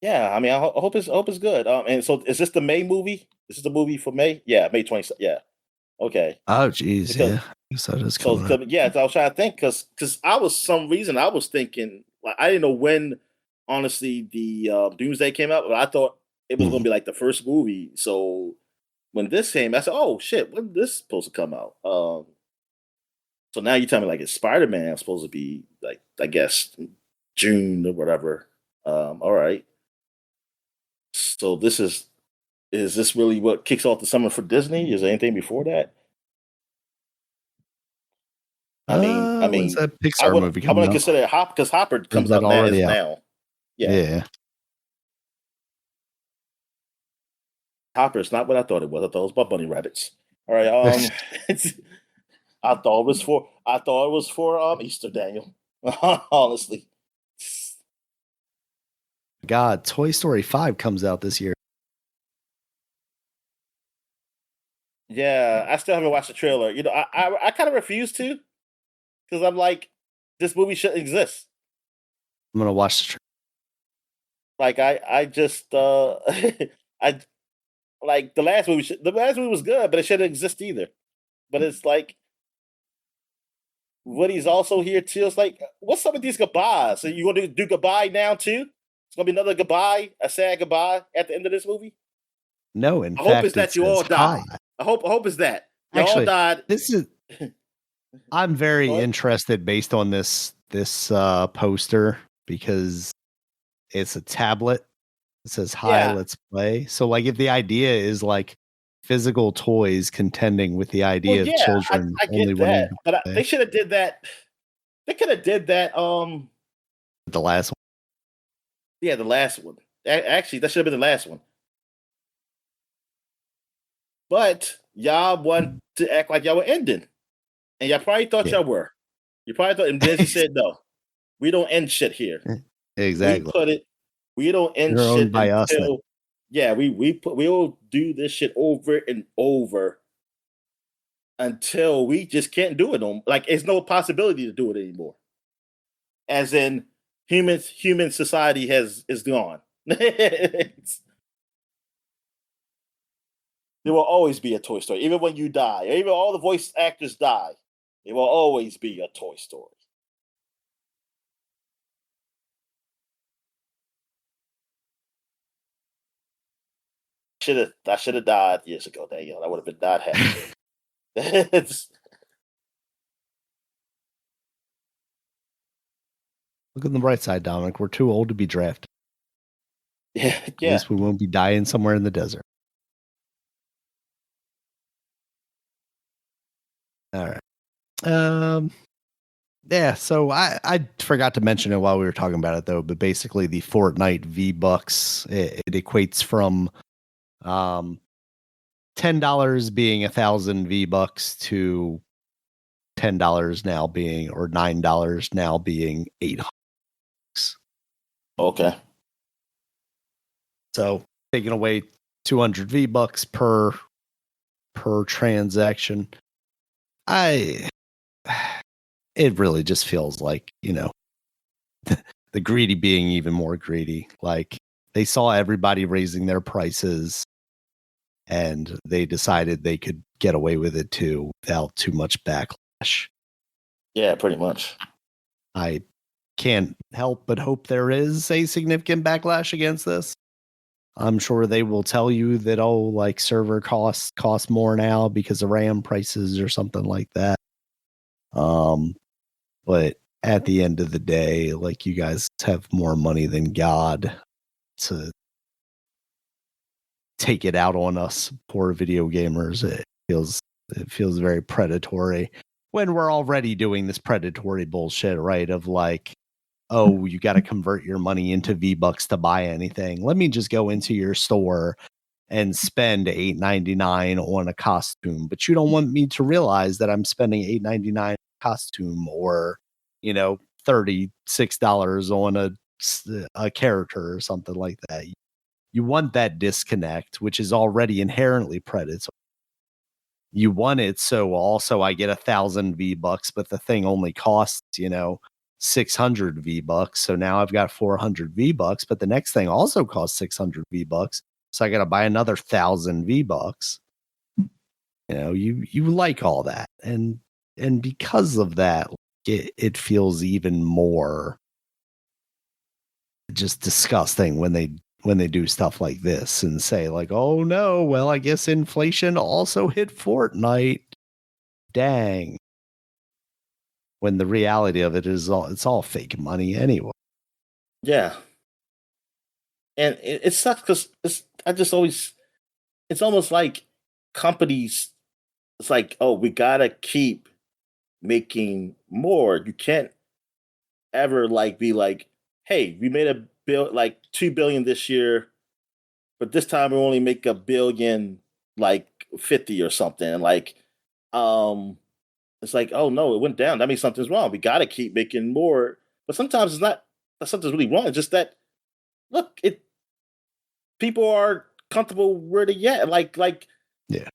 yeah, I mean, I hope it's good. And so is this the May movie? Is this the movie for May? Yeah, May 20. Yeah, okay. Oh geez, Because yeah. I guess that is coming up. yeah, so I was trying to think because I was some reason I was thinking like I didn't know when honestly the Doomsday came out, but I thought it was going Mhm. to be like the first movie. So when this came, I said, "Oh shit, when this supposed to come out?" So now you tell me like it's Spider Man supposed to be like I guess June or whatever. All right. So is this really what kicks off the summer for Disney? Is there anything before that? I When's mean, that Pixar movie I coming want to out? consider it Hop because Hopper Or is comes that out now as already out? now. Yeah, Yeah. Hopper is not what I thought it was. I thought it was about bunny rabbits. All right. I thought it was for Easter, Daniel. Honestly. God, Toy Story 5 comes out this year. Yeah, I still haven't watched the trailer. You know, I kind of refuse to because I'm like, this movie shouldn't exist. I'm gonna watch the Like I just I like the last movie was good, but it shouldn't exist either. But it's like Woody's also here too. It's like, what's up with these goodbyes? So you want to do goodbye now too? It's gonna be another goodbye, a sad goodbye at the end of this movie. No, in I hope it's fact, it that you all says hi. die. I hope it's that you all Actually, died. this is I'm very What? interested based on this poster because it's a tablet. It says hi, Yeah, let's play. So like if the idea is like physical toys contending with the well, idea of yeah, children I only get wanting that, to but they play, should have did that. They could have did that. the last one. Yeah, the last one. Actually, that should have been the last one. But y'all want to act like y'all were ending, and y'all probably thought Yeah. y'all were. You probably thought, and Disney said, "No, we don't end shit here. We Exactly. put it. We don't end You're owned shit by us now. until yeah, we'll do this shit over and over until we just can't do it. Like it's no possibility to do it anymore. As in, human society is gone. There will always be a Toy Story, even when you die, or even all the voice actors die. It will always be a Toy Story. I should have died years ago. Daniel, I would have been not happy. It's, Look on the bright side, Dominic. We're too old to be drafted. yeah, At yeah. least we won't be dying somewhere in the desert. All right. Yeah, so I forgot to mention it while we were talking about it though, but basically the Fortnite V-Bucks, it equates from $10 being 1,000 V-Bucks to $10 now being, or $9 now being $8. Okay. So taking away 200 V-Bucks per transaction. It really just feels like, the greedy being even more greedy. Like they saw everybody raising their prices and they decided they could get away with it too without too much backlash. Yeah, pretty much. I can't help but hope there is a significant backlash against this. I'm sure they will tell you that, like server costs cost more now because of RAM prices or something like that. But at the end of the day, like you guys have more money than God to take it out on us poor video gamers. It feels very predatory when we're already doing this predatory bullshit, right? Of like, oh, you got to convert your money into V-Bucks to buy anything. Let me just go into your store and spend $8.99 on a costume, but you don't want me to realize that I'm spending $8.99 costume or, $36 on a character or something like that. You want that disconnect, which is already inherently predatory. You want it so also I get 1,000 V-Bucks, but the thing only costs, 600 V-Bucks. So now I've got 400 V-Bucks, but the next thing also costs 600 V-Bucks. So I got to buy another 1,000 V-Bucks. You like all that. And because of that, it feels even more just disgusting when they do stuff like this and say like, oh no, well, I guess inflation also hit Fortnite. Dang. When the reality of it is it's all fake money anyway. Yeah. And it sucks because it's almost like companies, it's like, oh, we gotta keep making more. You can't ever like be like, hey, we made a bill like 2 billion this year, but this time we only make 1 billion like 50 or something. And like, it's like, oh no, it went down. That means something's wrong. We gotta keep making more. But sometimes it's not that something's really wrong. It's just that look, people are comfortable where they at. Yeah.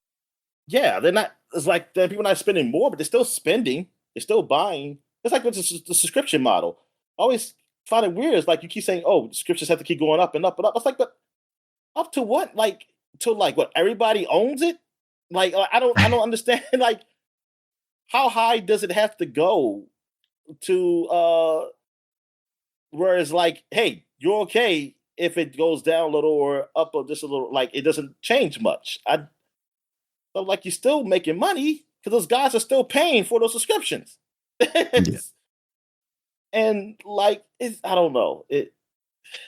Yeah, they're not. It's like people are not spending more, but they're still spending. They're still buying. It's like with the subscription model. I always find it weird. It's like you keep saying, "Oh, subscriptions have to keep going up and up and up." It's like, but up to what? Like to like what? Everybody owns it. Like I don't understand. Like how high does it have to go to where it's like, hey, you're okay if it goes down a little or up or just a little. Like it doesn't change much. But like you're still making money because those guys are still paying for those subscriptions. Yeah. And like I don't know.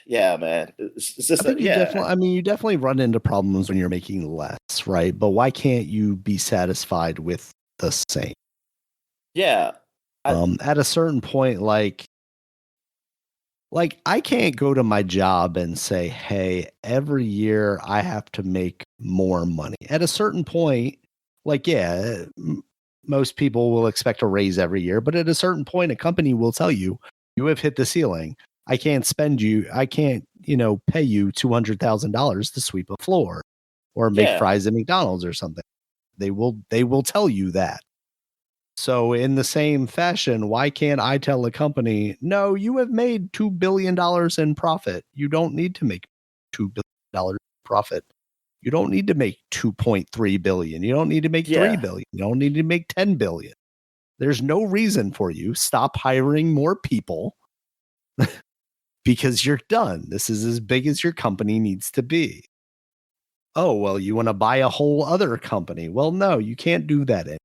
Yeah, man. It's just You definitely run into problems when you're making less, right? But why can't you be satisfied with the same? Yeah. At a certain point, like I can't go to my job and say, hey, every year I have to make more money. At a certain point, like, yeah, most people will expect a raise every year, but at a certain point, a company will tell you, you have hit the ceiling. I can't pay you $200,000 to sweep a floor or make fries at McDonald's or something. They will tell you that. So in the same fashion, why can't I tell a company, no, you have made $2 billion in profit. You don't need to make $2 billion profit. You don't need to make 2.3 billion. You don't need to make 3 billion. You don't need to make 10 billion. There's no reason for you. Stop hiring more people because you're done. This is as big as your company needs to be. Oh, well, you want to buy a whole other company. Well, no, you can't do that.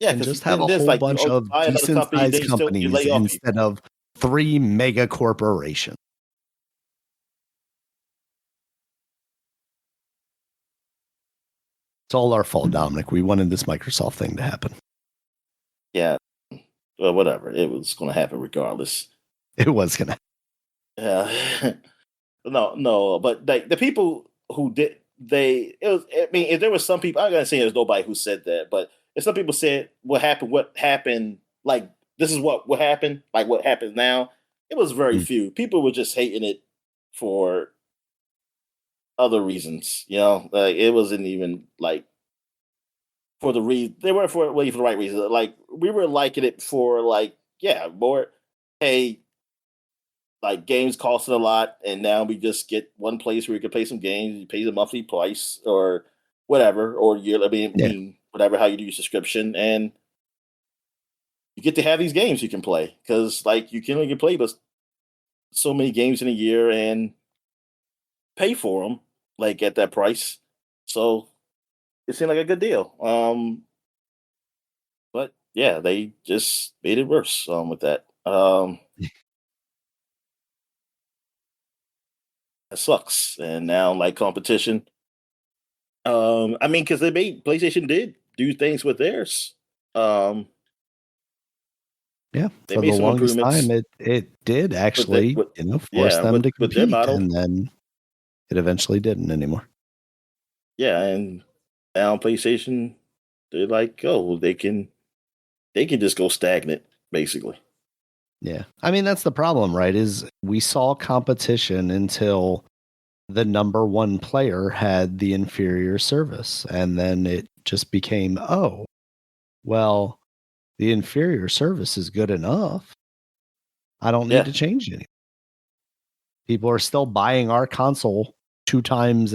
Yeah, And because just have a there's whole like bunch you of buy another decent company, then sized you companies lay off people. instead of 3 mega corporations. It's all our fault, Dominic. We wanted this Microsoft thing to happen. Yeah. Well, whatever. It was going to happen regardless. It was gonna. Yeah. No. But the people who did, I mean, if there was some people, I'm going to say there's nobody who said that, but if some people said what happened, like, this is what happened, like what happens now, it was very few. People were just hating it for other reasons, like it wasn't even like for the reason they weren't for really for the right reason. Like we were liking it for like, yeah, more, hey, like games costing a lot, and now we just get one place where you can play some games. You pay the monthly price or whatever, or year. I mean, whatever how you do your subscription, and you get to have these games you can play because like you can only play but so many games in a year and pay for them like at that price. So it seemed like a good deal. But yeah, they just made it worse with that. It sucks. And now like competition. I mean, because PlayStation did do things with theirs. Um, Yeah, they for made the some longest improvements time, it did with the, actually, with force yeah them to with their compete, model. and then it eventually didn't anymore. Yeah, and now PlayStation, they're like, oh, they can just go stagnant basically. Yeah, I mean that's the problem, right? Is we saw competition until the number one player had the inferior service, and then it just became, oh, well, the inferior service is good enough. I don't need Yeah, to change anything. People are still buying our console 2 times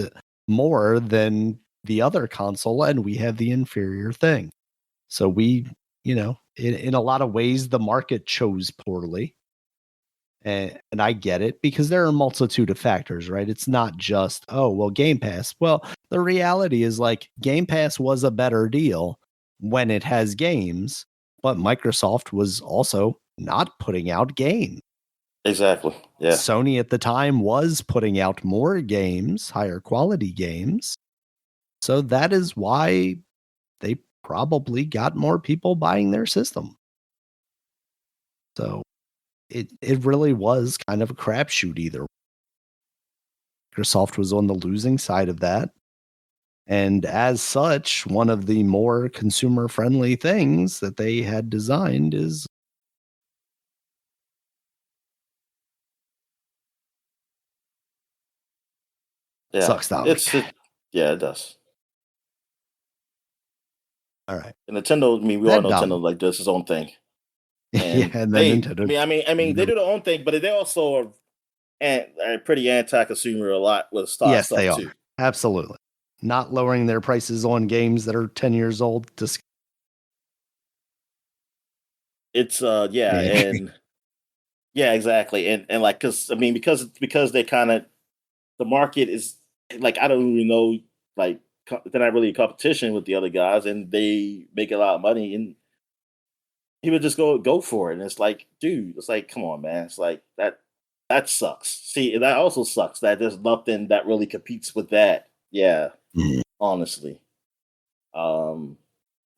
more than the other console, and we have the inferior thing. So we, in a lot of ways, the market chose poorly. And I get it because there are a multitude of factors, right? It's not just, oh, well, Game Pass. Well, the reality is like Game Pass was a better deal when it has games, but Microsoft was also not putting out games. exactly. Yeah, Sony at the time was putting out more games, higher quality games. So that is why they probably got more people buying their system. So it really was kind of a crapshoot either. Microsoft was on the losing side of that. And as such, one of the more consumer friendly things that they had designed is yeah. sucks, Dominic. Yeah, it does. All right. And Nintendo, I mean, we all That know Nintendo Dom. like does its own thing, Yeah, and and then they, Nintendo. they do their own thing, but they also are pretty anti-consumer a lot with Yes, stuff they are. too. Absolutely. Not lowering their prices on games that are 10 years old. It's Yeah. and yeah, exactly, and like because they kind of the market is like I don't even know like they're not really in competition with the other guys, and they make a lot of money, and he would just go for it, and it's like, dude, it's like, come on, man, it's like that sucks. See, that also sucks that there's nothing that really competes with that. Yeah, Mhm. honestly. Um,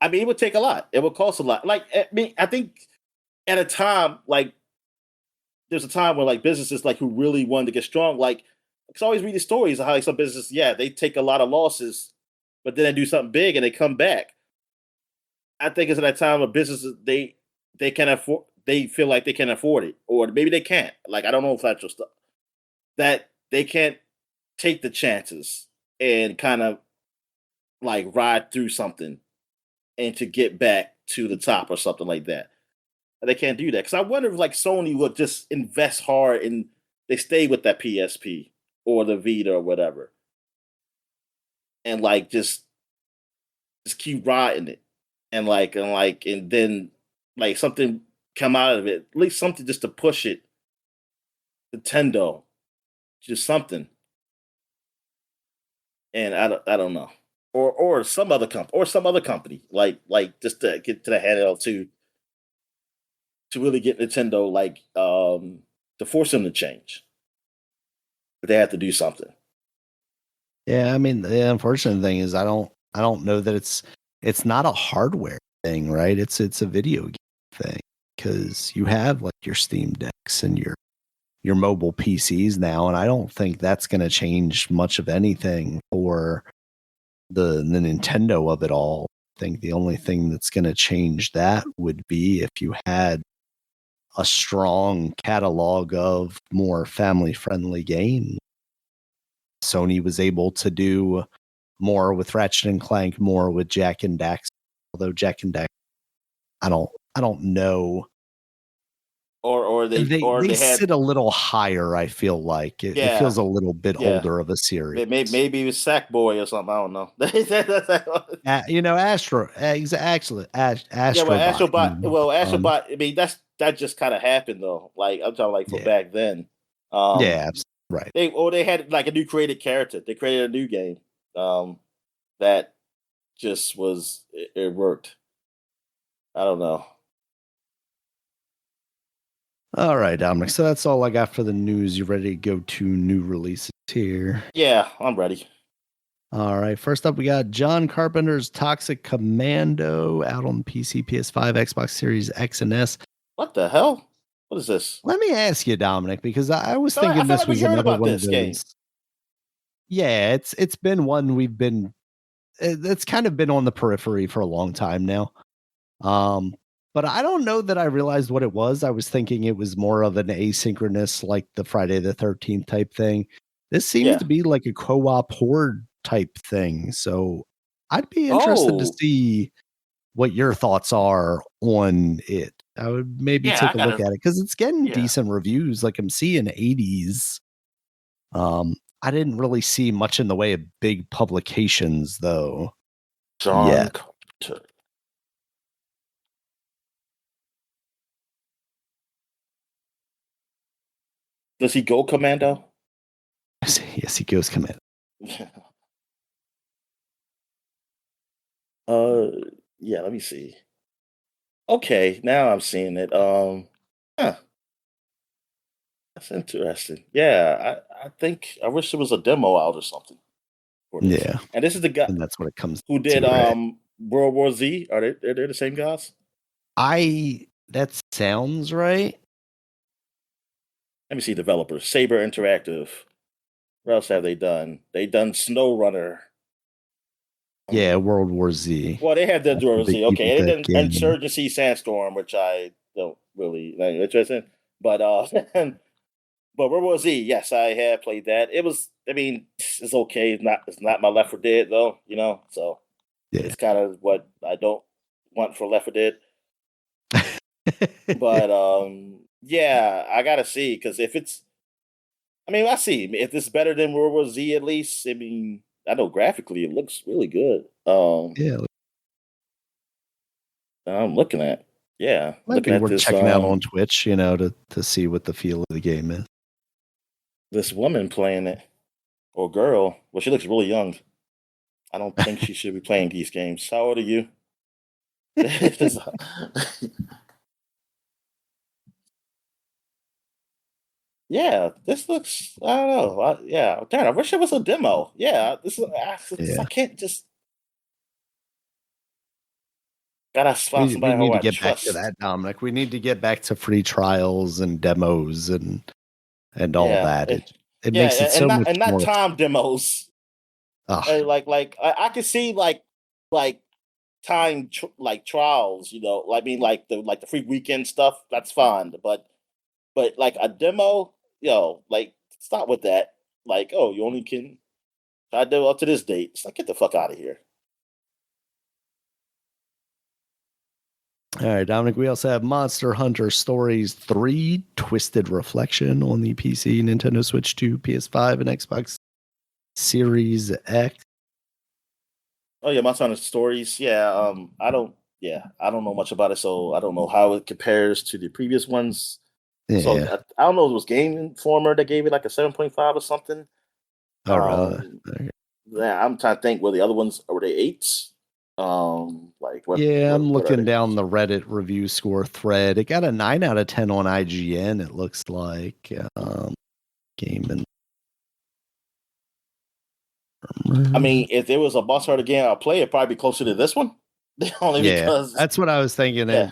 I mean, it would take a lot. It would cost a lot. Like, I mean, I think at a time, like, there's a time where like businesses like who really wanted to get strong, like, because I always read the stories of how like, some businesses, yeah, they take a lot of losses, but then they do something big and they come back. I think it's at that time of businesses they can afford, they feel like they can afford it, or maybe they can't. Like, I don't know if that's just stuff that they can't take the chances and kind of like ride through something and to get back to the top or something like that. They can't do that because I wonder if like Sony would just invest hard and they stay with that PSP or the Vita or whatever, and like just keep riding it, and then like something come out of it, at least something just to push it. Nintendo, just something, and I don't know, or some other company like just to get to the handheld to really get Nintendo like to force them to change. They have to do something. Yeah, I mean, the unfortunate thing is I don't I don't know that it's not a hardware thing, right? It's a video game thing because you have like your Steam Decks and your mobile PCs now, and I don't think that's going to change much of anything for the Nintendo of it all. I think the only thing that's going to change that would be if you had a strong catalog of more family-friendly games. Sony was able to do more with Ratchet and Clank, more with Jak and Dax. Although Jak and Dax, I don't know. Or They they had sit a little higher. I feel like it yeah feels a little bit yeah older of a series. maybe it was Sackboy or something. I don't know. Actually, Yeah, well, Astrobot. Astrobot. I mean, that just kind of happened though. Like I'm talking like for Yeah, back then. Um, right. they had like a new created character. They created a new game. That just was it worked. I don't know. All right, Dominic. So that's all I got for the news. You ready to go to new releases here? Yeah, I'm ready. All right. First up, we got John Carpenter's Toxic Commando out on PC, PS5, Xbox Series X and S. What the hell? What is this? Let me ask you, Dominic, because I was I thinking felt this like we was heard another about one of this game. those. Yeah, it's been one we've been. It's kind of been on the periphery for a long time now. But I don't know that I realized what it was. I was thinking it was more of an asynchronous, like the Friday the 13th type thing. This seems Yeah. to be like a co-op horde type thing. So I'd be interested to Oh, see what your thoughts are on it. I would maybe yeah. take a look at it because it's getting Yeah. decent reviews. Like I'm seeing 80s. I didn't really see much in the way of big publications though. John Yet. Carpenter. Does he go commando? Yes, he goes command. uh, yeah. Let me see. Okay, now I'm seeing it. Huh, that's interesting. Yeah, I think I wish there was a demo out or something for this. Yeah, And this is the guy and that's what it comes who to, did right? World War Z. Are they the same guys? That sounds right. Let me see developers. Saber Interactive. What else have they done? They done Snow Runner. Yeah, World War Z. Well, they had the That's the World big Z. beat Okay, with they that did game. Insurgency Sandstorm, which I don't really like interest in. But but World War Z, yes, I have played that. It was, I mean, it's okay. It's not my Left 4 Dead though, you know. So Yeah. it's kind of what I don't want for Left 4 Dead. But yeah, I gotta see because if it's, I mean, I see if it's better than World War Z at least. I mean, I know graphically it looks really good. Yeah, I'm looking at, yeah, might looking be at worth this checking out on Twitch, to see what the feel of the game is. this woman playing it or girl. Well, she looks really young. I don't think she should be playing these games. How old are you? Yeah, this looks. I don't know. Yeah, damn. I wish it was a demo. Yeah, I Yeah. can't just. Gotta find We somebody who need to I get back to trust. that, Dominic. We need to get back to free trials and demos and all Yeah, that. It yeah, makes it so much and not more. time demos. Oh, Like I could see like like trials. You know, I mean like the free weekend stuff. That's fine, but like a demo, like stop with that. Like, oh, you only can try to demo up to this date. It's like get the fuck out of here. all right, Dominic. We also have Monster Hunter Stories 3 Twisted Reflection on the PC, Nintendo Switch 2, PS5, and Xbox Series X. Oh yeah, my son is stories. Yeah, I don't. Yeah, I don't know much about it, so I don't know how it compares to the previous ones. So Yeah. I don't know. If it was Game Informer that gave it like a 7.5 or something. All right. Um, yeah, I'm trying to think. Were the other ones were they eights? Like Yeah, I'm what are looking they? down the Reddit review score thread. It got a 9 out of 10 on IGN, it looks like. Game and I mean, if there was a Monster Hunter game I'll play, it'd probably be closer to this one. Only because that's what I was thinking. yeah,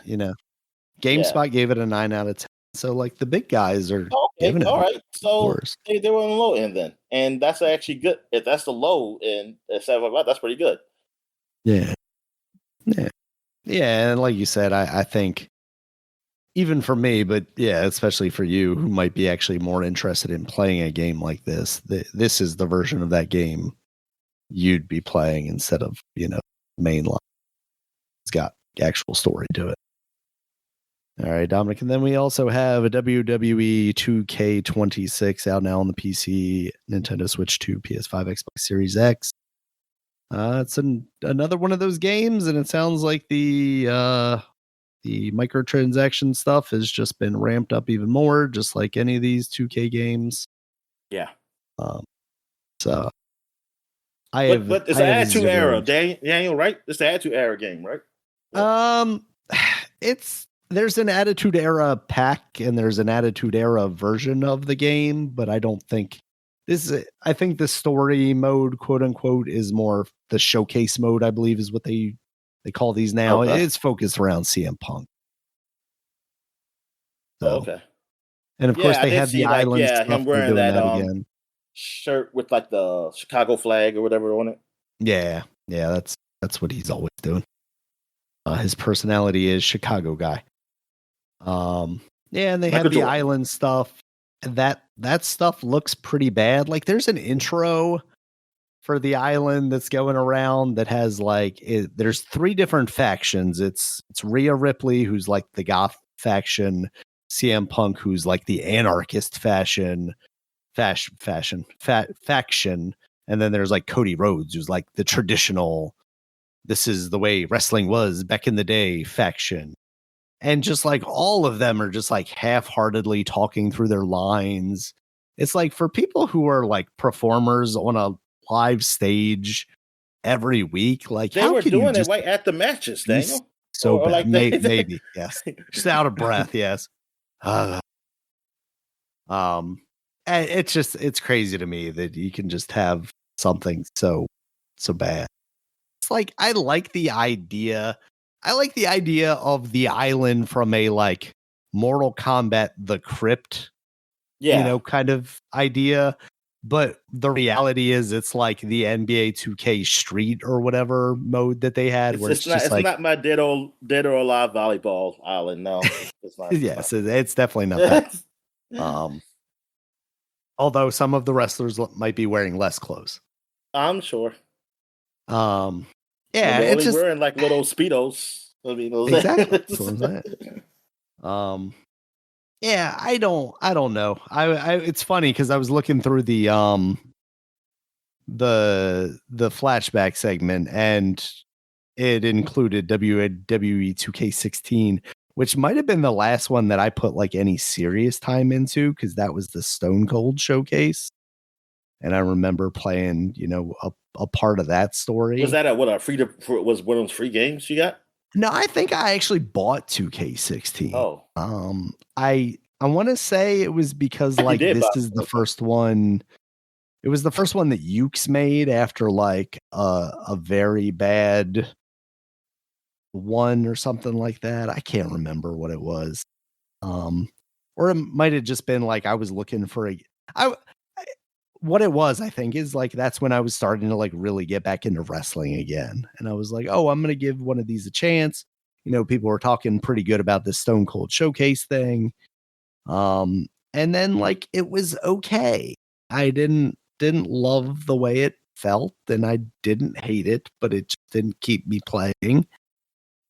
GameSpot gave it a 9 out of 10. So like the big guys are okay, giving it all right. So scores. they were on the low end then, and that's actually good. If that's the low end at 7.5, that's pretty good. Yeah. And like you said, I think even for me, but yeah, especially for you who might be actually more interested in playing a game like this, this is the version of that game you'd be playing instead of, mainline. It's got actual story to it. All right, Dominic. And then we also have a WWE 2K26 out now on the PC, Nintendo Switch 2, PS5, Xbox Series X. It's another one of those games, and it sounds like the microtransaction stuff has just been ramped up even more, just like any of these 2K games. Yeah. So but it's an Attitude Era, Daniel, right? It's the Attitude Era game, right? Yeah. There's an Attitude Era pack and there's an Attitude Era version of the game, but I don't think I think the story mode, quote unquote, is more the showcase mode, I believe is what they call these now. Okay. It's focused around CM Punk. So, okay. And of course they have the island stuff. Him wearing that again. Shirt with like the Chicago flag or whatever on it. Yeah, that's what he's always doing. His personality is Chicago guy. And they have the island stuff. That stuff looks pretty bad. Like there's an intro for the island that's going around that has there's 3 different factions. It's Rhea Ripley, who's like the goth faction, CM Punk, who's like the anarchist faction, and then there's like Cody Rhodes, who's like the traditional, this is the way wrestling was back in the day faction. And just like all of them are just like half-heartedly talking through their lines. It's like for people who are like performers on a live stage every week, like they were doing it right at the matches, Daniel. So bad. Like maybe yes, just out of breath. Yes. It's crazy to me that you can just have something so bad. It's like I like the idea of the island from a like Mortal Kombat The Crypt, kind of idea. But the reality is it's like the NBA 2K Street or whatever mode that they had. It's not my dead or alive volleyball island. No, it's not. Yes, it's definitely not that. Although some of the wrestlers might be wearing less clothes. I'm sure. Yeah, it's just wearing like little Speedos. I mean, exactly. That's what I'm saying. Yeah, I don't know. It's funny because I was looking through the flashback segment and it included WWE 2K16, which might have been the last one that I put like any serious time into because that was the Stone Cold showcase. And I remember playing, a part of that story. Was that was one of those free games you got? No, I think I actually bought 2K16. Oh. I want to say it was because like this is the first one. It was the first one that Ukes made after like a very bad one or something like that. I can't remember what it was. Or it might have just been like I was looking for what it was, I think, is like that's when I was starting to like really get back into wrestling again. And I was like, oh, I'm going to give one of these a chance. People were talking pretty good about this Stone Cold showcase thing. And then like it was okay. I didn't love the way it felt and I didn't hate it, but it just didn't keep me playing.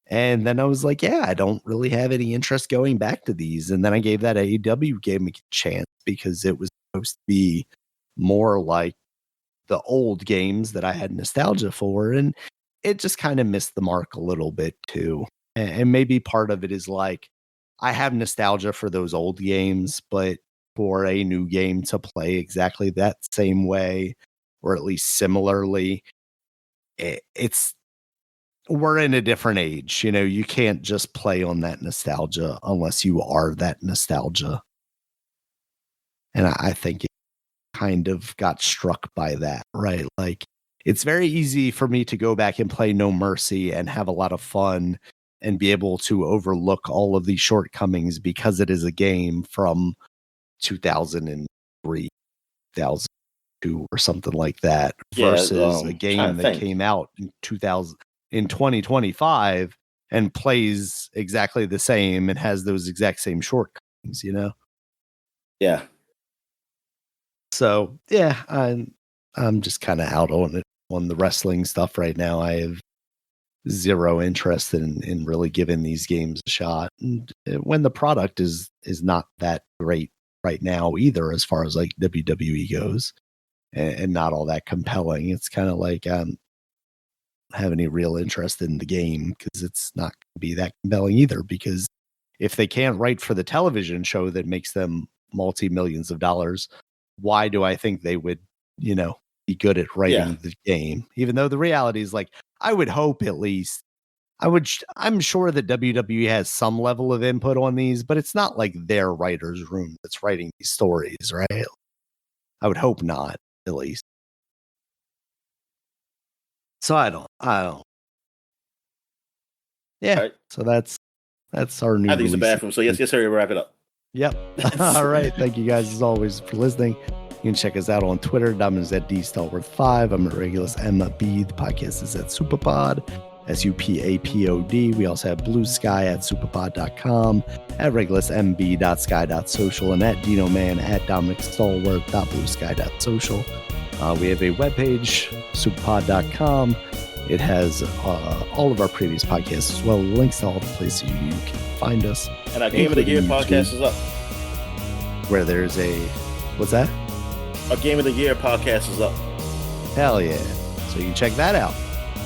And then I was like, yeah, I don't really have any interest going back to these. And then I gave that AEW game a chance because it was supposed to be more like the old games that I had nostalgia for. And it just kind of missed the mark a little bit too. And maybe part of it is like, I have nostalgia for those old games, but for a new game to play exactly that same way, or at least similarly, we're in a different age. You can't just play on that nostalgia unless you are that nostalgia. And I think it kind of got struck by that, right? Like it's very easy for me to go back and play No Mercy and have a lot of fun and be able to overlook all of these shortcomings because it is a game from 2003, 2002 or something like that versus a game that came out in 2025 and plays exactly the same and has those exact same shortcomings, you know? Yeah. So yeah, I'm just kind of out on it on the wrestling stuff right now. I have zero interest in really giving these games a shot. And when the product is not that great right now either, as far as like WWE goes, and not all that compelling, it's kind of like I don't have any real interest in the game because it's not going to be that compelling either. Because if they can't write for the television show that makes them multi-millions of dollars, why do I think they would, you know, be good at writing the game? Even though the reality is, like, I would hope at least I'm sure that WWE has some level of input on these, but it's not like their writer's room that's writing these stories, right? I would hope not, at least. So I don't. Yeah. Right. So that's our new. I think it's a bathroom. So yes, sir. Wrap it up. Yep. All right. Thank you guys as always for listening. You can check us out on Twitter. Dom is at DStalworth5. I'm at Regulus MB. The podcast is at SupaPod, SupaPod. We also have Blue Sky at SupaPod.com, at RegulusMB.sky.social, and at DinoMan at DominicStalworth.bluesky.social. We have a webpage, SupaPod.com. It has all of our previous podcasts as well. Links to all the places you can find us. And our Game of the Year podcast is up. Where there's a... What's that? Our Game of the Year podcast is up. Hell yeah. So you can check that out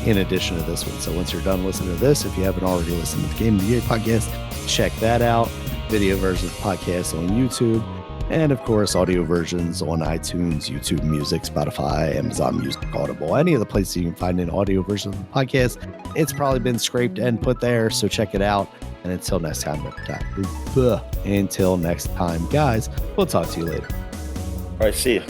in addition to this one. So once you're done listening to this, if you haven't already listened to the Game of the Year podcast, check that out. Video version of the podcast on YouTube. And of course, audio versions on iTunes, YouTube Music, Spotify, Amazon Music, Audible, any of the places you can find an audio version of the podcast. It's probably been scraped and put there, so check it out. And until next time, guys, we'll talk to you later. All right, see you.